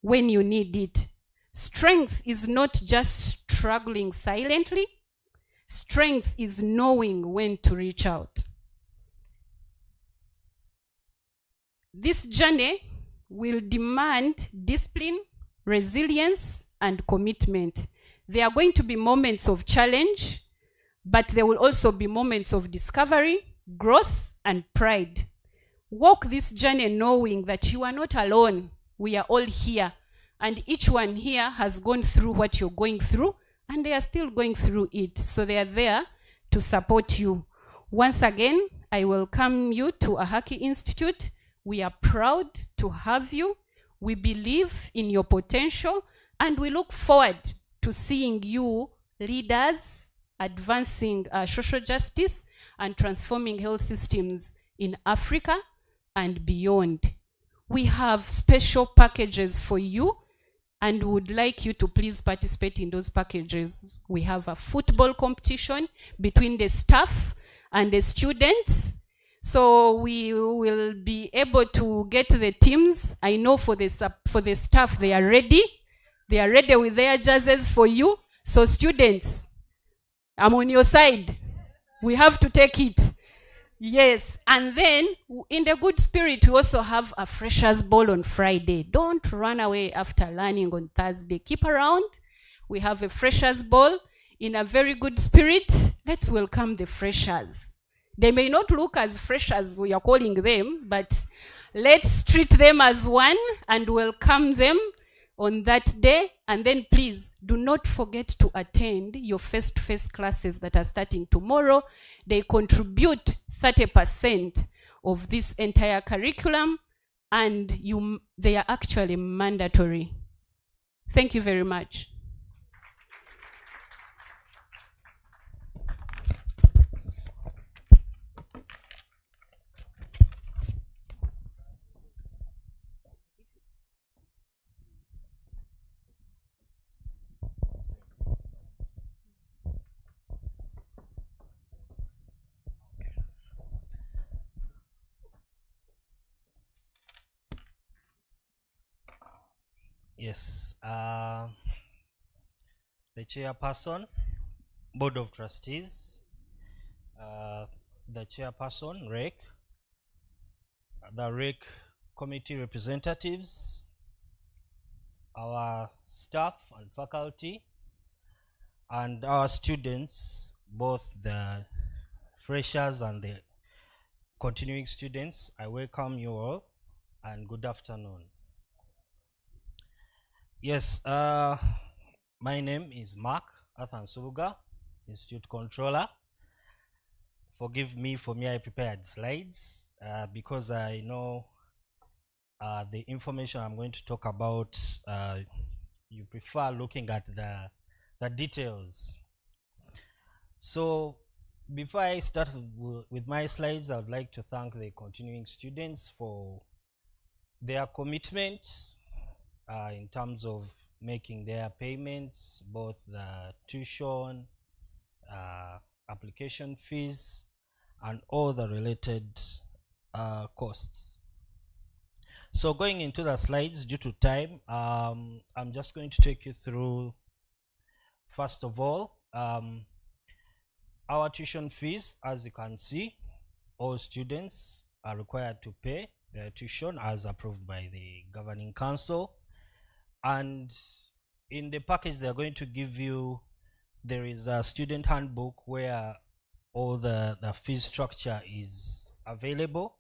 when you need it. Strength is not just struggling silently. Strength is knowing when to reach out. This journey will demand discipline, resilience, and commitment. There are going to be moments of challenge, but there will also be moments of discovery, growth, and pride. Walk this journey knowing that you are not alone. We are all here, and each one here has gone through what you're going through, and they are still going through it. So they are there to support you. Once again, I welcome you to Ahaki Institute. We are proud to have you. We believe in your potential, and we look forward to seeing you leaders advancing social justice and transforming health systems in Africa and beyond. We have special packages for you, and would like you to please participate in those packages. We have a football competition between the staff and the students. So we will be able to get the teams. I know for the staff, they are ready. They are ready with their jerseys for you. So students, I'm on your side. We have to take it. Yes, and then in the good spirit, we also have a freshers ball on Friday. Don't run away after learning on Thursday. Keep around. We have a freshers ball in a very good spirit. Let's welcome the freshers. They may not look as fresh as we are calling them, but let's treat them as one and welcome them on that day. And then please do not forget to attend your face-to-face classes that are starting tomorrow. They contribute 30% of this entire curriculum, and they are actually mandatory. Thank you very much. Yes, the chairperson, board of trustees, the chairperson, REC, the REC committee representatives, our staff and faculty, and our students, both the freshers and the continuing students. I welcome you all and good afternoon. Yes, my name is Mark Athansubuga, Institute Controller. Forgive me for me, I prepared slides because I know the information I'm going to talk about, you prefer looking at the details. So before I start with my slides, I would like to thank the continuing students for their commitment in terms of making their payments, both the tuition, application fees, and all the related costs. So going into the slides, due to time, I'm just going to take you through, first of all, our tuition fees. As you can see, all students are required to pay their tuition as approved by the governing council. And in the package they're going to give you, there is a student handbook where all the fee structure is available,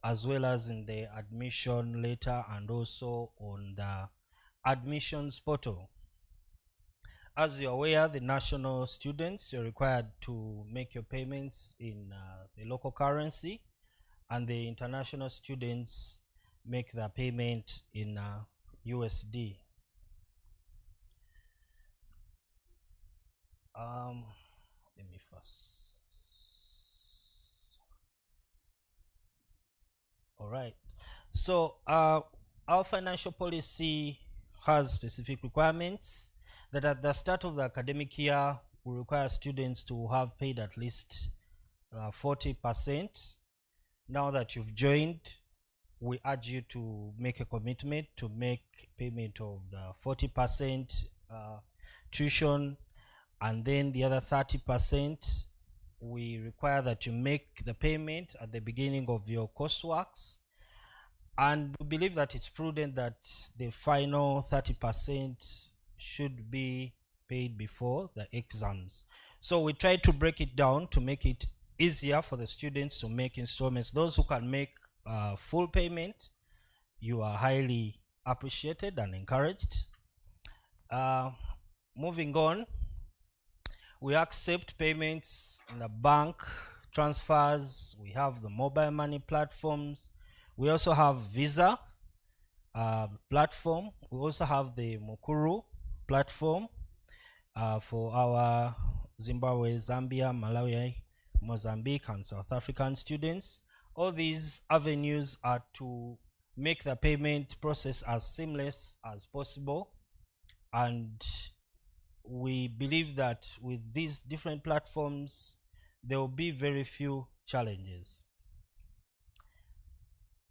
as well as in the admission letter and also on the admissions portal. As you're aware, the national students, you're required to make your payments in the local currency, and the international students make their payment in USD. Let me first. All right. So our financial policy has specific requirements that at the start of the academic year, we require students to have paid at least 40%. Now that you've joined, we urge you to make a commitment to make payment of the 40% tuition, and then the other 30%, we require that you make the payment at the beginning of your courseworks. And we believe that it's prudent that the final 30% should be paid before the exams. So we try to break it down to make it easier for the students to make installments. Those who can make full payment, you are highly appreciated and encouraged. Moving on, we accept payments in the bank, transfers, we have the mobile money platforms, we also have Visa platform, we also have the Mukuru platform for our Zimbabwe, Zambia, Malawi, Mozambique, and South African students. All these avenues are to make the payment process as seamless as possible, and we believe that with these different platforms, there will be very few challenges.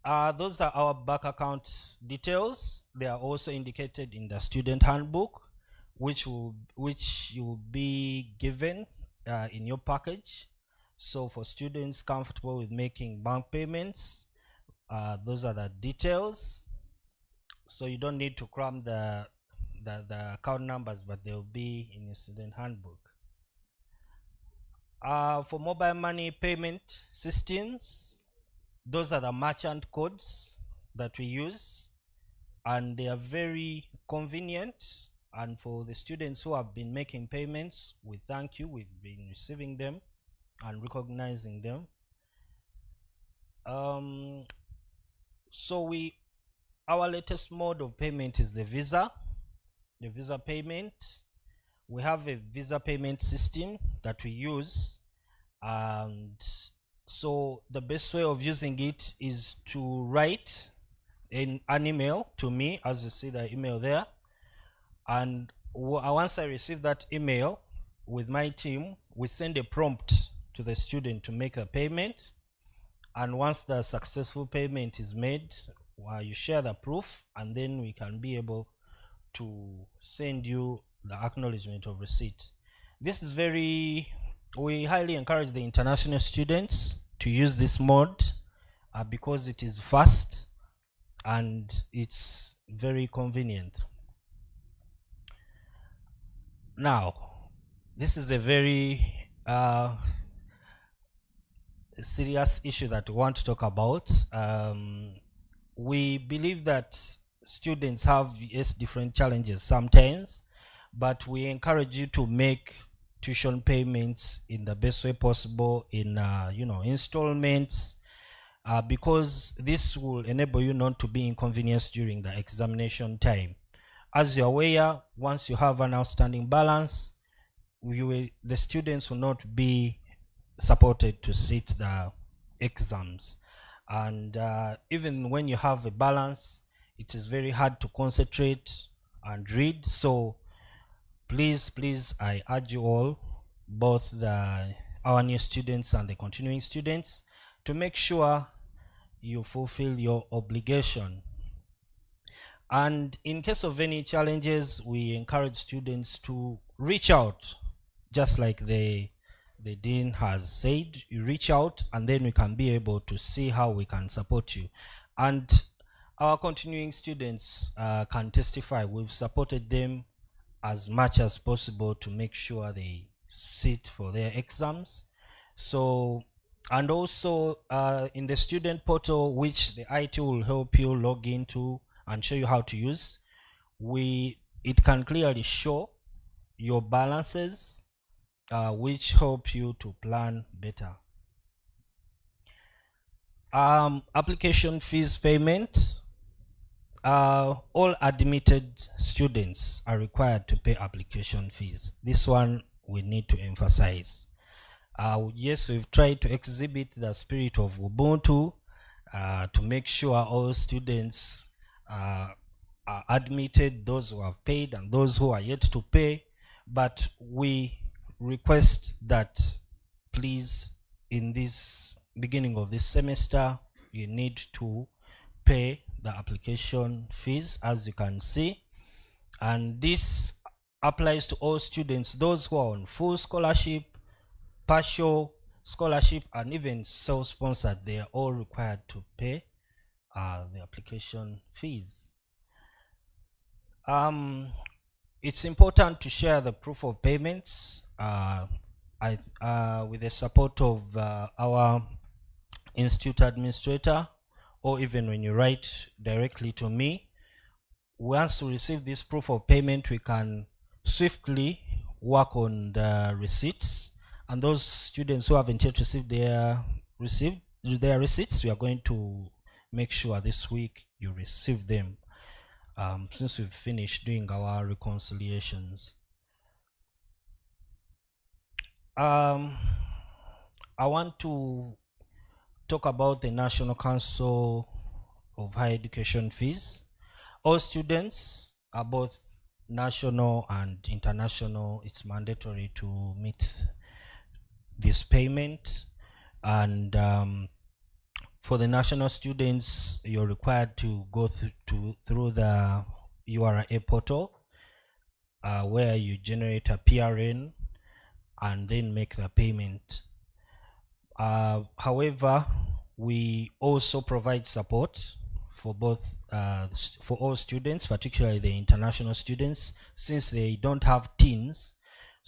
Those are our bank account details. They are also indicated in the student handbook, which you will be given in your package. So for students comfortable with making bank payments, those are the details. So you don't need to cram the account numbers, but they will be in your student handbook. For mobile money payment systems, those are the merchant codes that we use, and they are very convenient. And for the students who have been making payments, we thank you. We've been receiving them and recognizing them. So our latest mode of payment is the Visa payment. We have a Visa payment system that we use, and so the best way of using it is to write an email to me, as you see the email there, and once I receive that email with my team, we send a prompt to the student to make a payment, and once the successful payment is made, you share the proof, and then we can be able to send you the acknowledgement of receipt. This is we highly encourage the international students to use this mode because it is fast and it's very convenient. Now, this is a very serious issue that we want to talk about. We believe that students have different challenges sometimes, but we encourage you to make tuition payments in the best way possible in installments, because this will enable you not to be inconvenienced during the examination time. As you're aware, once you have an outstanding balance, the students will not be supported to sit the exams, and even when you have a balance, it is very hard to concentrate and read. So please, I urge you all, both our new students and the continuing students, to make sure you fulfill your obligation. And in case of any challenges, we encourage students to reach out, just like the dean has said. You reach out, and then we can be able to see how we can support you. And our continuing students can testify. We've supported them as much as possible to make sure they sit for their exams. So, and also in the student portal, which the IT will help you log into and show you how to use, it can clearly show your balances, which help you to plan better. Application fees payment. All admitted students are required to pay application fees. This one we need to emphasize. Yes, we've tried to exhibit the spirit of Ubuntu to make sure all students are admitted, those who have paid and those who are yet to pay, but we request that please, in this beginning of this semester, you need to pay the application fees, as you can see, and this applies to all students, those who are on full scholarship, partial scholarship, and even self-sponsored. They are all required to pay the application fees. It's important to share the proof of payments with the support of our institute administrator, or even when you write directly to me. Once we receive this proof of payment, we can swiftly work on the receipts, and those students who haven't yet received their receipts, we are going to make sure this week you receive them, since we've finished doing our reconciliations. I want to talk about the National Council of Higher Education fees. All students are both national and international. It's mandatory to meet this payment, and for the national students, you're required to go through the URA portal, where you generate a PRN and then make the payment. However, we also provide support for both for all students, particularly the international students, since they don't have teens.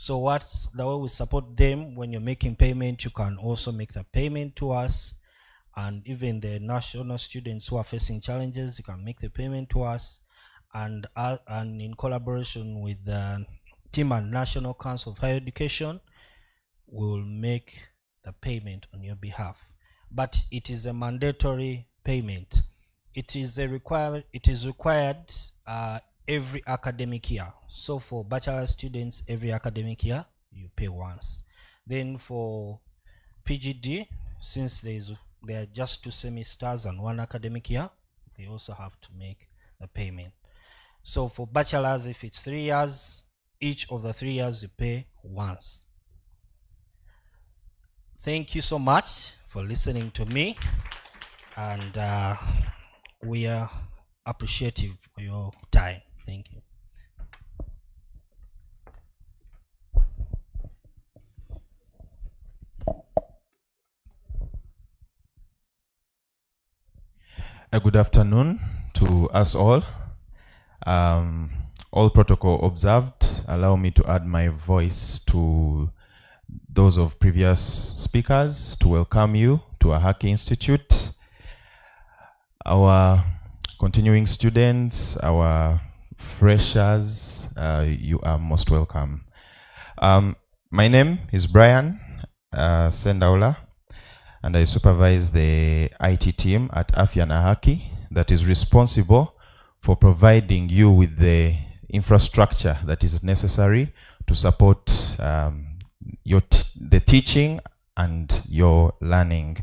So what's the way we support them? When you're making payment, you can also make the payment to us. And even the national students who are facing challenges, you can make the payment to us. And in collaboration with the team and National Council of Higher Education, we will make the payment on your behalf. But it is a mandatory payment. It is required every academic year. So for bachelor students, every academic year you pay once. Then for PGD, since there are just 2 semesters and 1 academic year, they also have to make the payment. So for bachelors, if it's 3 years, each of the 3 years you pay once. Thank you so much for listening to me, and we are appreciative for your time. Thank you. Good afternoon to us all. All protocol observed. Allow me to add my voice to those of previous speakers to welcome you to Ahaki Institute. Our continuing students, our freshers, you are most welcome. My name is Brian Sendaula, and I supervise the IT team at Afian Ahaki that is responsible for providing you with the infrastructure that is necessary to support the teaching and your learning.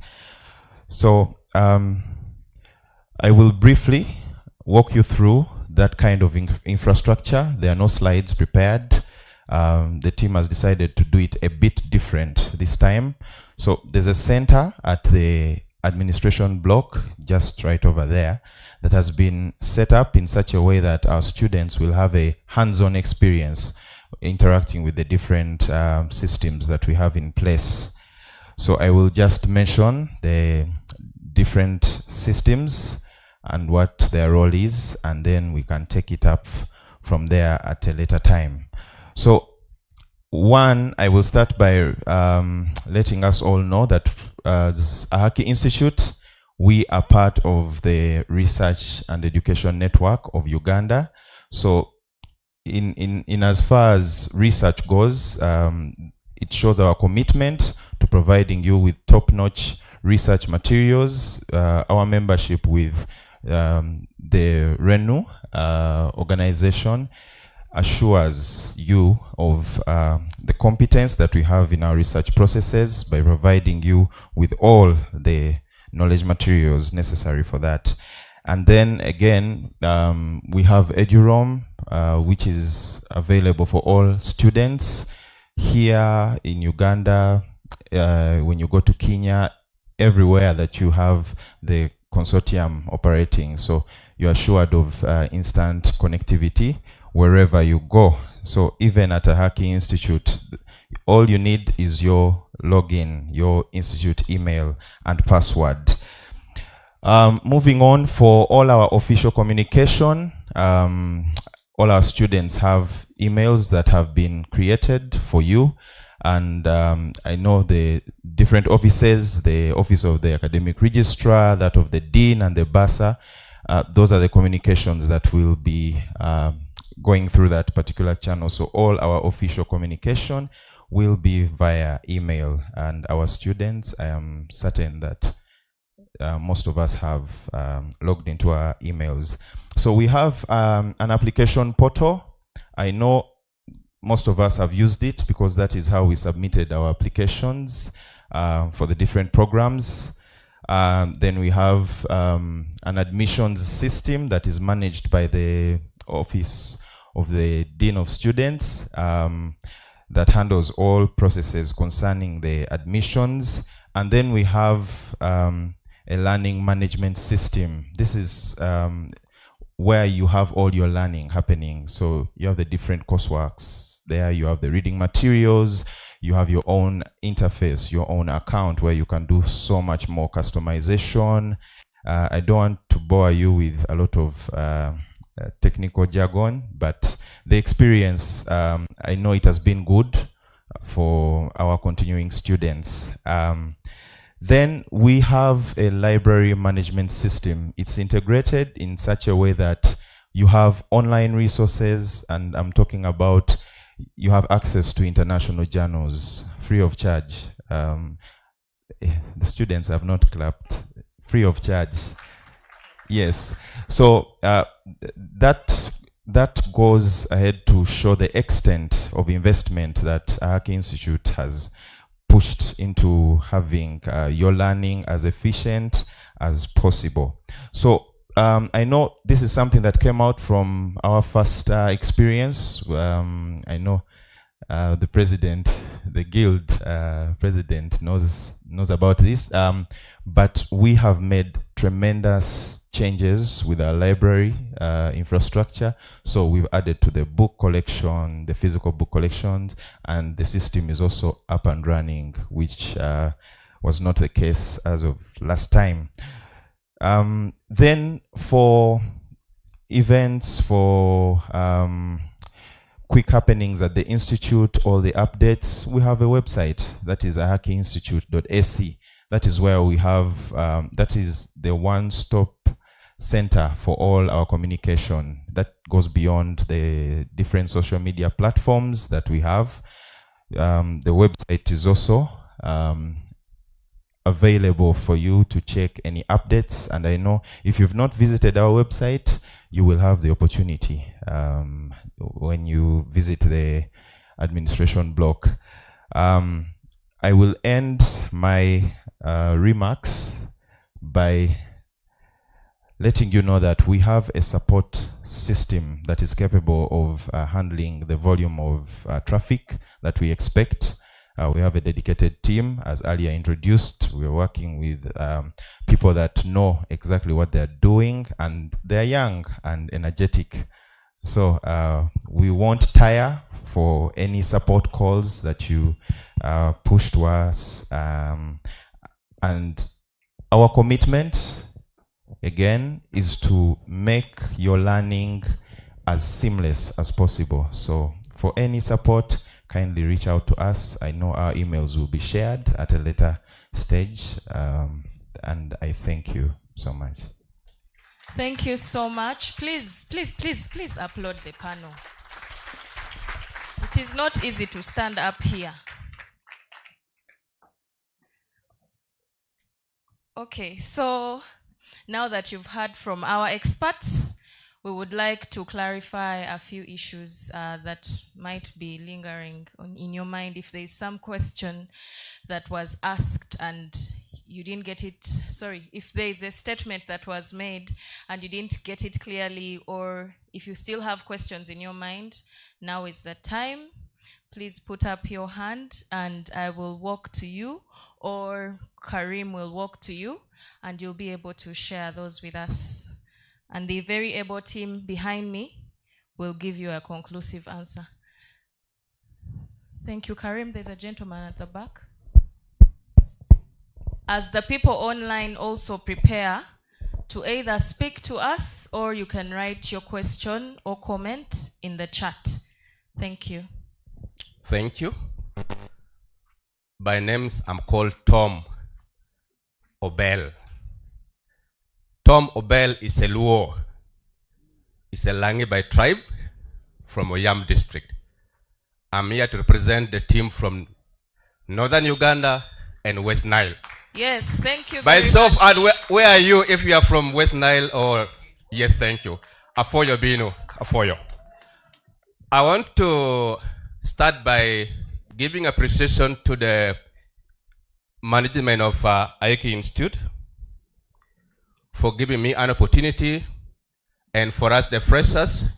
So I will briefly walk you through that kind of infrastructure. There are no slides prepared. The team has decided to do it a bit different this time. So there's a center at the administration block just right over there that has been set up in such a way that our students will have a hands-on experience interacting with the different systems that we have in place. So I will just mention the different systems and what their role is, and then we can take it up from there at a later time. So one, I will start by letting us all know that as Ahaki Institute, we are part of the Research and Education Network of Uganda. So in as far as research goes, it shows our commitment to providing you with top-notch research materials. Our membership with the RENU organization assures you of the competence that we have in our research processes by providing you with all the knowledge materials necessary for that. And then again, we have EduRoam, which is available for all students here in Uganda, when you go to Kenya, everywhere that you have the consortium operating. So you're assured of instant connectivity wherever you go. So even at Ahaki Institute, all you need is your login, your institute email and password. Moving on, for all our official communication, all our students have emails that have been created for you. And I know the different offices, the office of the academic registrar, that of the dean and the bursar, those are the communications that will be going through that particular channel. So all our official communication will be via email, and our students, I am certain that most of us have logged into our emails. So we have an application portal. I know most of us have used it because that is how we submitted our applications for the different programs. Then we have an admissions system that is managed by the Office of the Dean of Students that handles all processes concerning the admissions. And then we have a learning management system. This is where you have all your learning happening. So you have the different courseworks there, you have the reading materials, you have your own interface, your own account where you can do so much more customization. I don't want to bore you with a lot of technical jargon, but the experience, I know it has been good for our continuing students. Then we have a library management system. It's integrated in such a way that you have online resources, and I'm talking about you have access to international journals free of charge. The students have not clapped. Free of charge. Yes. So that goes ahead to show the extent of investment that Ahaki Institute has pushed into having your learning as efficient as possible. So I know this is something that came out from our first experience. I know the president, the guild president knows about this, but we have made tremendous changes with our library infrastructure. So we've added to the book collection, the physical book collections, and the system is also up and running, which was not the case as of last time. Then for events, for quick happenings at the Institute, all the updates, we have a website that is ahakiinstitute.ac. That is where we have, that is the one-stop center for all our communication. That goes beyond the different social media platforms that we have. The website is also available for you to check any updates, and I know if you've not visited our website, you will have the opportunity when you visit the administration block. I will end my remarks by letting you know that we have a support system that is capable of handling the volume of traffic that we expect. We have a dedicated team, as earlier introduced. We're working with people that know exactly what they're doing, and they're young and energetic. So we won't tire for any support calls that you push to us. And our commitment, again, is to make your learning as seamless as possible. So for any support, kindly reach out to us. I know our emails will be shared at a later stage. And I thank you so much. Thank you so much. Please upload the panel. It is not easy to stand up here. Okay, so now that you've heard from our experts, we would like to clarify a few issues that might be lingering in your mind. If there is some question that was asked and you didn't get it, if there is a statement that was made and you didn't get it clearly, or if you still have questions in your mind, now is the time. Please put up your hand and I will walk to you, or Karim will walk to you, and you'll be able to share those with us. And the very able team behind me will give you a conclusive answer. Thank you, Karim. There's a gentleman at the back. As the people online also prepare to either speak to us, or you can write your question or comment in the chat. Thank you. Thank you. By names, I'm called Tom Obel. Tom Obel is a Luo. He's a Langi by tribe from Oyam district. I'm here to represent the team from Northern Uganda and West Nile. Yes, thank you very Myself, much. and where are you if you are from West Nile or... Yes, thank you. Afoyo Bino, Afoyo. I want to start by giving appreciation to the management of Ahaki Institute for giving me an opportunity, and for us, the freshers,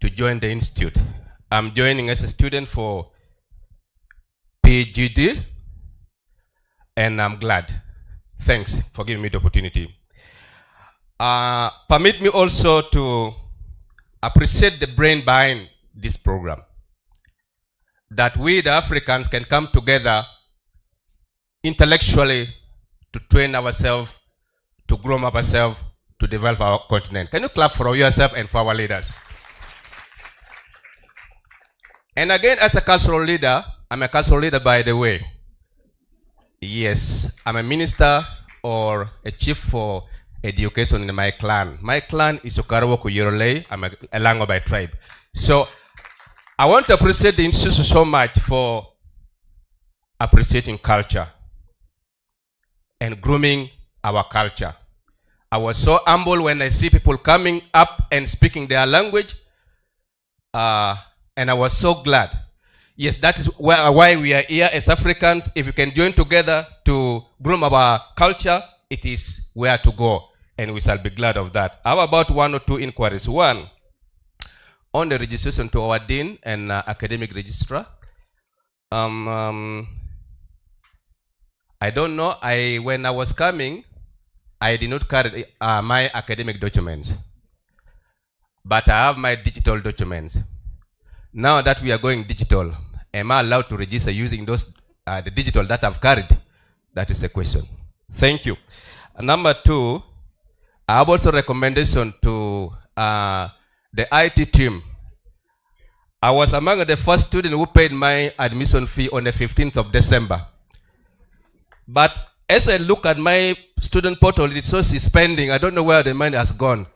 to join the Institute. I'm joining as a student for PGD, and I'm glad. Thanks for giving me the opportunity. Permit me also to appreciate the brain behind this program. That we, the Africans, can come together intellectually to train ourselves, to grow up ourselves, to develop our continent. Can you clap for yourself and for our leaders? And again, as a cultural leader, I'm a cultural leader, by the way. Yes, I'm a minister or a chief for education in my clan. My clan is Okarawo Kuyurole. I'm a Lango by tribe. So I want to appreciate the institution so much for appreciating culture and grooming our culture. I was so humble when I see people coming up and speaking their language, and I was so glad. Yes, that is why we are here as Africans. If we can join together to groom our culture, it is where to go, and we shall be glad of that. How about one or two inquiries? One, on the registration to our dean and academic registrar. I don't know. When I was coming, I did not carry my academic documents, but I have my digital documents. Now that we are going digital, am I allowed to register using those the digital that I've carried? That is a question. Thank you. Number two, I have also recommendation to the IT team. I was among the first student who paid my admission fee on the 15th of December. But as I look at my student portal, it shows it's spending. I don't know where the money has gone.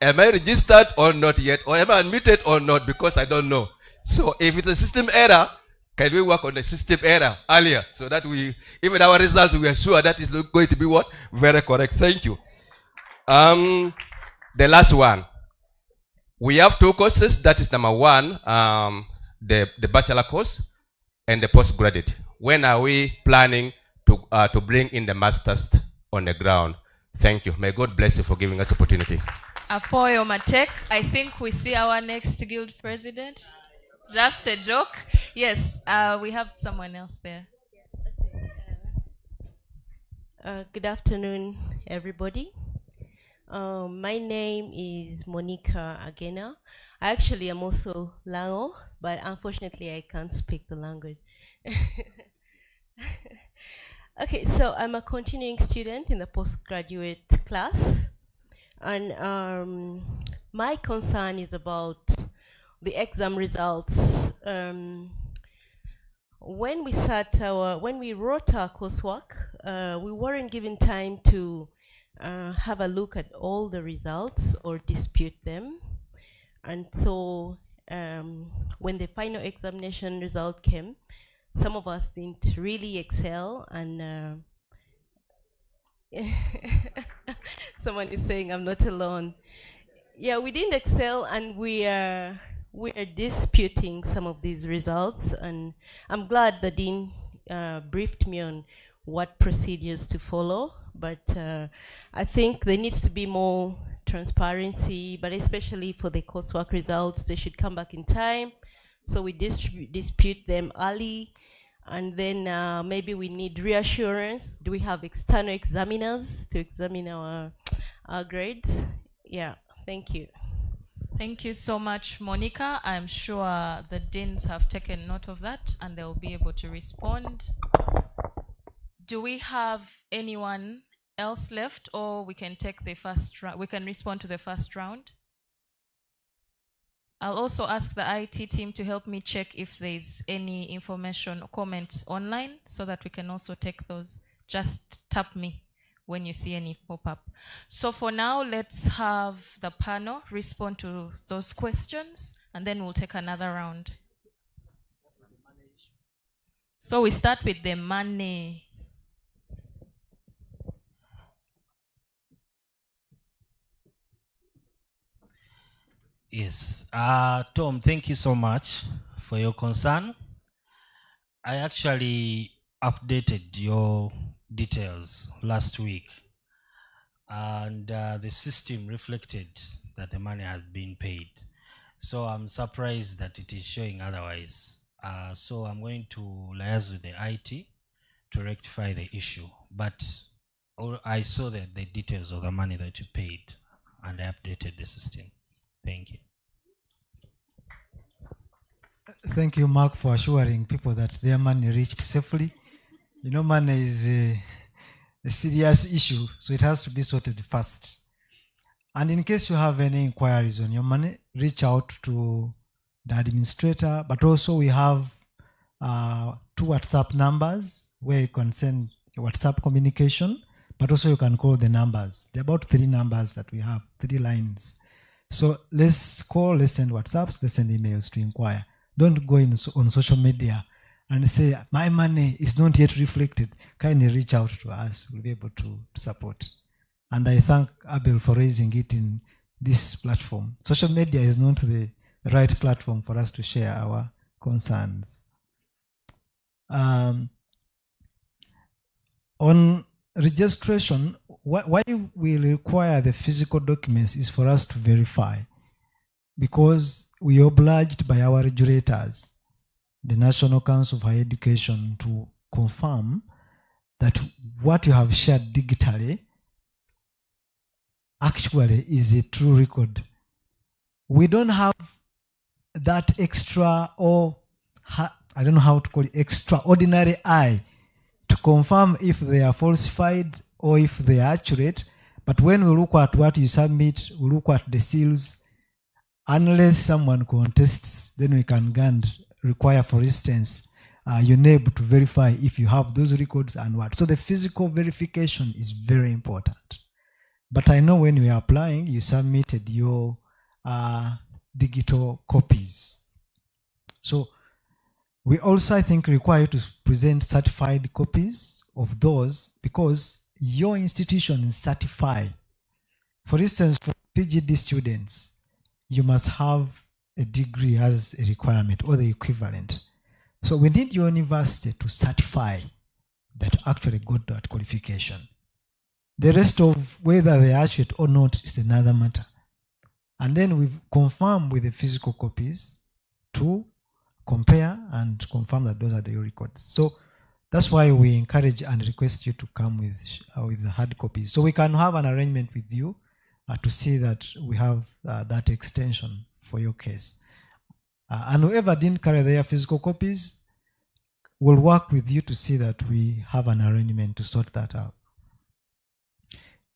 Am I registered or not yet? Or am I admitted or not? Because I don't know. So if it's a system error, can we work on the system error earlier so that even our results, we are sure that is going to be what? Very correct. Thank you. The last one. We have two courses. That is number one, the bachelor course and the postgraduate. When are we planning to bring in the masters on the ground? Thank you. May God bless you for giving us opportunity. Apoyo Matek, I think we see our next guild president. Just a joke. Yes, we have someone else there. Good afternoon, everybody. My name is Monica Agena. I actually am also Lao, but unfortunately I can't speak the language. Okay, so I'm a continuing student in the postgraduate class, and my concern is about the exam results. When we wrote our coursework, we weren't given time to have a look at all the results or dispute them. And so when the final examination result came, some of us didn't really excel, and someone is saying I'm not alone. Yeah, we didn't excel, and we are disputing some of these results, and I'm glad the dean briefed me on what procedures to follow, but I think there needs to be more transparency, but especially for the coursework results, they should come back in time, so we dispute them early, and then maybe we need reassurance. Do we have external examiners to examine our grades? Yeah, thank you. Thank you so much, Monica. I'm sure the deans have taken note of that and they'll be able to respond. Do we have anyone else left, or we can take the first round? We can respond to the first round. I'll also ask the IT team to help me check if there's any information or comment online so that we can also take those. Just tap me when you see any pop up. So for now, let's have the panel respond to those questions, and then we'll take another round. So we start with the money. Yes. Tom, thank you so much for your concern. I actually updated your details last week, and the system reflected that the money has been paid. So I'm surprised that it is showing otherwise. So I'm going to liaise with the IT to rectify the issue. But I saw the details of the money that you paid, and I updated the system. Thank you. Thank you, Mark, for assuring people that their money reached safely. You know, money is a serious issue, so it has to be sorted first. And in case you have any inquiries on your money, reach out to the administrator, but also we have 2 WhatsApp numbers where you can send a WhatsApp communication, but also you can call the numbers. There are about 3 numbers that we have, 3 lines. So let's call, let's send WhatsApps, let's send emails to inquire. Don't go on social media and say, my money is not yet reflected. Kindly reach out to us. We'll be able to support. And I thank Abel for raising it in this platform. Social media is not the right platform for us to share our concerns. On registration, why we require the physical documents is for us to verify, because we are obliged by our regulators, the National Council of Higher Education, to confirm that what you have shared digitally actually is a true record. We don't have that extra, or I don't know how to call it, extraordinary eye to confirm if they are falsified or if they are accurate. But when we look at what you submit, we look at the seals. Unless someone contests, then we can require, for instance, your neighbor to verify if you have those records and what. So the physical verification is very important. But I know when we are applying, you submitted your digital copies. So we also, I think, require you to present certified copies of those, because your institution is certified. For instance, for PGD students, you must have a degree as a requirement or the equivalent. So we need your university to certify that actually got that qualification. The rest of whether they are accurate or not is another matter. And then we confirm with the physical copies to compare and confirm that those are the records. So that's why we encourage and request you to come with the hard copies. So we can have an arrangement with you to see that we have that extension for your case. And whoever didn't carry their physical copies, we'll work with you to see that we have an arrangement to sort that out.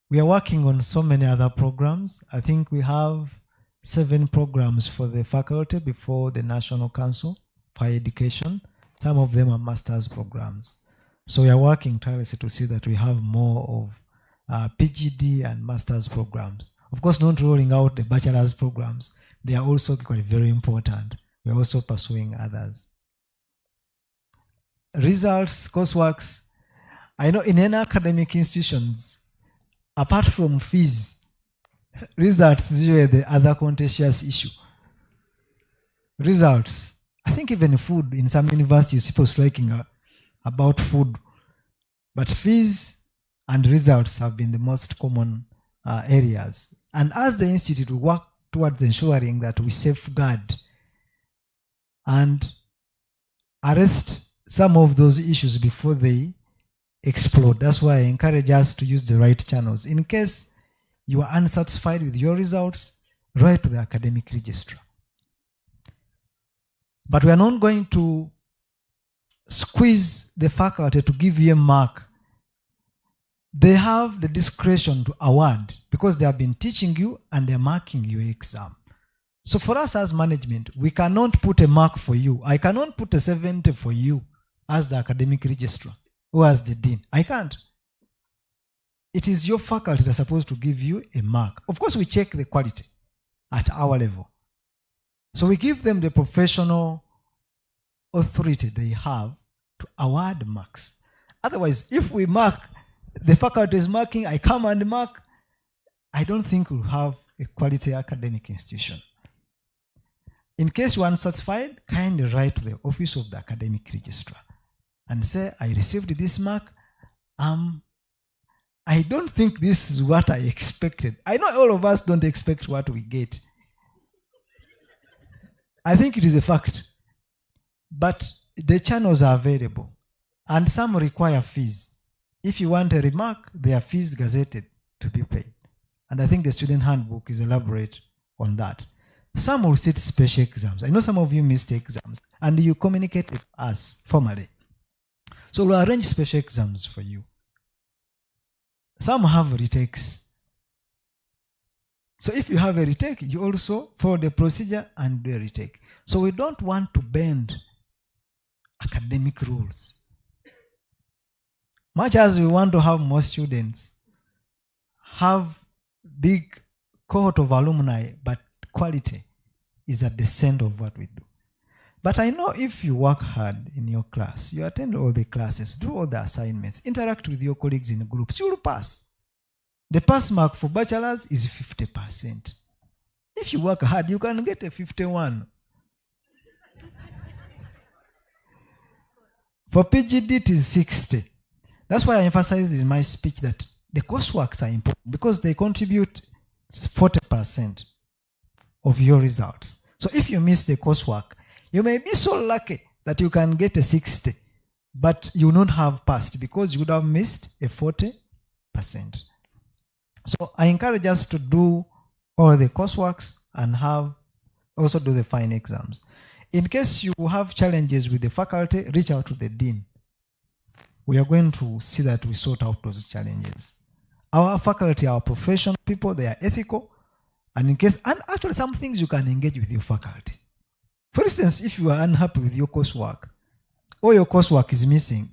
We are working on so many other programs. I think we have 7 programs for the faculty before the National Council for Higher Education. Some of them are master's programs. So we are working tirelessly to see that we have more of PGD and master's programs. Of course, not rolling out the bachelor's programs. They are also quite very important. We are also pursuing others. Results, courseworks. I know in any academic institutions, apart from fees, results is usually the other contentious issue. Results. I think even food, in some universities, people striking about food. But fees and results have been the most common areas. And as the institute, we work towards ensuring that we safeguard and arrest some of those issues before they explode. That's why I encourage us to use the right channels. In case you are unsatisfied with your results, write to the academic registrar. But we are not going to squeeze the faculty to give you a mark. They have the discretion to award because they have been teaching you and they're marking your exam. So for us as management, we cannot put a mark for you. I cannot put a 70 for you as the academic registrar or as the dean. I can't. It is your faculty that's supposed to give you a mark. Of course, we check the quality at our level. So we give them the professional authority they have to award marks. Otherwise, if we mark, the faculty is marking, I come and mark, I don't think we'll have a quality academic institution. In case you're unsatisfied, kindly write to the office of the academic registrar and say, I received this mark. I don't think this is what I expected. I know all of us don't expect what we get. I think it is a fact. But the channels are available. And some require fees. If you want a remark, there are fees gazetted to be paid. And I think the student handbook is elaborate on that. Some will sit special exams. I know some of you missed exams. And you communicate with us formally. So we'll arrange special exams for you. Some have retakes. So if you have a retake, you also follow the procedure and do a retake. So we don't want to bend academic rules. Much as we want to have more students, have big cohort of alumni, but quality is at the center of what we do. But I know if you work hard in your class, you attend all the classes, do all the assignments, interact with your colleagues in groups, you will pass. The pass mark for bachelors is 50%. If you work hard, you can get a 51. For PGD, it is 60. That's why I emphasize in my speech that the courseworks are important because they contribute 40% of your results. So if you miss the coursework, you may be so lucky that you can get a 60, but you will not have passed because you would have missed a 40%. So I encourage us to do all the courseworks and also do the final exams. In case you have challenges with the faculty, reach out to the dean. We are going to see that we sort out those challenges. Our faculty are professional people, they are ethical, and actually some things you can engage with your faculty. For instance, if you are unhappy with your coursework, or your coursework is missing,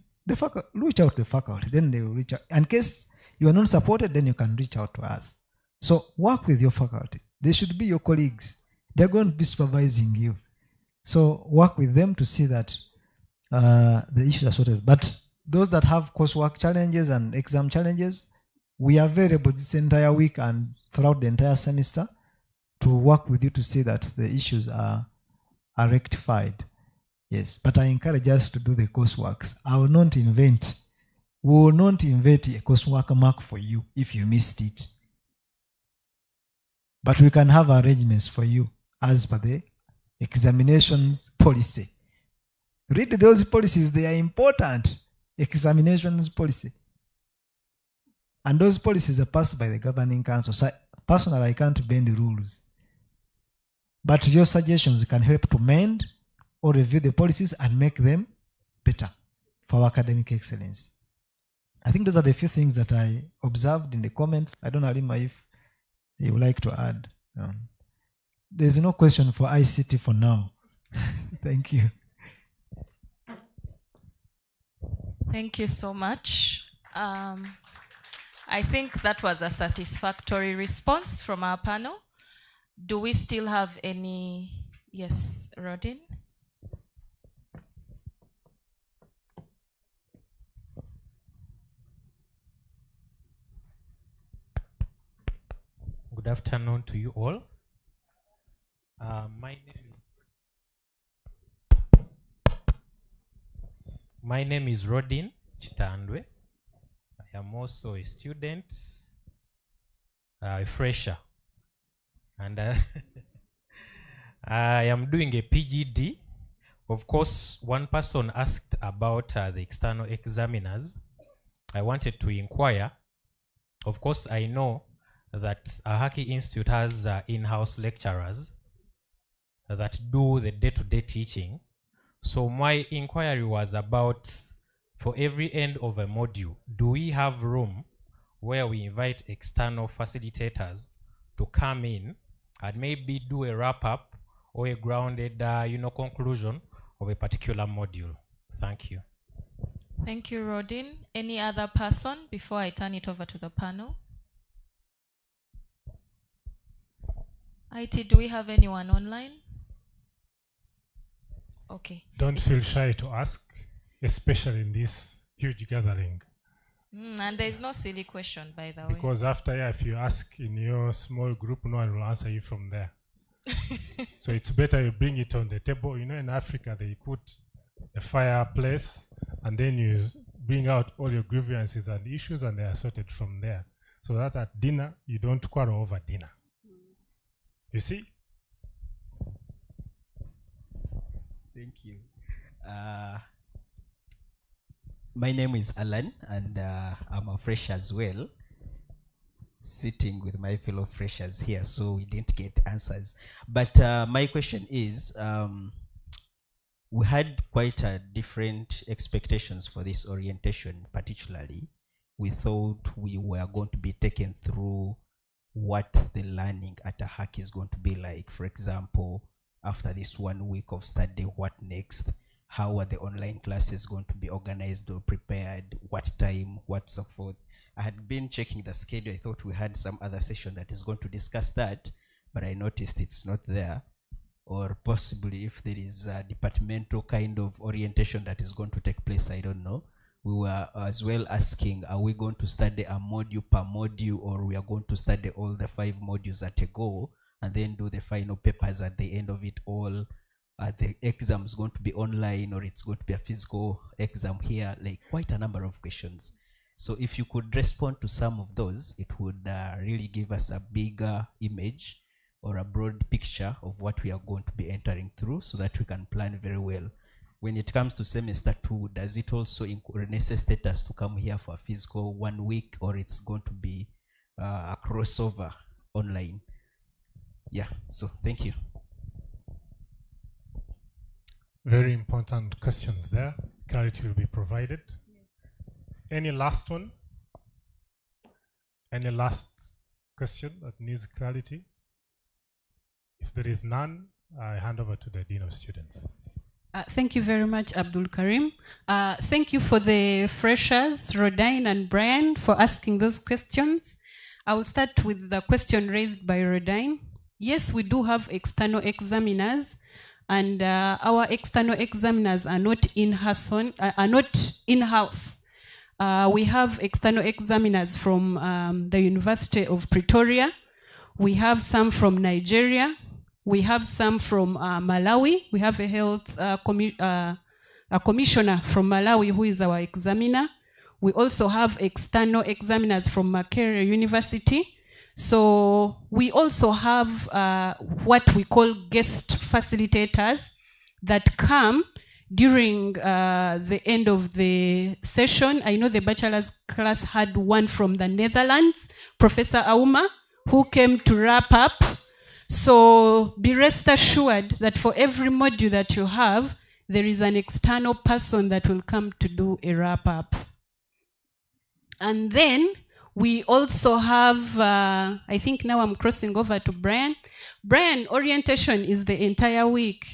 reach out to the faculty, then they will reach out. In case you are not supported, then you can reach out to us. So work with your faculty. They should be your colleagues. They're going to be supervising you. So work with them to see that the issues are sorted. But those that have coursework challenges and exam challenges, we are available this entire week and throughout the entire semester to work with you to see that the issues are rectified. Yes, but I encourage us to do the courseworks. We will not invent a coursework mark for you if you missed it. But we can have arrangements for you as per the examinations policy. Read those policies, they are important. Examinations policy. And those policies are passed by the governing council. So personally, I can't bend the rules. But your suggestions can help to mend or review the policies and make them better for our academic excellence. I think those are the few things that I observed in the comments. I don't know, Alima, if you would like to add. There's no question for ICT for now. Thank you. Thank you so much. I think that was a satisfactory response from our panel. Do we still have any? Yes, Rodin? Good afternoon to you all. My name is Rodin Chitandwe. I am also a student, a fresher, and I am doing a PGD. Of course, one person asked about the external examiners. I wanted to inquire. Of course, I know that Ahaki Institute has in-house lecturers that do the day-to-day teaching. So my inquiry was about, for every end of a module, do we have room where we invite external facilitators to come in and maybe do a wrap-up or a grounded conclusion of a particular module? Thank you. Thank you, Rodin. Any other person before I turn it over to the panel? IT, do we have anyone online? Okay. Don't feel shy to ask, especially in this huge gathering. And there is no silly question, by the way. Because after, if you ask in your small group, no one will answer you from there. So it's better you bring it on the table. You know, in Africa, they put a fireplace, and then you bring out all your grievances and issues, and they are sorted from there. So that at dinner, you don't quarrel over dinner. You see? Thank you. My name is Alan, and I'm a fresh as well, sitting with my fellow freshers here, so we didn't get answers. But my question is, we had quite different expectations for this orientation. Particularly, we thought we were going to be taken through what the learning at Ahaki is going to be like. For example, after this 1 week of study, what next? How are the online classes going to be organized or prepared? What time? What so forth? I had been checking the schedule. I thought we had some other session that is going to discuss that, but I noticed it's not there. Or possibly if there is a departmental kind of orientation that is going to take place, I don't know. We were as well asking, are we going to study a module per module, or we are going to study all the 5 modules at a go and then do the final papers at the end of it all? The exam is going to be online, or it's going to be a physical exam here? Like, quite a number of questions. So if you could respond to some of those, it would really give us a bigger image or a broad picture of what we are going to be entering through, so that we can plan very well. When it comes to semester 2, does it also necessitate us to come here for a physical 1 week, or it's going to be a crossover online? Yeah, so thank you. Very important questions there. Clarity will be provided. Any last one? Any last question that needs clarity? If there is none, I hand over to the Dean of Students. Thank you very much, Abdul Karim. Thank you for the freshers, Rodine and Brian, for asking those questions. I will start with the question raised by Rodine. Yes, we do have external examiners, and our external examiners are not in-house. We have external examiners from the University of Pretoria. We have some from Nigeria. We have some from Malawi. We have a health commissioner from Malawi who is our examiner. We also have external examiners from Makerere University. So we also have what we call guest facilitators that come during the end of the session. I know the bachelor's class had one from the Netherlands, Professor Auma, who came to wrap up. So be rest assured that for every module that you have, there is an external person that will come to do a wrap up. And then we also have, I think now I'm crossing over to Brian. Brian, orientation is the entire week.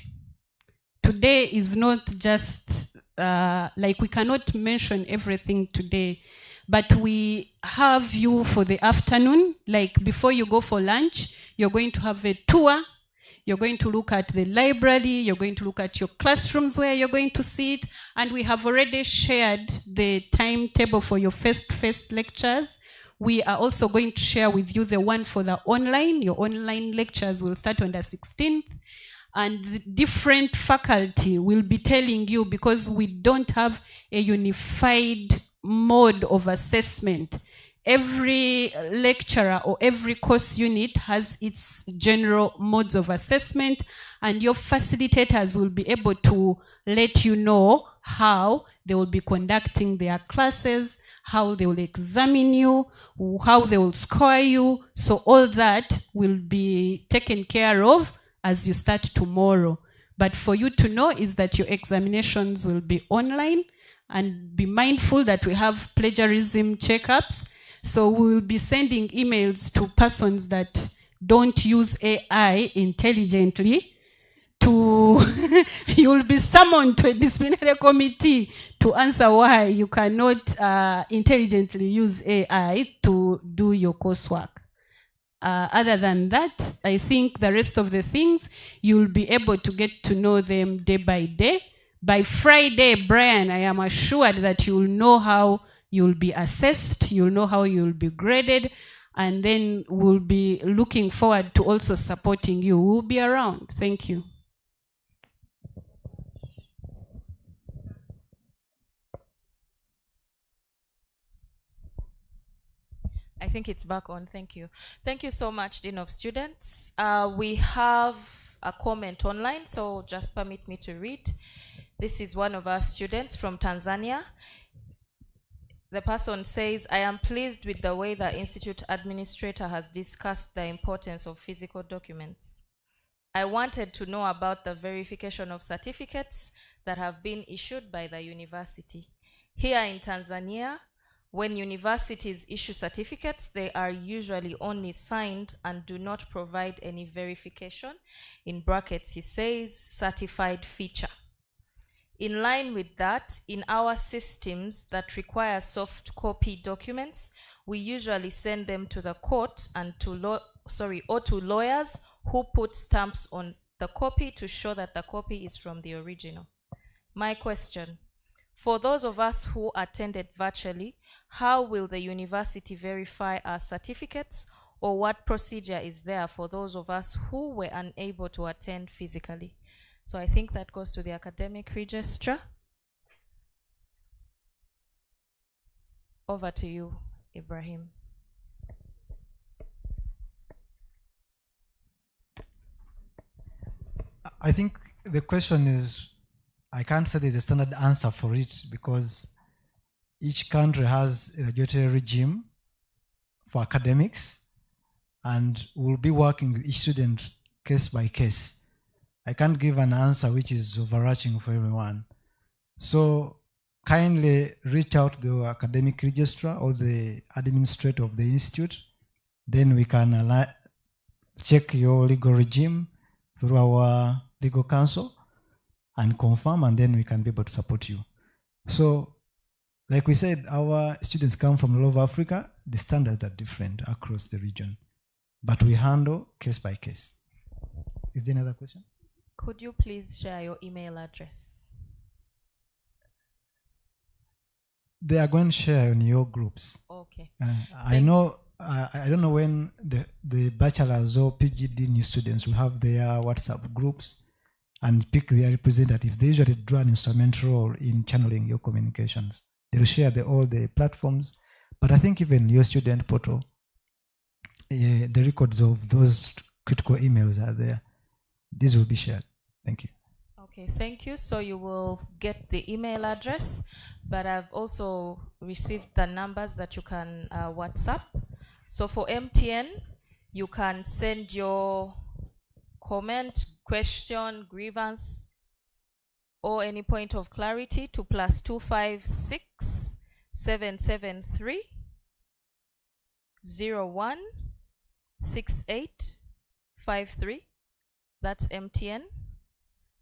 Today is not just, like we cannot mention everything today, but we have you for the afternoon. Like before you go for lunch, you're going to have a tour. You're going to look at the library. You're going to look at your classrooms where you're going to sit. And we have already shared the timetable for your face-to-face lectures. We are also going to share with you the one for the online. Your online lectures will start on the 16th. And the different faculty will be telling you, because we don't have a unified mode of assessment. Every lecturer or every course unit has its general modes of assessment, and your facilitators will be able to let you know how they will be conducting their classes, how they will examine you, how they will score you. So all that will be taken care of as you start tomorrow. But for you to know is that your examinations will be online, and be mindful that we have plagiarism checkups. So we will be sending emails to persons that don't use AI intelligently. You will be summoned to a disciplinary committee to answer why you cannot intelligently use AI to do your coursework. Other than that, I think the rest of the things, you'll be able to get to know them day by day. By Friday, Brian, I am assured that you'll know how you'll be assessed, you'll know how you'll be graded, and then we'll be looking forward to also supporting you. We'll be around. Thank you. I think it's back on. Thank you. Thank you so much, Dean of Students. We have a comment online, so just permit me to read. This is one of our students from Tanzania. The person says, I am pleased with the way the Institute Administrator has discussed the importance of physical documents. I wanted to know about the verification of certificates that have been issued by the university. Here in Tanzania, When universities issue certificates, they are usually only signed and do not provide any verification. In brackets, he says certified feature. In line with that, in our systems that require soft copy documents, we usually send them to the court and to lawyers who put stamps on the copy to show that the copy is from the original. My question, for those of us who attended virtually, how will the university verify our certificates, or what procedure is there for those of us who were unable to attend physically? So I think that goes to the academic registrar. Over to you, Ibrahim. I think the question is, I can't say there's a standard answer for it because each country has a regulatory regime for academics, and we'll be working with each student case by case. I can't give an answer which is overarching for everyone. So kindly reach out to the academic registrar or the administrator of the institute. Then we can check your legal regime through our legal counsel and confirm, and then we can be able to support you. So, like we said, our students come from all over Africa. The standards are different across the region, but we handle case by case. Is there another question? Could you please share your email address? They are going to share in your groups. Okay. I know. I don't know when the bachelor's or PGD new students will have their WhatsApp groups and pick their representatives. They usually draw an instrumental role in channeling your communications. They will share all the platforms, but I think even your student portal, the records of those critical emails are there. These will be shared. Thank you. Okay, thank you. So you will get the email address, but I've also received the numbers that you can WhatsApp. So for MTN, you can send your comment, question, grievance, or any point of clarity to +256 773 01 6853. That's MTN.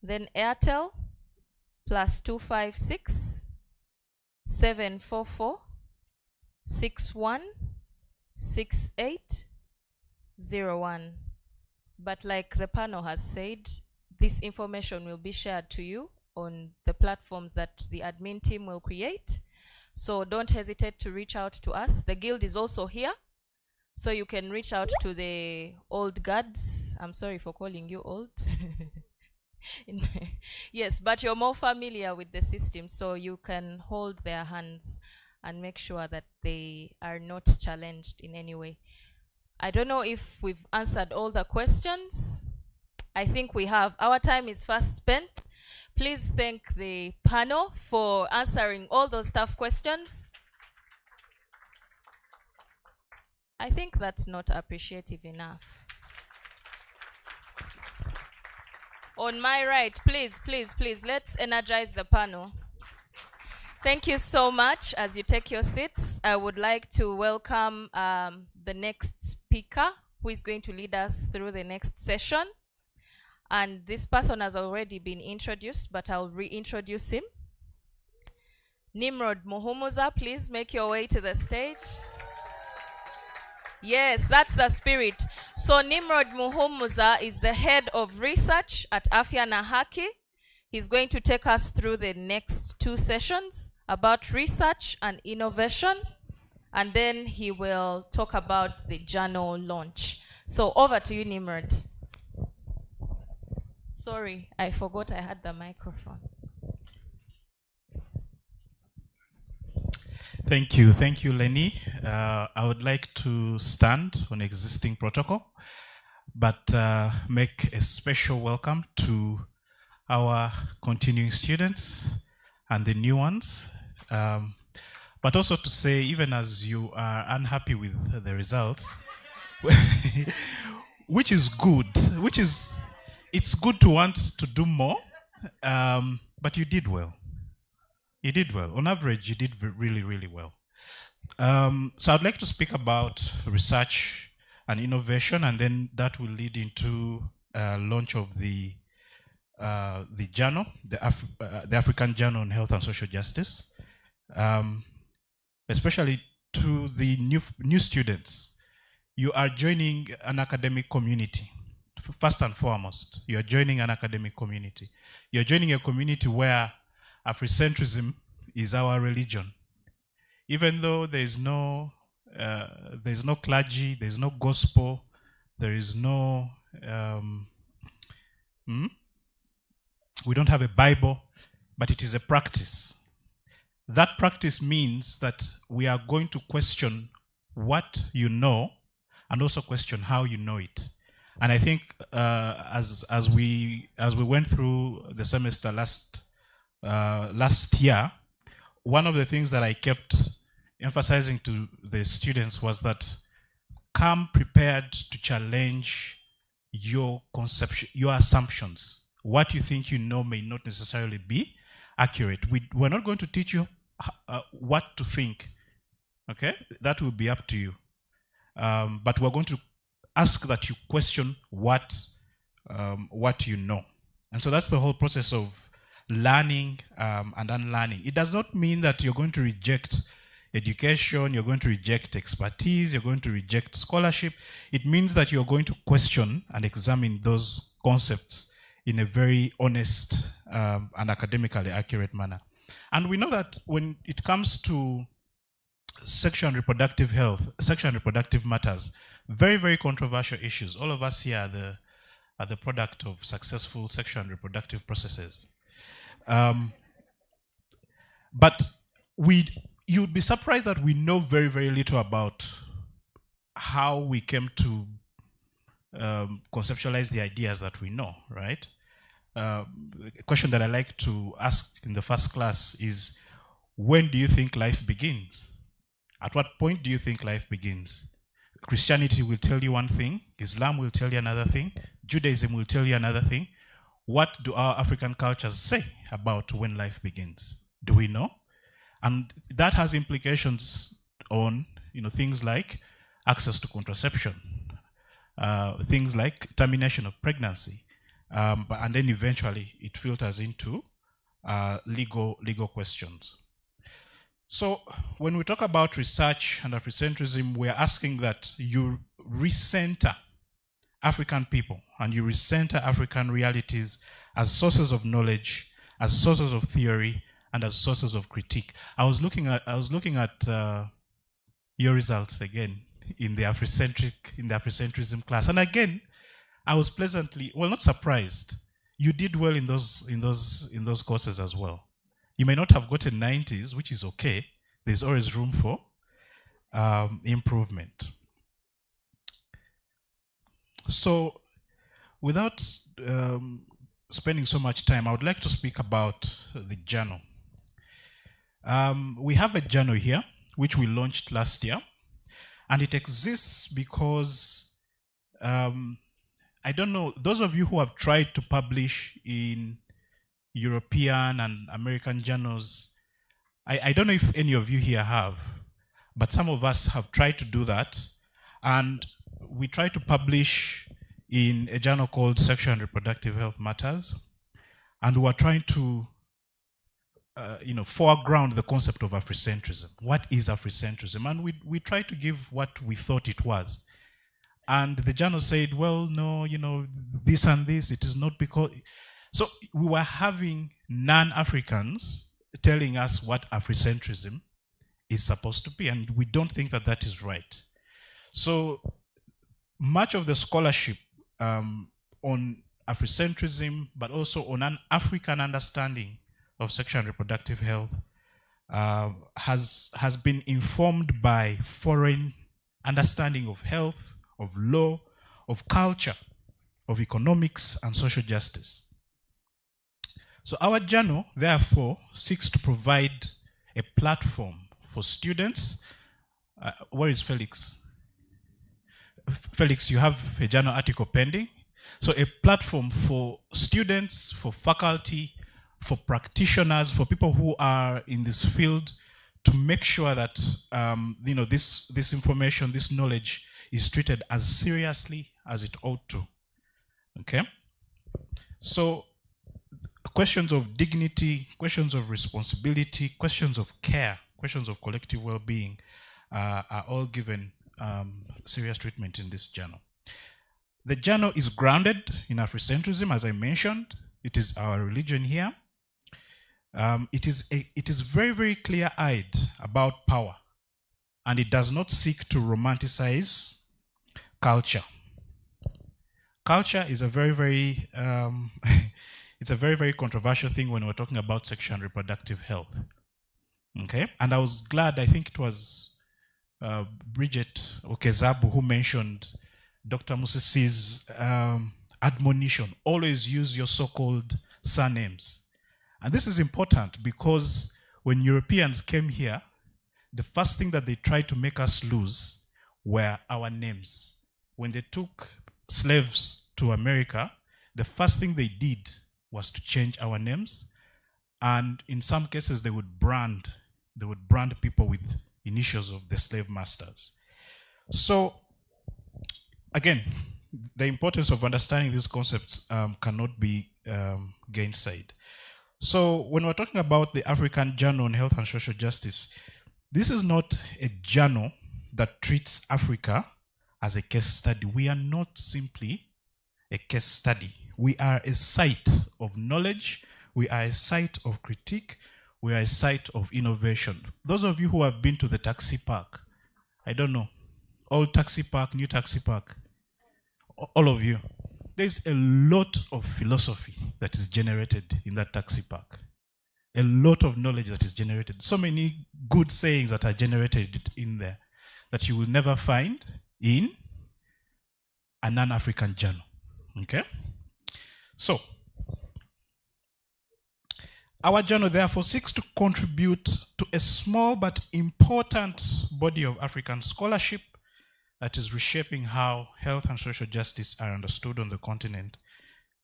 Then Airtel +256 744 61 6801. But like the panel has said, this information will be shared to you on the platforms that the admin team will create. So don't hesitate to reach out to us. The guild is also here, so you can reach out to the old guards. I'm sorry for calling you old. Yes, but you're more familiar with the system, so you can hold their hands and make sure that they are not challenged in any way. I don't know if we've answered all the questions. I think we have. Our time is fast spent. Please thank the panel for answering all those tough questions. I think that's not appreciative enough. On my right, please, let's energize the panel. Thank you so much. As you take your seats, I would like to welcome the next speaker who is going to lead us through the next session. And this person has already been introduced, but I'll reintroduce him. Nimrod Muhumuza, please make your way to the stage. Yes, that's the spirit. So Nimrod Muhumuza is the head of research at Afya na Ahaki. He's going to take us through the next 2 sessions about research and innovation, and then he will talk about the journal launch. So over to you, Nimrod. Sorry, I forgot I had the microphone. Thank you, Lenny. I would like to stand on existing protocol, but make a special welcome to our continuing students and the new ones. But also to say, even as you are unhappy with the results, which is good, it's good to want to do more, but you did well. You did well. On average, you did really, really well. So I'd like to speak about research and innovation, and then that will lead into launch of the journal, the African Journal on Health and Social Justice, especially to the new students. You are joining an academic community. First and foremost, you are joining an academic community. You're joining a community where Afrocentrism is our religion. Even though there's no clergy, there's no gospel, there is no, we don't have a Bible, but it is a practice. That practice means that we are going to question what you know and also question how you know it. And I think as we went through the semester last year, one of the things that I kept emphasizing to the students was that come prepared to challenge your conception, your assumptions. What you think you know may not necessarily be accurate. We're not going to teach you what to think. Okay, that will be up to you. But we're going to ask that you question what you know. And so that's the whole process of learning and unlearning. It does not mean that you're going to reject education, you're going to reject expertise, you're going to reject scholarship. It means that you're going to question and examine those concepts in a very honest and academically accurate manner. And we know that when it comes to sexual and reproductive health, sexual and reproductive matters, very, very controversial issues. All of us here are the product of successful sexual and reproductive processes. But you'd be surprised that we know very, very little about how we came to conceptualize the ideas that we know, right? A question that I like to ask in the first class is, when do you think life begins? At what point do you think life begins? Christianity will tell you one thing, Islam will tell you another thing, Judaism will tell you another thing. What do our African cultures say about when life begins? Do we know? And that has implications on things like access to contraception, things like termination of pregnancy, and then eventually it filters into legal questions. So when we talk about research and Afrocentrism, we're asking that you recenter African people and you recenter African realities as sources of knowledge, as sources of theory, and as sources of critique. I was looking at your results again in the Afrocentrism class, and again, I was pleasantly, well, not surprised. You did well in those courses as well. You may not have gotten 90s, which is okay. There's always room for improvement. So, without spending so much time, I would like to speak about the journal. We have a journal here, which we launched last year, and it exists because, I don't know, those of you who have tried to publish in European and American journals, I don't know if any of you here have, but some of us have tried to do that, and we try to publish in a journal called Sexual and Reproductive Health Matters, and we're trying to foreground the concept of Afrocentrism. What is Afrocentrism? And we try to give what we thought it was. And the journal said, well, no, this and this, it is not because... So we were having non-Africans telling us what Afrocentrism is supposed to be, and we don't think that that is right. So much of the scholarship on Afrocentrism, but also on an African understanding of sexual and reproductive health has been informed by foreign understanding of health, of law, of culture, of economics, and social justice. So our journal, therefore, seeks to provide a platform for students. Where is Felix? Felix, you have a journal article pending. So a platform for students, for faculty, for practitioners, for people who are in this field to make sure that this information, this knowledge is treated as seriously as it ought to. Okay? So questions of dignity, questions of responsibility, questions of care, questions of collective well-being are all given serious treatment in this journal. The journal is grounded in Afrocentrism, as I mentioned. It is our religion here. It is very, very clear-eyed about power, and it does not seek to romanticize culture. Culture is a very, very it's a very, very controversial thing when we're talking about sexual and reproductive health. Okay, and I was glad. I think it was Bridget Okezabu who mentioned Dr. Musisi's admonition: always use your so-called surnames. And this is important because when Europeans came here, the first thing that they tried to make us lose were our names. When they took slaves to America, the first thing they did was to change our names. And in some cases, they would brand people with initials of the slave masters. So, again, the importance of understanding these concepts cannot be gainsaid. So when we're talking about the African Journal on Health and Social Justice, this is not a journal that treats Africa as a case study. We are not simply a case study. We are a site of knowledge. We are a site of critique. We are a site of innovation. Those of you who have been to the taxi park, I don't know, old taxi park, new taxi park, all of you, there's a lot of philosophy that is generated in that taxi park. A lot of knowledge that is generated. So many good sayings that are generated in there that you will never find in a non-African journal. Okay? So, our journal therefore seeks to contribute to a small but important body of African scholarship that is reshaping how health and social justice are understood on the continent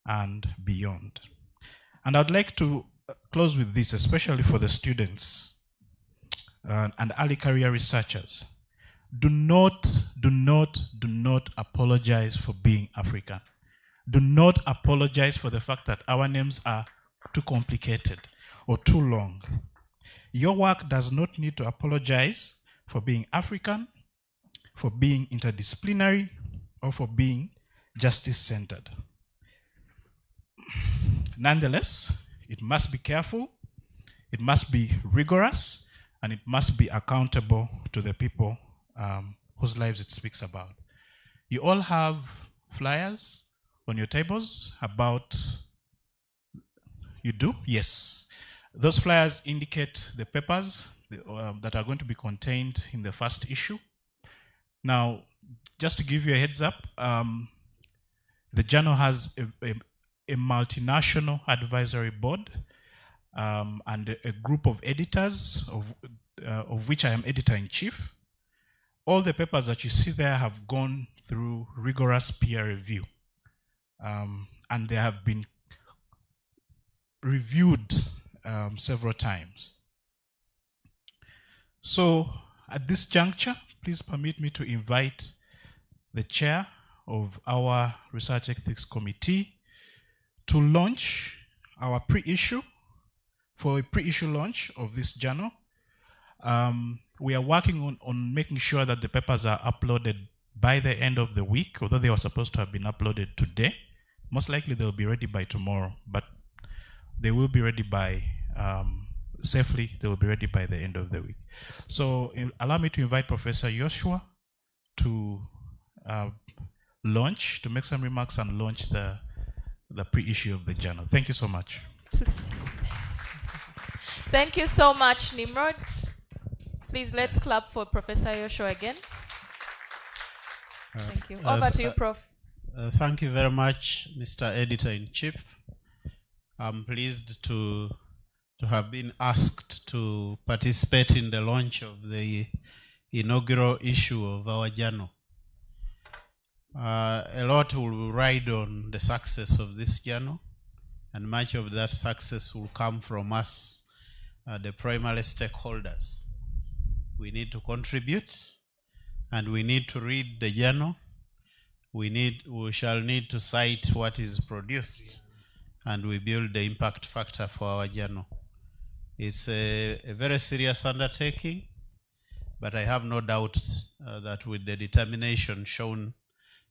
and beyond. And I'd like to close with this, especially for the students and early career researchers. Do not apologize for being African. Do not apologize for the fact that our names are too complicated or too long. Your work does not need to apologize for being African, for being interdisciplinary, or for being justice-centered. Nonetheless, it must be careful, it must be rigorous, and it must be accountable to the people whose lives it speaks about. You all have flyers on your tables about, you do? Yes. Those flyers indicate the papers that are going to be contained in the first issue. Now, just to give you a heads up, the journal has a multinational advisory board and a group of editors, of which I am editor-in-chief. All the papers that you see there have gone through rigorous peer review, and they have been reviewed several times. So, at this juncture, please permit me to invite the chair of our Research Ethics Committee to launch our pre-issue, for a pre-issue launch of this journal. We are working on making sure that the papers are uploaded by the end of the week, although they were supposed to have been uploaded today. Most likely they'll be ready by tomorrow, but they will be ready by safely, they will be ready by the end of the week. So allow me to invite Professor Joshua to launch, to make some remarks and launch the pre-issue of the journal. Thank you so much. Thank you so much, Nimrod. Please, let's clap for Professor Joshua again. Thank you. Over to you, Prof. Thank you very much, Mr. Editor-in-Chief. I'm pleased to have been asked to participate in the launch of the inaugural issue of our journal. A lot will ride on the success of this journal, and much of that success will come from us, the primary stakeholders. we need to contribute, and we need to read the journal. We shall need to cite what is produced, and we build the impact factor for our journal. It's a very serious undertaking, but I have no doubt that with the determination shown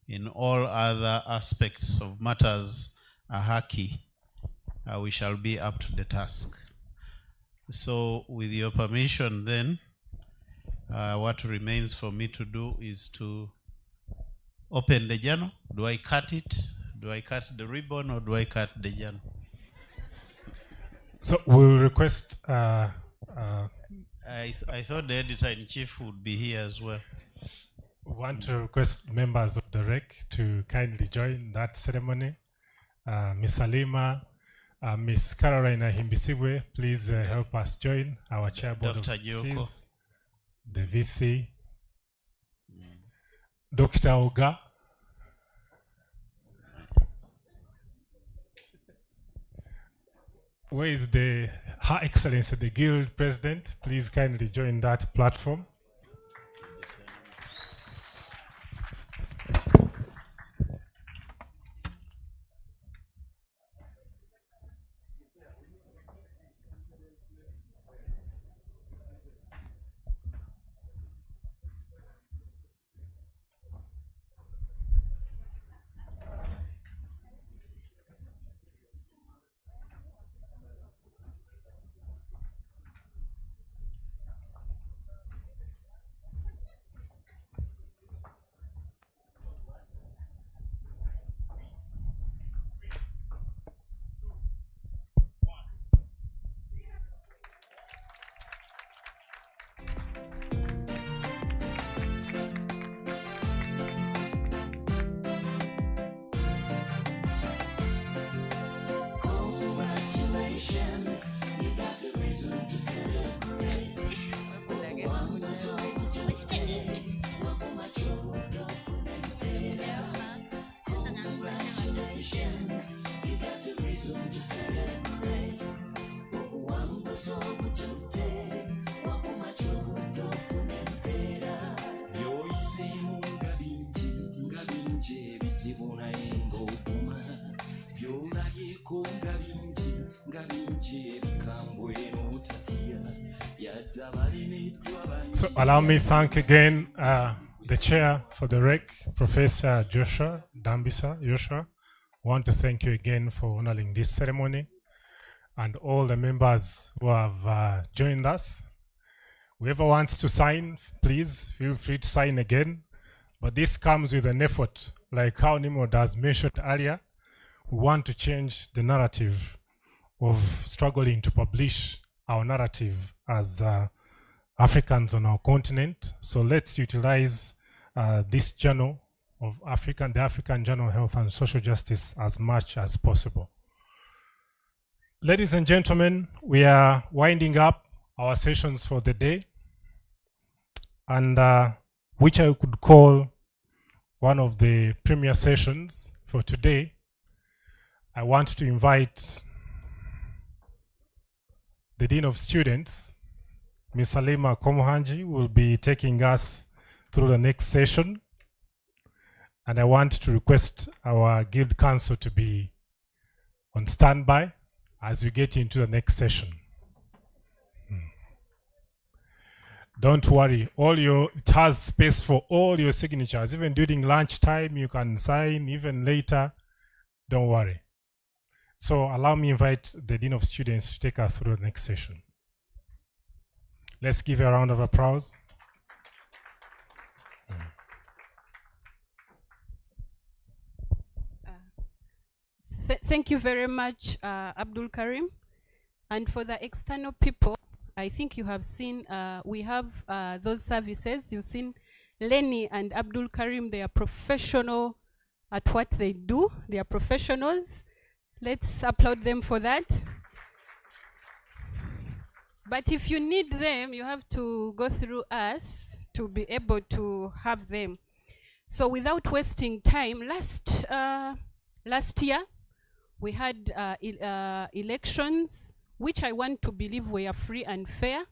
in all other aspects of matters Ahaki, we shall be up to the task. So with your permission then, what remains for me to do is to open the journal. Do I cut it? Do I cut the ribbon, or do I cut the journal? So we'll request... I thought the editor-in-chief would be here as well. We want to request members of the REC to kindly join that ceremony. Ms. Halima, Ms. Carolina Himbisibwe, please help us join our chairboard of trustees, the VC, Dr. Oga, where is Her Excellency, the Guild President? Please kindly join that platform. So allow me to thank again the chair for the REC, Professor Joshua Dambisa. Joshua, I want to thank you again for honoring this ceremony, and all the members who have joined us. Whoever wants to sign, please feel free to sign again. But this comes with an effort, like how Nimrod has mentioned earlier. We want to change the narrative of struggling to publish our narrative as Africans on our continent. So let's utilize this journal of the African Journal of Health and Social Justice as much as possible. Ladies and gentlemen, we are winding up our sessions for the day, and which I could call one of the premier sessions for today. I want to invite the Dean of Students, Ms. Halima Komuhanji, will be taking us through the next session. And I want to request our Guild Council to be on standby as we get into the next session. Don't worry, it has space for all your signatures. Even during lunchtime, you can sign, even later. Don't worry. So allow me to invite the Dean of Students to take us through the next session. Let's give a round of applause. Thank you very much, Abdul Karim. And for the external people, I think you have seen, we have those services. You've seen Lenny and Abdul Karim. They are professional at what they do. They are professionals. Let's applaud them for that. But if you need them, you have to go through us to be able to have them. So without wasting time, last year we had elections, which I want to believe were free and fair.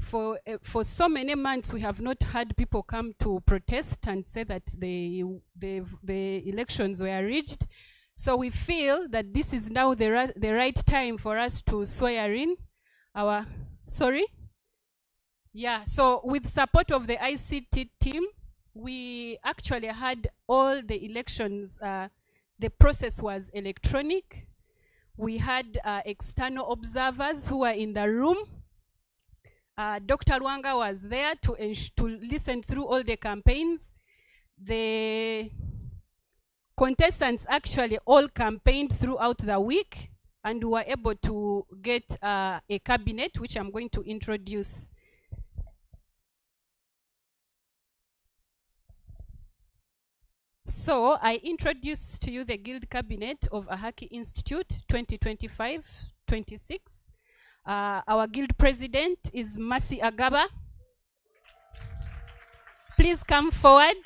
For so many months, we have not had people come to protest and say that the elections were rigged. So we feel that this is now the right time for us to swear in our, so with support of the ICT team, we actually had all the elections, the process was electronic. We had external observers who were in the room. Dr. Lwanga was there to listen through all the campaigns. The contestants actually all campaigned throughout the week, and we were able to get a cabinet, which I'm going to introduce. So I introduce to you the Guild Cabinet of Ahaki Institute 2025-26. Our Guild President is Masi Agaba. Please come forward.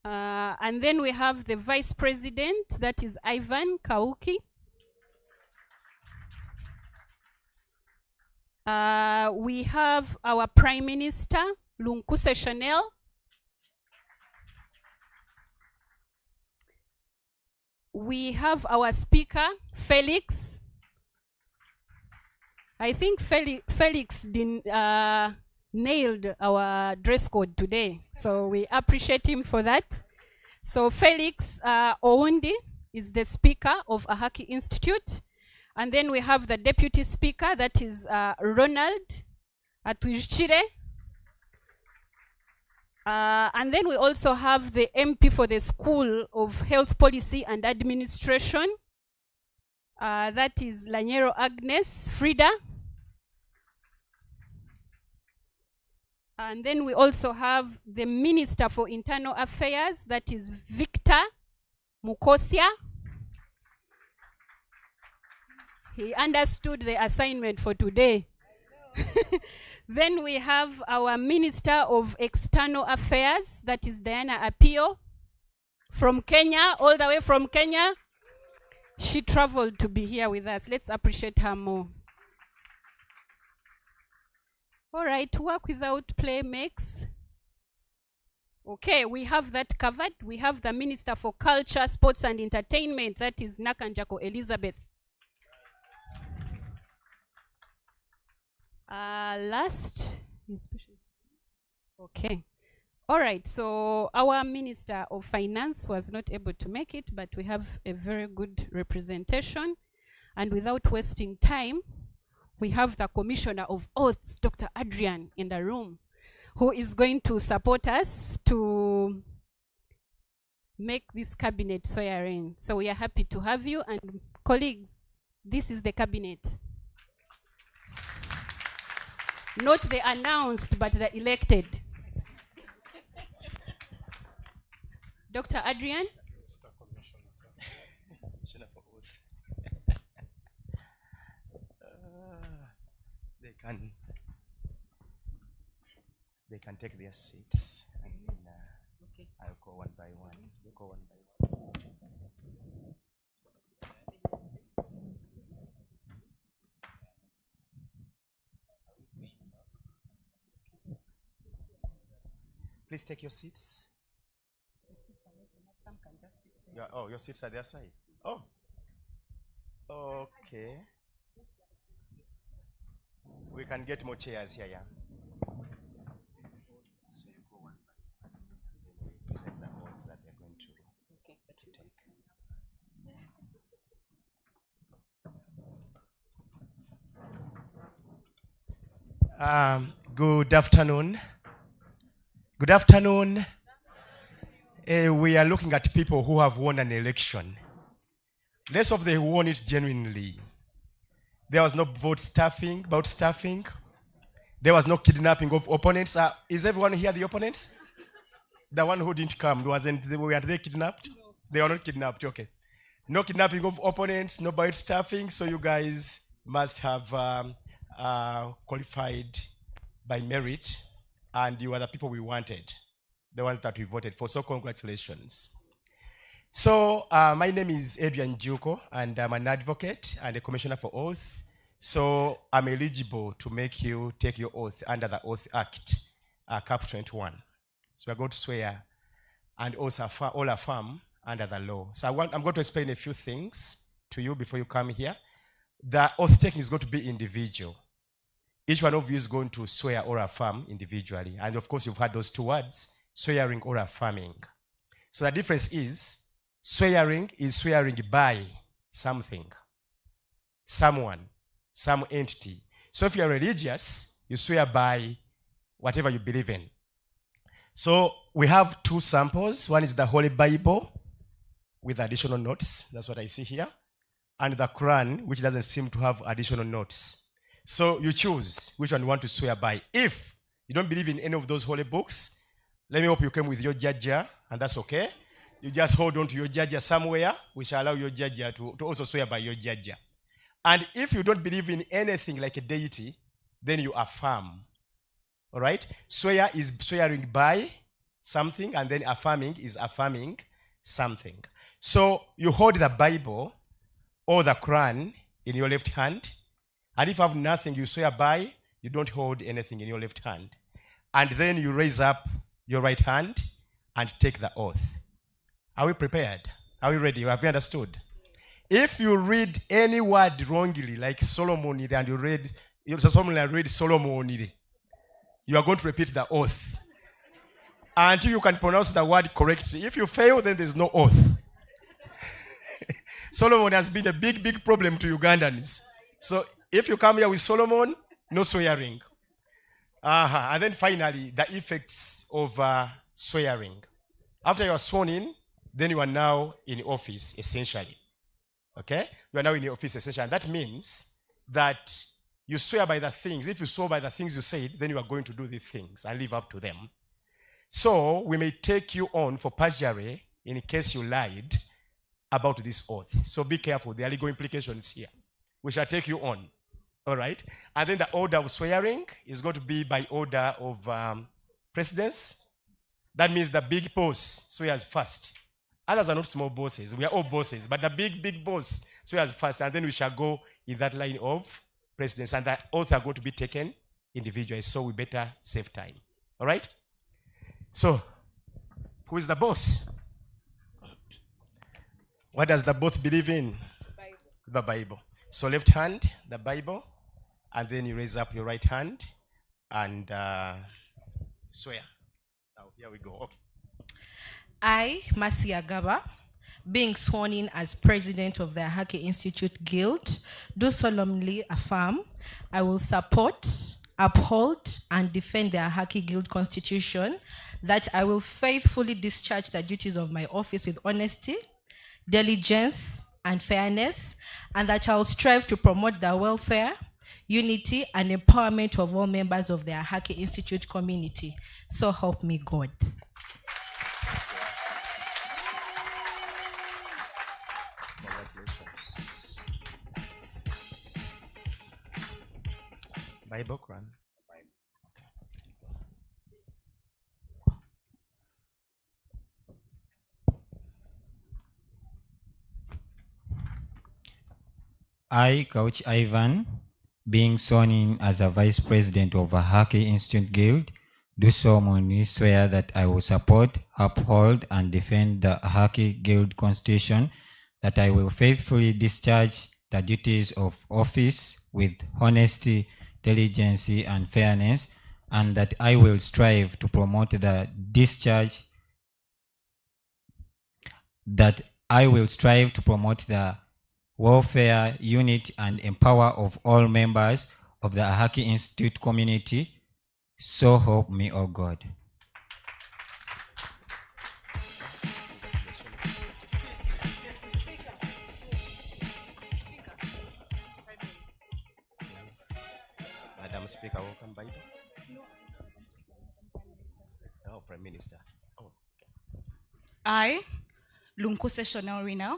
And then we have the Vice President, that is Ivan Kauki. We have our Prime Minister, Lunkuse Chanel. We have our Speaker, Felix. I think Felix nailed our dress code today, so we appreciate him for that. So Felix Oundi is the Speaker of Ahaki Institute. And then we have the Deputy Speaker, that is Ronald Atujchire. And then we also have the MP for the School of Health Policy and Administration. That is Lanyero Agnes Frida. And then we also have the Minister for Internal Affairs, that is Victor Mukosia. He understood the assignment for today. Then we have our Minister of External Affairs, that is Diana Apio, from Kenya, all the way from Kenya. She traveled to be here with us. Let's appreciate her more. All right, work without play makes. Okay, we have that covered. We have the Minister for Culture, Sports and Entertainment, that is Nakanjako Elizabeth. Last, okay. All right, so our Minister of Finance was not able to make it, but we have a very good representation. And without wasting time, we have the Commissioner of Oaths, Dr. Adrian, in the room, who is going to support us to make this cabinet swear in. So we are happy to have you. And colleagues, this is the cabinet. Not the announced, but the elected. Dr. Adrian. They can take their seats, and then okay. I'll go one by one. They go one by one. Please take your seats. Oh, your seats are their side. Oh, okay. We can get more chairs here, yeah. So you go one by one. Present the oath that they're going to take. Good afternoon. Good afternoon. We are looking at people who have won an election. Let's hope they won it genuinely. There was no about staffing. There was no kidnapping of opponents. Is everyone here the opponents? The one who didn't come, were they kidnapped? No. They were not kidnapped, okay. No kidnapping of opponents, no bite staffing, so you guys must have qualified by merit, and you are the people we wanted, the ones that we voted for, so congratulations. So my name is Adrian Juko, and I'm an advocate and a commissioner for oath So I'm eligible to make you take your oath under the Oath Act, Cap 21. So we're going to swear and also all affirm under the law. So I'm going to explain a few things to you before you come here. The oath taking is going to be individual. Each one of you is going to swear or affirm individually. And of course, you've heard those two words, swearing or affirming. So the difference is, swearing is swearing by something, someone, some entity. So if you're religious, you swear by whatever you believe in. So we have two samples. One is the Holy Bible with additional notes. That's what I see here. And the Quran, which doesn't seem to have additional notes. So you choose which one you want to swear by. If you don't believe in any of those holy books, let me hope you came with your jaja, and that's okay. You just hold on to your jaja somewhere. We shall allow your jaja to also swear by your jaja. And if you don't believe in anything like a deity, then you affirm. All right? Swear is swearing by something, and then affirming is affirming something. So you hold the Bible or the Quran in your left hand, and if you have nothing you swear by, you don't hold anything in your left hand. And then you raise up your right hand and take the oath. Are we prepared? Are we ready? Have you understood? If you read any word wrongly, like Solomon, and you read Solomon, you are going to repeat the oath until you can pronounce the word correctly. If you fail, then there's no oath. Solomon has been a big problem to Ugandans. So if you come here with Solomon, no swearing. And then finally, the effects of swearing. After you are sworn in, then you are now in office, essentially. Okay? You are now in the office, essentially. That means that you swear by the things. If you swear by the things you said, then you are going to do these things and live up to them. So we may take you on for perjury in case you lied about this oath. So be careful. There are legal implications here. We shall take you on. All right? And then the order of swearing is going to be by order of precedence. That means the big boss swears first. Others are not small bosses. We are all bosses. But the big boss swears first. And then we shall go in that line of precedence. And the oath are going to be taken individually. So we better save time. All right? So, who is the boss? What does the boss believe in? Bible. The Bible. So left hand, the Bible. And then you raise up your right hand and swear. Now, here we go. Okay. I, Masi Agaba, being sworn in as president of the Ahaki Institute Guild, do solemnly affirm I will support, uphold, and defend the Ahaki Guild Constitution, that I will faithfully discharge the duties of my office with honesty, diligence, and fairness, and that I will strive to promote the welfare, unity, and empowerment of all members of the Ahaki Institute community. So help me God. Bible, Quran. I, Coach Ivan, being sworn in as a vice president of Ahaki Institute Guild, do solemnly swear that I will support, uphold, and defend the Ahaki Guild Constitution, that I will faithfully discharge the duties of office with honesty, diligence, and fairness, and that I will strive to promote the discharge, that I will strive to promote the welfare, unity, and empower of all members of the Ahaki Institute community. So help me, oh God. Madam Speaker, welcome Bible. Oh, Prime Minister. Oh, okay. I, Lunkuse Shonorina,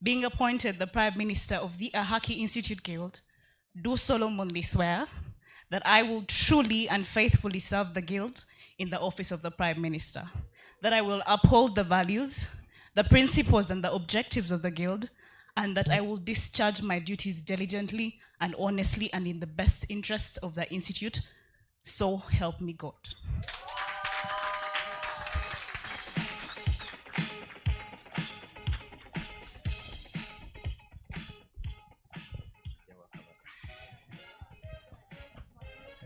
being appointed the Prime Minister of the Ahaki Institute Guild, do solemnly swear that I will truly and faithfully serve the Guild in the office of the Prime Minister, that I will uphold the values, the principles, and the objectives of the Guild, and that I will discharge my duties diligently and honestly and in the best interests of the Institute. So help me God.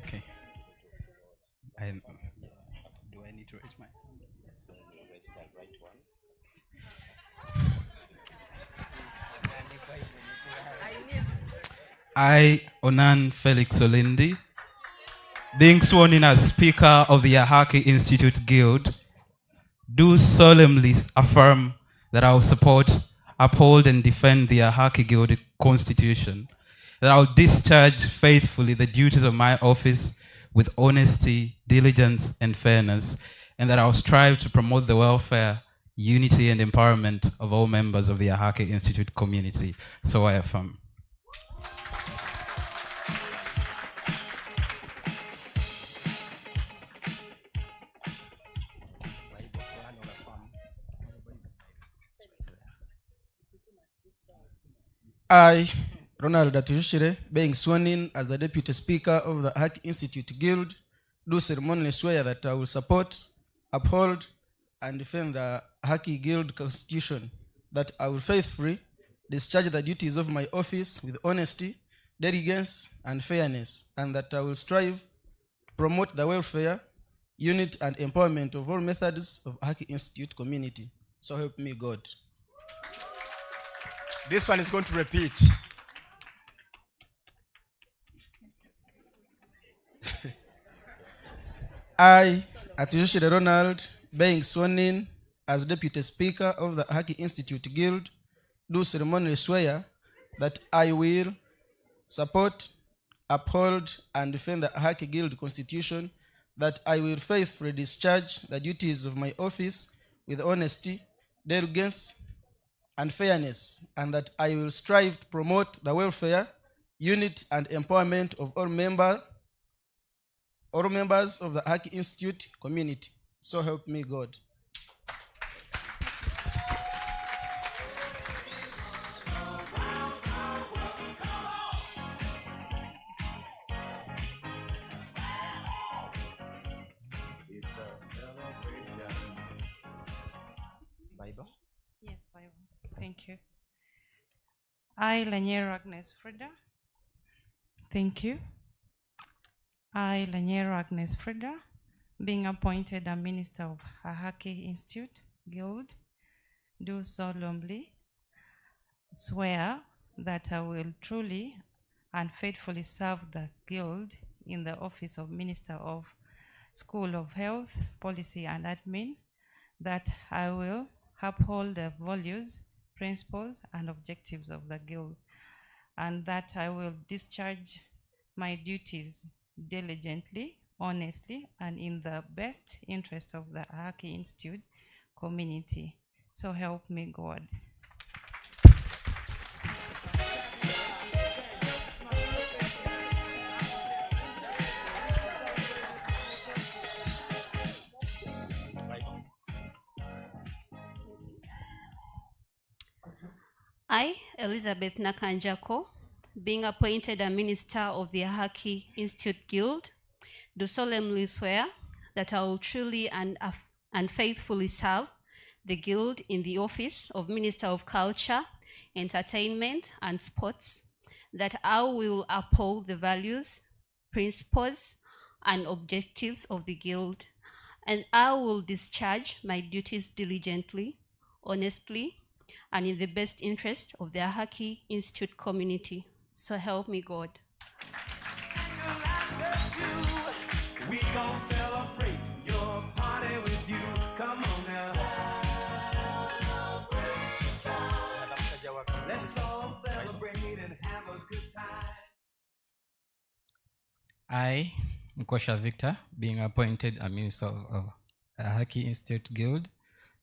Okay. Do I need to raise my hand? Yes, you raise the right one. I, Onan Felix Olindi, being sworn in as Speaker of the Ahaki Institute Guild, do solemnly affirm that I will support, uphold, and defend the Ahaki Guild Constitution, that I will discharge faithfully the duties of my office with honesty, diligence, and fairness, and that I will strive to promote the welfare, unity, and empowerment of all members of the Ahaki Institute community. So I affirm. I, Ronald Atushire, being sworn in as the Deputy Speaker of the Ahaki Institute Guild, do ceremonially swear that I will support, uphold, and defend the Ahaki Guild Constitution, that I will faithfully discharge the duties of my office with honesty, diligence, and fairness, and that I will strive to promote the welfare, unity, and empowerment of all methods of Ahaki Institute community. So help me God. This one is going to repeat. I, Atushire Ronald, being sworn in as Deputy Speaker of the Ahaki Institute Guild, do ceremonially swear that I will support, uphold, and defend the Ahaki Guild Constitution, that I will faithfully discharge the duties of my office with honesty, diligence, and fairness, and that I will strive to promote the welfare, unity, and empowerment of all members of the Ahaki Institute community. So help me God. Bible? Yes, Bible. Thank you. I, Laniero Agnes Freda. Thank you. I, Laniero Agnes Freda, being appointed a minister of Ahaki Institute Guild, do solemnly swear that I will truly and faithfully serve the Guild in the office of Minister of School of Health, Policy and Admin, that I will uphold the values, principles, and objectives of the Guild, and that I will discharge my duties diligently, honestly, and in the best interest of the Ahaki Institute community. So help me God. I, Elizabeth Nakanjako, being appointed a minister of the Ahaki Institute Guild, do solemnly swear that I will truly and faithfully serve the Guild in the office of Minister of Culture, Entertainment, and Sports, that I will uphold the values, principles, and objectives of the Guild, and I will discharge my duties diligently, honestly, and in the best interest of the Ahaki Institute community. So help me God. We gon' celebrate your party with you. Come on now. Let's all celebrate and have a good time. I, Nkosha Victor, being appointed a minister of Ahaki Institute Guild,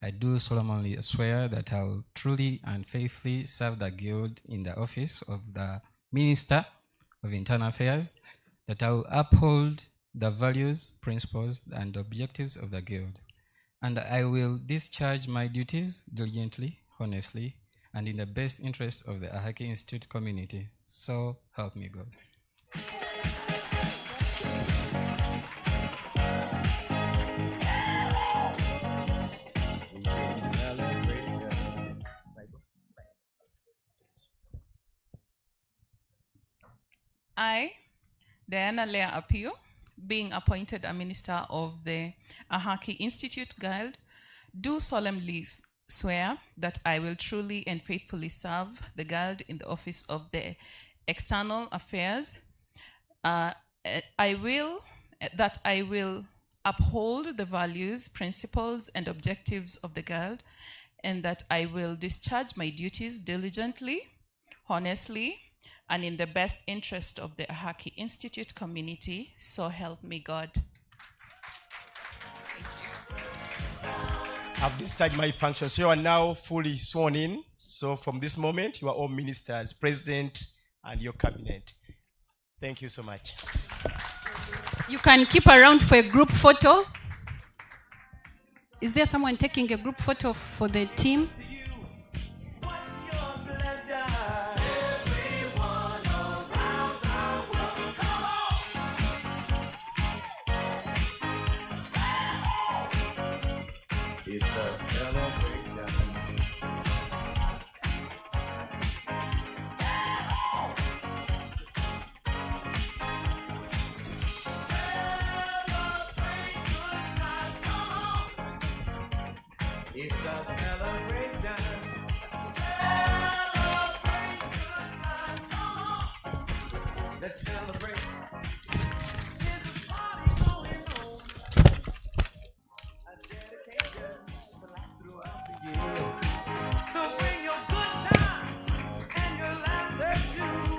I do solemnly swear that I will truly and faithfully serve the Guild in the office of the Minister of Internal Affairs, that I will uphold the values, principles, and objectives of the Guild, and I will discharge my duties diligently, honestly, and in the best interest of the Ahaki Institute community. So help me God. I, Diana Lea Apio, being appointed a minister of the Ahaki Institute Guild, do solemnly swear that I will truly and faithfully serve the Guild in the office of the External Affairs. I will uphold the values, principles, and objectives of the Guild, and that I will discharge my duties diligently, honestly, and in the best interest of the Ahaki Institute community. So help me God. I've discharged my functions. You are now fully sworn in. So from this moment, you are all ministers, president, and your cabinet. Thank you so much. You can keep around for a group photo. Is there someone taking a group photo for the team? It's a celebration. It's a celebration. Celebrate good times, come on. Let's celebrate. There's a party going on. A dedication to last throughout the years. So bring your good times and your laughter too.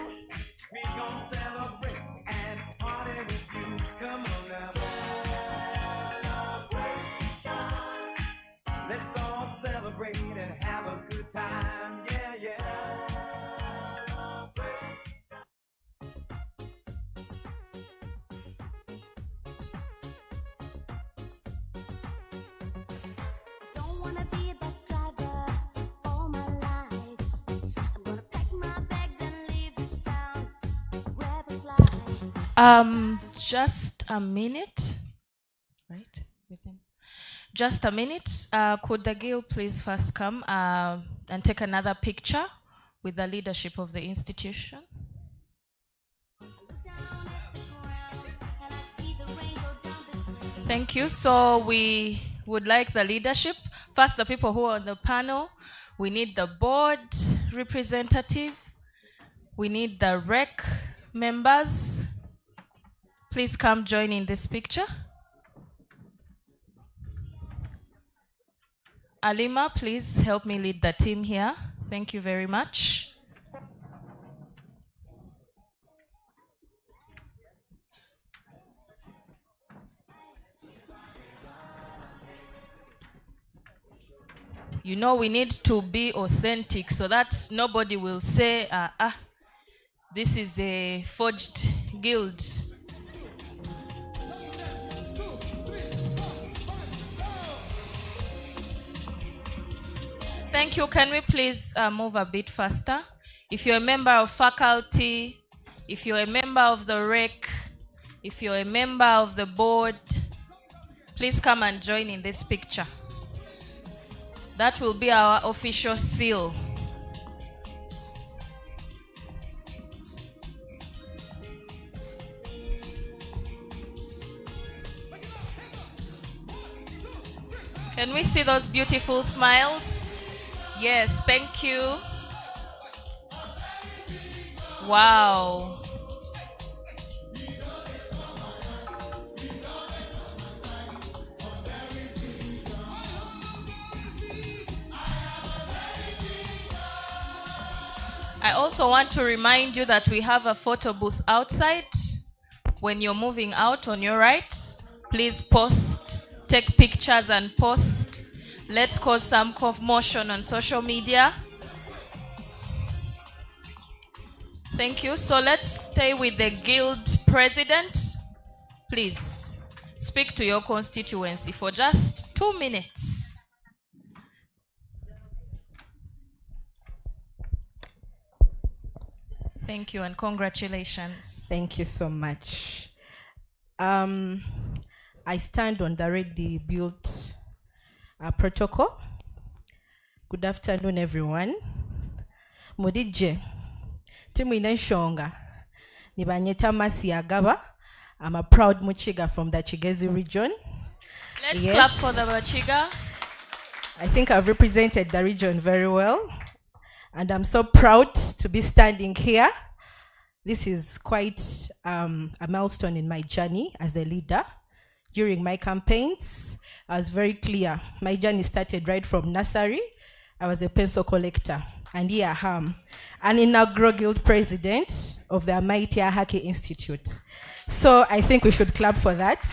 We gon' celebrate and party with you. Come on now. Let's all celebrate and have a good time. Yeah, yeah. Don't wanna be a bus driver all my life. I'm gonna pack my bags and leave this town. Grab a flight. Just a minute. Right? Just a minute. Could the Guild please first come and take another picture with the leadership of the institution? Thank you. So we would like the leadership. First, the people who are on the panel. We need the board representative. We need the rec members. Please come join in this picture. Alima, please help me lead the team here. Thank you very much. You know, we need to be authentic so that nobody will say, this is a forged guild. Thank you. Can we please move a bit faster? If you're a member of faculty, if you're a member of the rec, if you're a member of the board, please come and join in this picture. That will be our official seal. Can we see those beautiful smiles? Yes, thank you. Wow. I also want to remind you that we have a photo booth outside. When you're moving out on your right, please post, take pictures and post. Let's cause some commotion on social media. Thank you. So let's stay with the guild president. Please speak to your constituency for just 2 minutes. Thank you and congratulations. Thank you so much. I stand on the already built protocol. Good afternoon, everyone. Mudije, timu inenshonga. Nibanyeta Masiagaba. I'm a proud Muchiga from the Chigezi region. Let's clap for the Muchiga. I think I've represented the region very well. And I'm so proud to be standing here. This is quite a milestone in my journey as a leader. During my campaigns, I was very clear. My journey started right from nursery. I was a pencil collector. And here I am, an inaugural guild president of the mighty Ahaki Institute. So I think we should clap for that.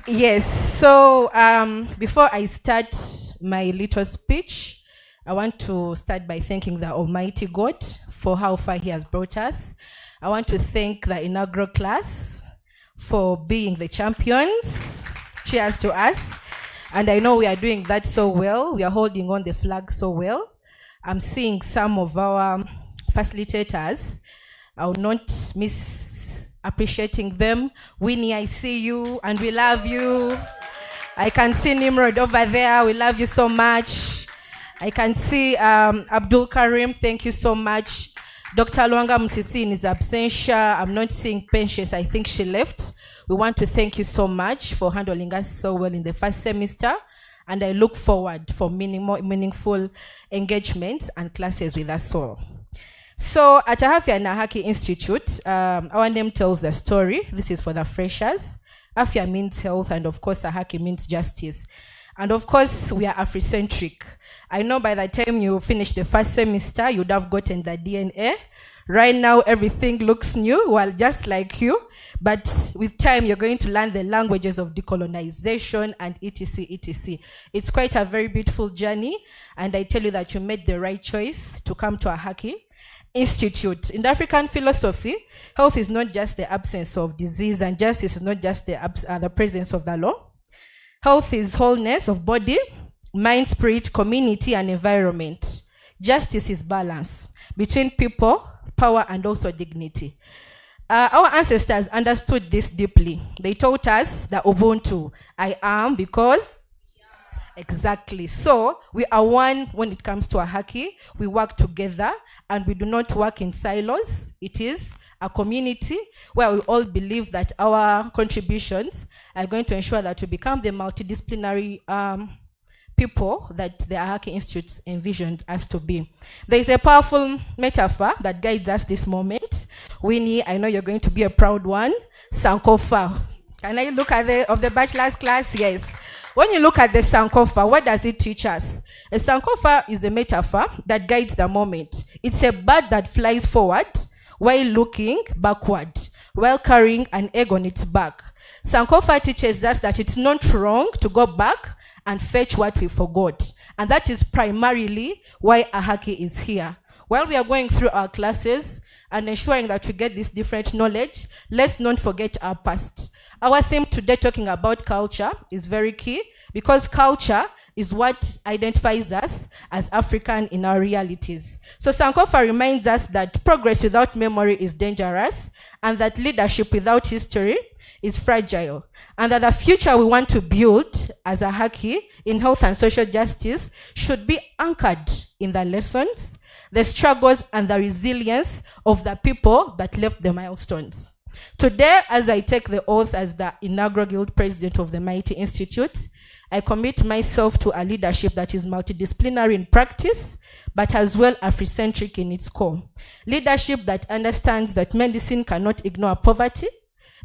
Yes, so before I start my little speech, I want to start by thanking the Almighty God for how far He has brought us. I want to thank the inaugural class for being the champions. Cheers to us. And I know we are doing that so well. We are holding on the flag so well. I'm seeing some of our facilitators. I will not miss appreciating them. Winnie, I see you and we love you. I can see Nimrod over there. We love you so much. I can see Abdul Karim. Thank you so much. Dr. Luanga Musisi in his absentia. I'm not seeing Pensions. I think she left. We want to thank you so much for handling us so well in the first semester. And I look forward for meaningful engagements and classes with us all. So at Ahaki and Ahaki Institute, our name tells the story. This is for the freshers. Afia means health, and of course Ahaki means justice. And of course, we are Afrocentric. I know by the time you finish the first semester, you'd have gotten the DNA. Right now, everything looks new, well, just like you. But with time, you're going to learn the languages of decolonization and etc., etc. It's quite a very beautiful journey. And I tell you that you made the right choice to come to Ahaki Institute. In the African philosophy, health is not just the absence of disease, and justice is not just the presence of the law. Health is wholeness of body, mind, spirit, community, and environment. Justice is balance between people, power, and also dignity. Our ancestors understood this deeply. They taught us the Ubuntu, I am because, exactly. So we are one when it comes to Ahaki. We work together and we do not work in silos. It is a community where we all believe that our contributions are going to ensure that we become the multidisciplinary people that the Ahaki Institute envisioned us to be. There is a powerful metaphor that guides us this moment. Winnie, I know you're going to be a proud one. Sankofa. Can I look at the bachelor's class? Yes. When you look at the Sankofa, what does it teach us? A Sankofa is a metaphor that guides the moment. It's a bird that flies forward while looking backward, while carrying an egg on its back. Sankofa teaches us that it's not wrong to go back and fetch what we forgot. And that is primarily why Ahaki is here. While we are going through our classes and ensuring that we get this different knowledge, let's not forget our past. Our theme today, talking about culture, is very key because culture is what identifies us as African in our realities. So Sankofa reminds us that progress without memory is dangerous, and that leadership without history is fragile, and that the future we want to build as Ahaki in health and social justice should be anchored in the lessons, the struggles, and the resilience of the people that left the milestones. Today, as I take the oath as the inaugural guild president of the Mighty Institute, I commit myself to a leadership that is multidisciplinary in practice, but as well Afrocentric in its core. Leadership that understands that medicine cannot ignore poverty,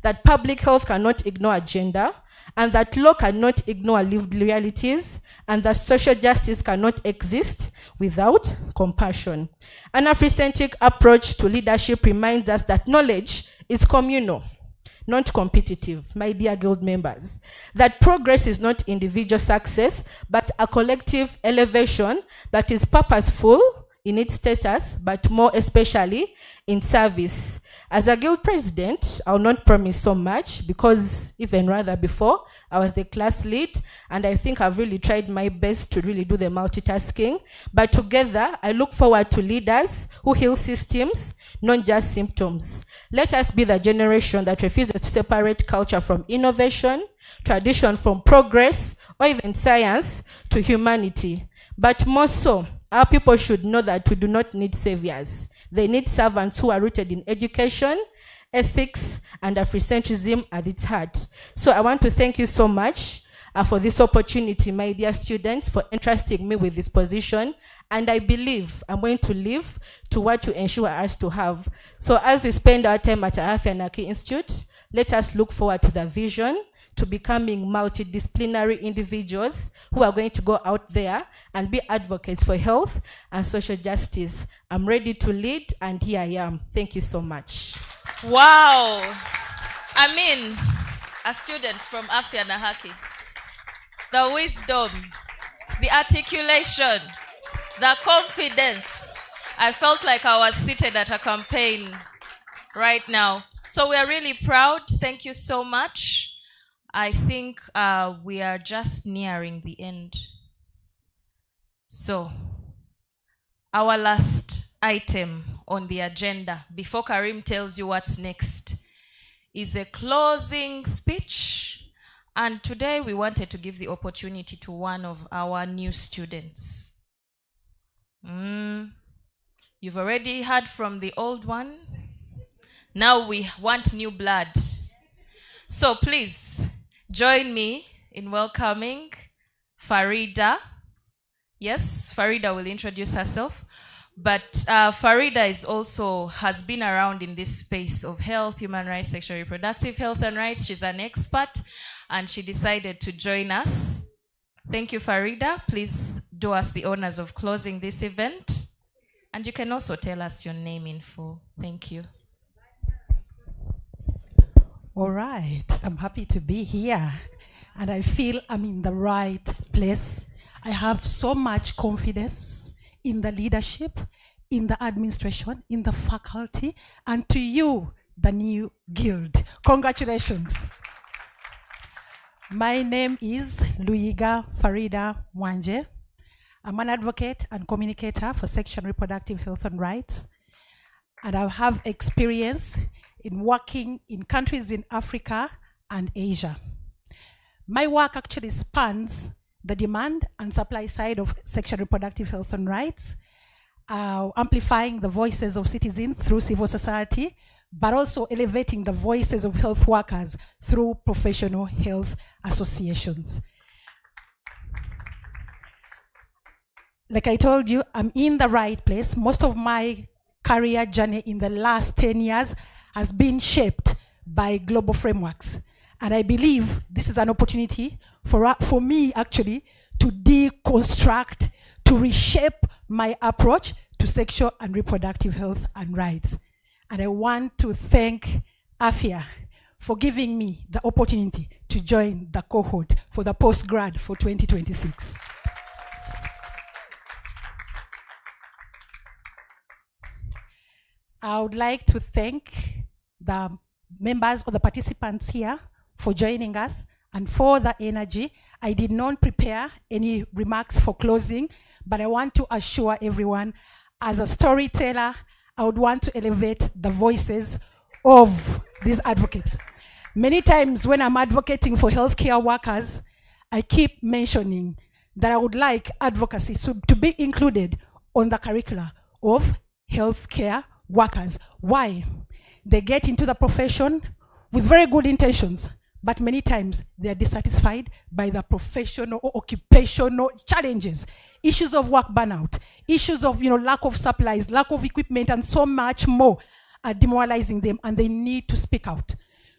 that public health cannot ignore gender, and that law cannot ignore lived realities, and that social justice cannot exist without compassion. An Afrocentric approach to leadership reminds us that knowledge is communal, not competitive, my dear guild members. That progress is not individual success, but a collective elevation that is purposeful, in its status, but more especially in service. As a guild president, I'll not promise so much because even rather before, I was the class lead, and I think I've really tried my best to really do the multitasking. But together, I look forward to leaders who heal systems, not just symptoms. Let us be the generation that refuses to separate culture from innovation, tradition from progress, or even science to humanity. But more so, our people should know that we do not need saviors. They need servants who are rooted in education, ethics, and Afrocentrism at its heart. So I want to thank you so much for this opportunity, my dear students, for entrusting me with this position. And I believe I'm going to live to what you ensure us to have. So as we spend our time at Ahaki Institute, let us look forward to the vision, to becoming multidisciplinary individuals who are going to go out there and be advocates for health and social justice. I'm ready to lead, and here I am. Thank you so much. Wow. I mean, a student from Afya Ahaki. The wisdom, the articulation, the confidence. I felt like I was seated at a campaign right now. So we are really proud. Thank you so much. I think we are just nearing the end. So, our last item on the agenda, before Karim tells you what's next, is a closing speech. And today we wanted to give the opportunity to one of our new students. You've already heard from the old one. Now we want new blood. So please, join me in welcoming Farida. Yes, Farida will introduce herself. But Farida has been around in this space of health, human rights, sexual reproductive health and rights. She's an expert, and she decided to join us. Thank you, Farida. Please do us the honors of closing this event. And you can also tell us your name in full. Thank you. All right, I'm happy to be here, and I feel I'm in the right place. I have so much confidence in the leadership, in the administration, in the faculty, and to you, the new guild. Congratulations. My name is Luiga Farida Mwanje. I'm an advocate and communicator for sexual and reproductive health and rights, and I have experience in working in countries in Africa and Asia. My work actually spans the demand and supply side of sexual and reproductive health and rights, amplifying the voices of citizens through civil society, but also elevating the voices of health workers through professional health associations. Like I told you, I'm in the right place. Most of my career journey in the last 10 years has been shaped by global frameworks. And I believe this is an opportunity for me actually to deconstruct, to reshape my approach to sexual and reproductive health and rights. And I want to thank Afya for giving me the opportunity to join the cohort for the post-grad for 2026. I would like to thank the members or the participants here for joining us and for the energy. I did not prepare any remarks for closing, but I want to assure everyone, as a storyteller, I would want to elevate the voices of these advocates. Many times when I'm advocating for healthcare workers, I keep mentioning that I would like advocacy to be included on the curricula of healthcare workers. Why? They get into the profession with very good intentions, but many times they are dissatisfied by the professional or occupational challenges, issues of work burnout, issues of lack of supplies, lack of equipment, and so much more are demoralizing them, and they need to speak out.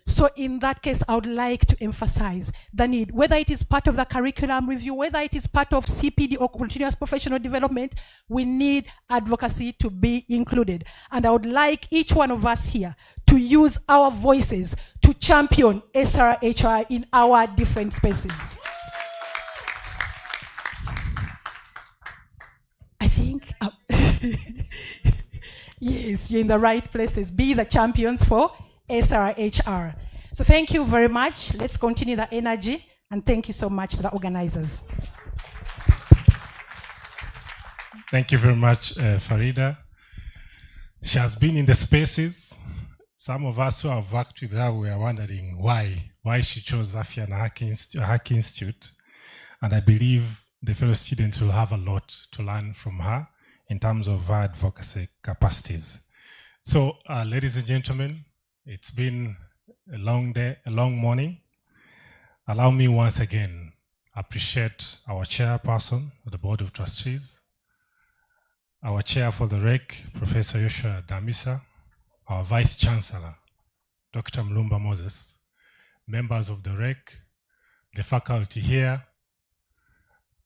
So in that case, I would like to emphasize the need, whether it is part of the curriculum review, whether it is part of CPD or continuous professional development, we need advocacy to be included. And I would like each one of us here to use our voices to champion SRHR in our different spaces. I think Yes, you're in the right places. Be the champions for SRHR. So thank you very much. Let's continue the energy, and thank you so much to the organizers. Thank you very much, Farida. She has been in the spaces. Some of us who have worked with her were wondering why she chose Zafia and Ahaki Institute. And I believe the fellow students will have a lot to learn from her in terms of her advocacy capacities. So, ladies and gentlemen, it's been a long day, a long morning. Allow me once again appreciate our chairperson of the Board of Trustees, our chair for the REC, Professor Yoshua Damisa, our Vice Chancellor, Dr. Mlumba Moses, members of the REC, the faculty here,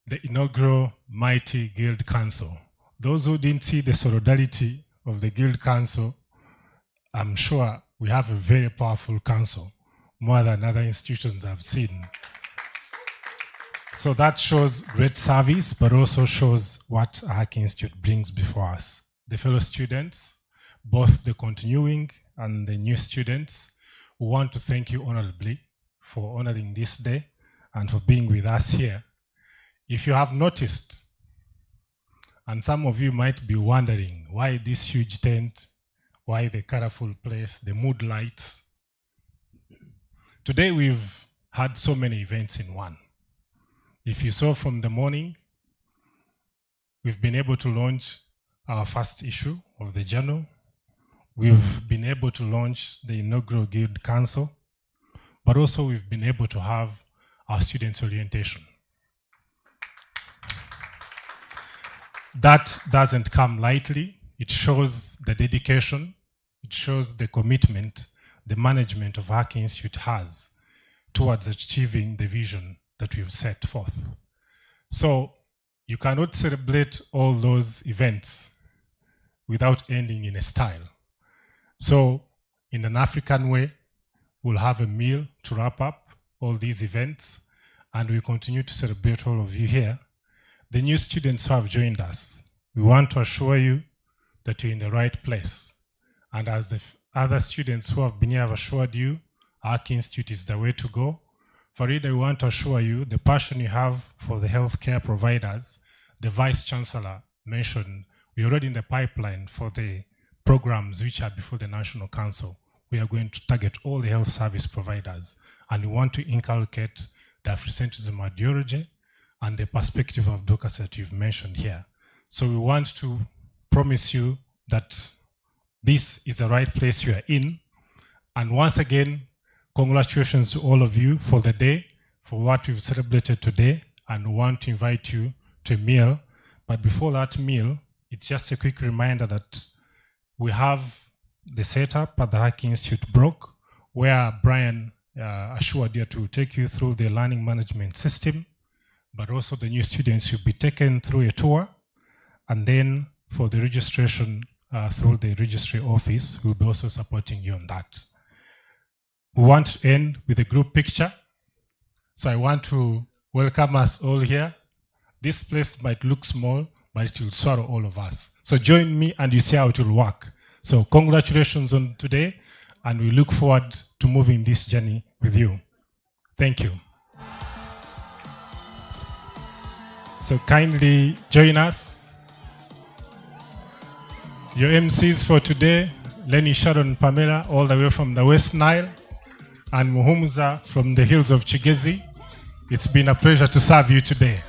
the inaugural Mighty Guild Council. Those who didn't see the solidarity of the Guild Council, I'm sure we have a very powerful council, more than other institutions I've seen. So that shows great service, but also shows what Ahaki Institute brings before us. The fellow students, both the continuing and the new students, we want to thank you honorably for honoring this day and for being with us here. If you have noticed, and some of you might be wondering why this huge tent, why the colorful place, the mood lights. Today we've had so many events in one. If you saw from the morning, we've been able to launch our first issue of the journal. We've been able to launch the inaugural Guild Council, but also we've been able to have our students' orientation. That doesn't come lightly. It shows the dedication, it shows the commitment the management of Ahaki Institute has towards achieving the vision that we've set forth. So you cannot celebrate all those events without ending in a style. So in an African way, we'll have a meal to wrap up all these events, and we continue to celebrate all of you here. The new students who have joined us, we want to assure you that you're in the right place. And as the other students who have been here have assured you, Ahaki Institute is the way to go. Farida, we want to assure you the passion you have for the healthcare providers. The Vice Chancellor mentioned we're already in the pipeline for the programs which are before the National Council. We are going to target all the health service providers, and we want to inculcate the Afrocentrism ideology and the perspective of advocacy that you've mentioned here. So we want to promise you that this is the right place you are in. And once again, congratulations to all of you for the day, for what we've celebrated today, and we want to invite you to a meal. But before that meal, it's just a quick reminder that we have the setup at the Ahaki Institute Brook, where Brian assured you to take you through the learning management system, but also the new students will be taken through a tour. And then for the registration through the registry office, we'll be also supporting you on that. We want to end with a group picture. So I want to welcome us all here. This place might look small, but it will swallow all of us. So join me and you see how it will work. So congratulations on today, and we look forward to moving this journey with you. Thank you. So kindly join us. Your MCs for today, Lenny, Sharon, Pamela, all the way from the West Nile, and Muhumuza from the hills of Chigezi. It's been a pleasure to serve you today.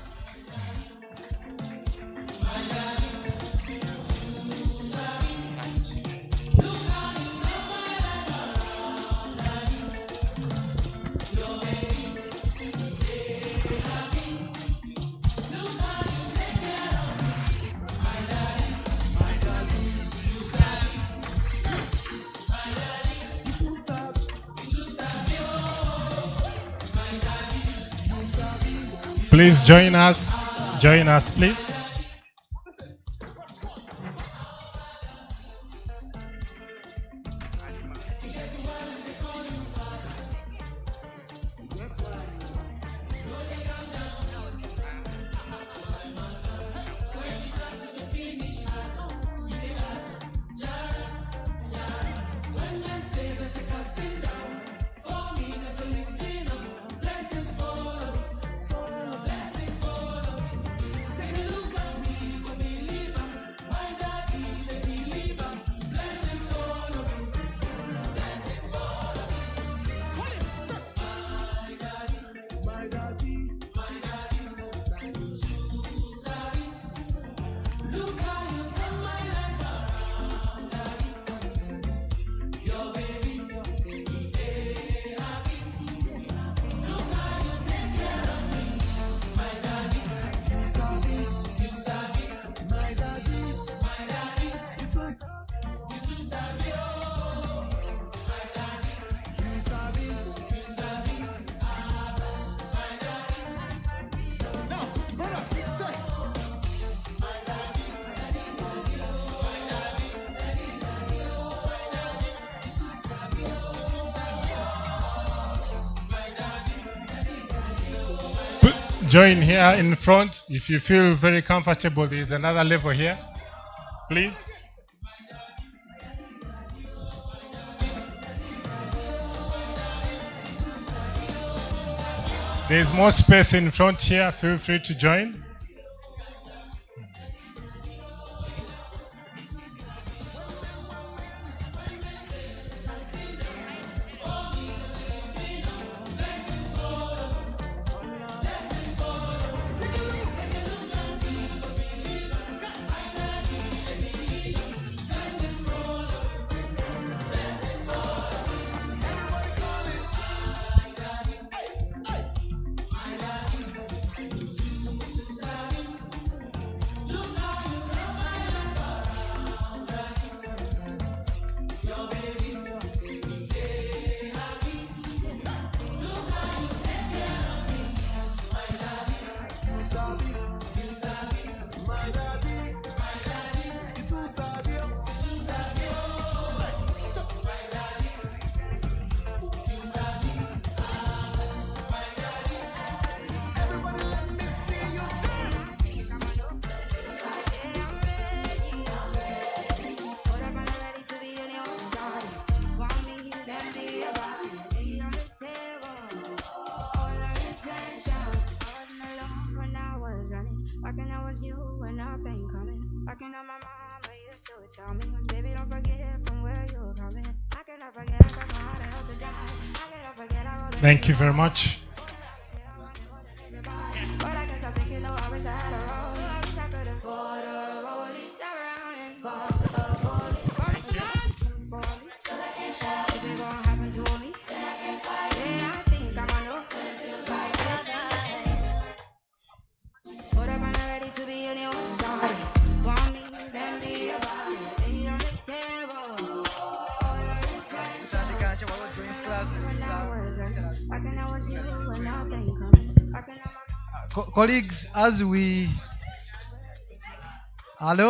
Please join us. Join us, please. join here in front. If you feel very comfortable, there is another level here. Please. There is more space in front here. Feel free to join. Thank you very much. Colleagues, as we... Hello?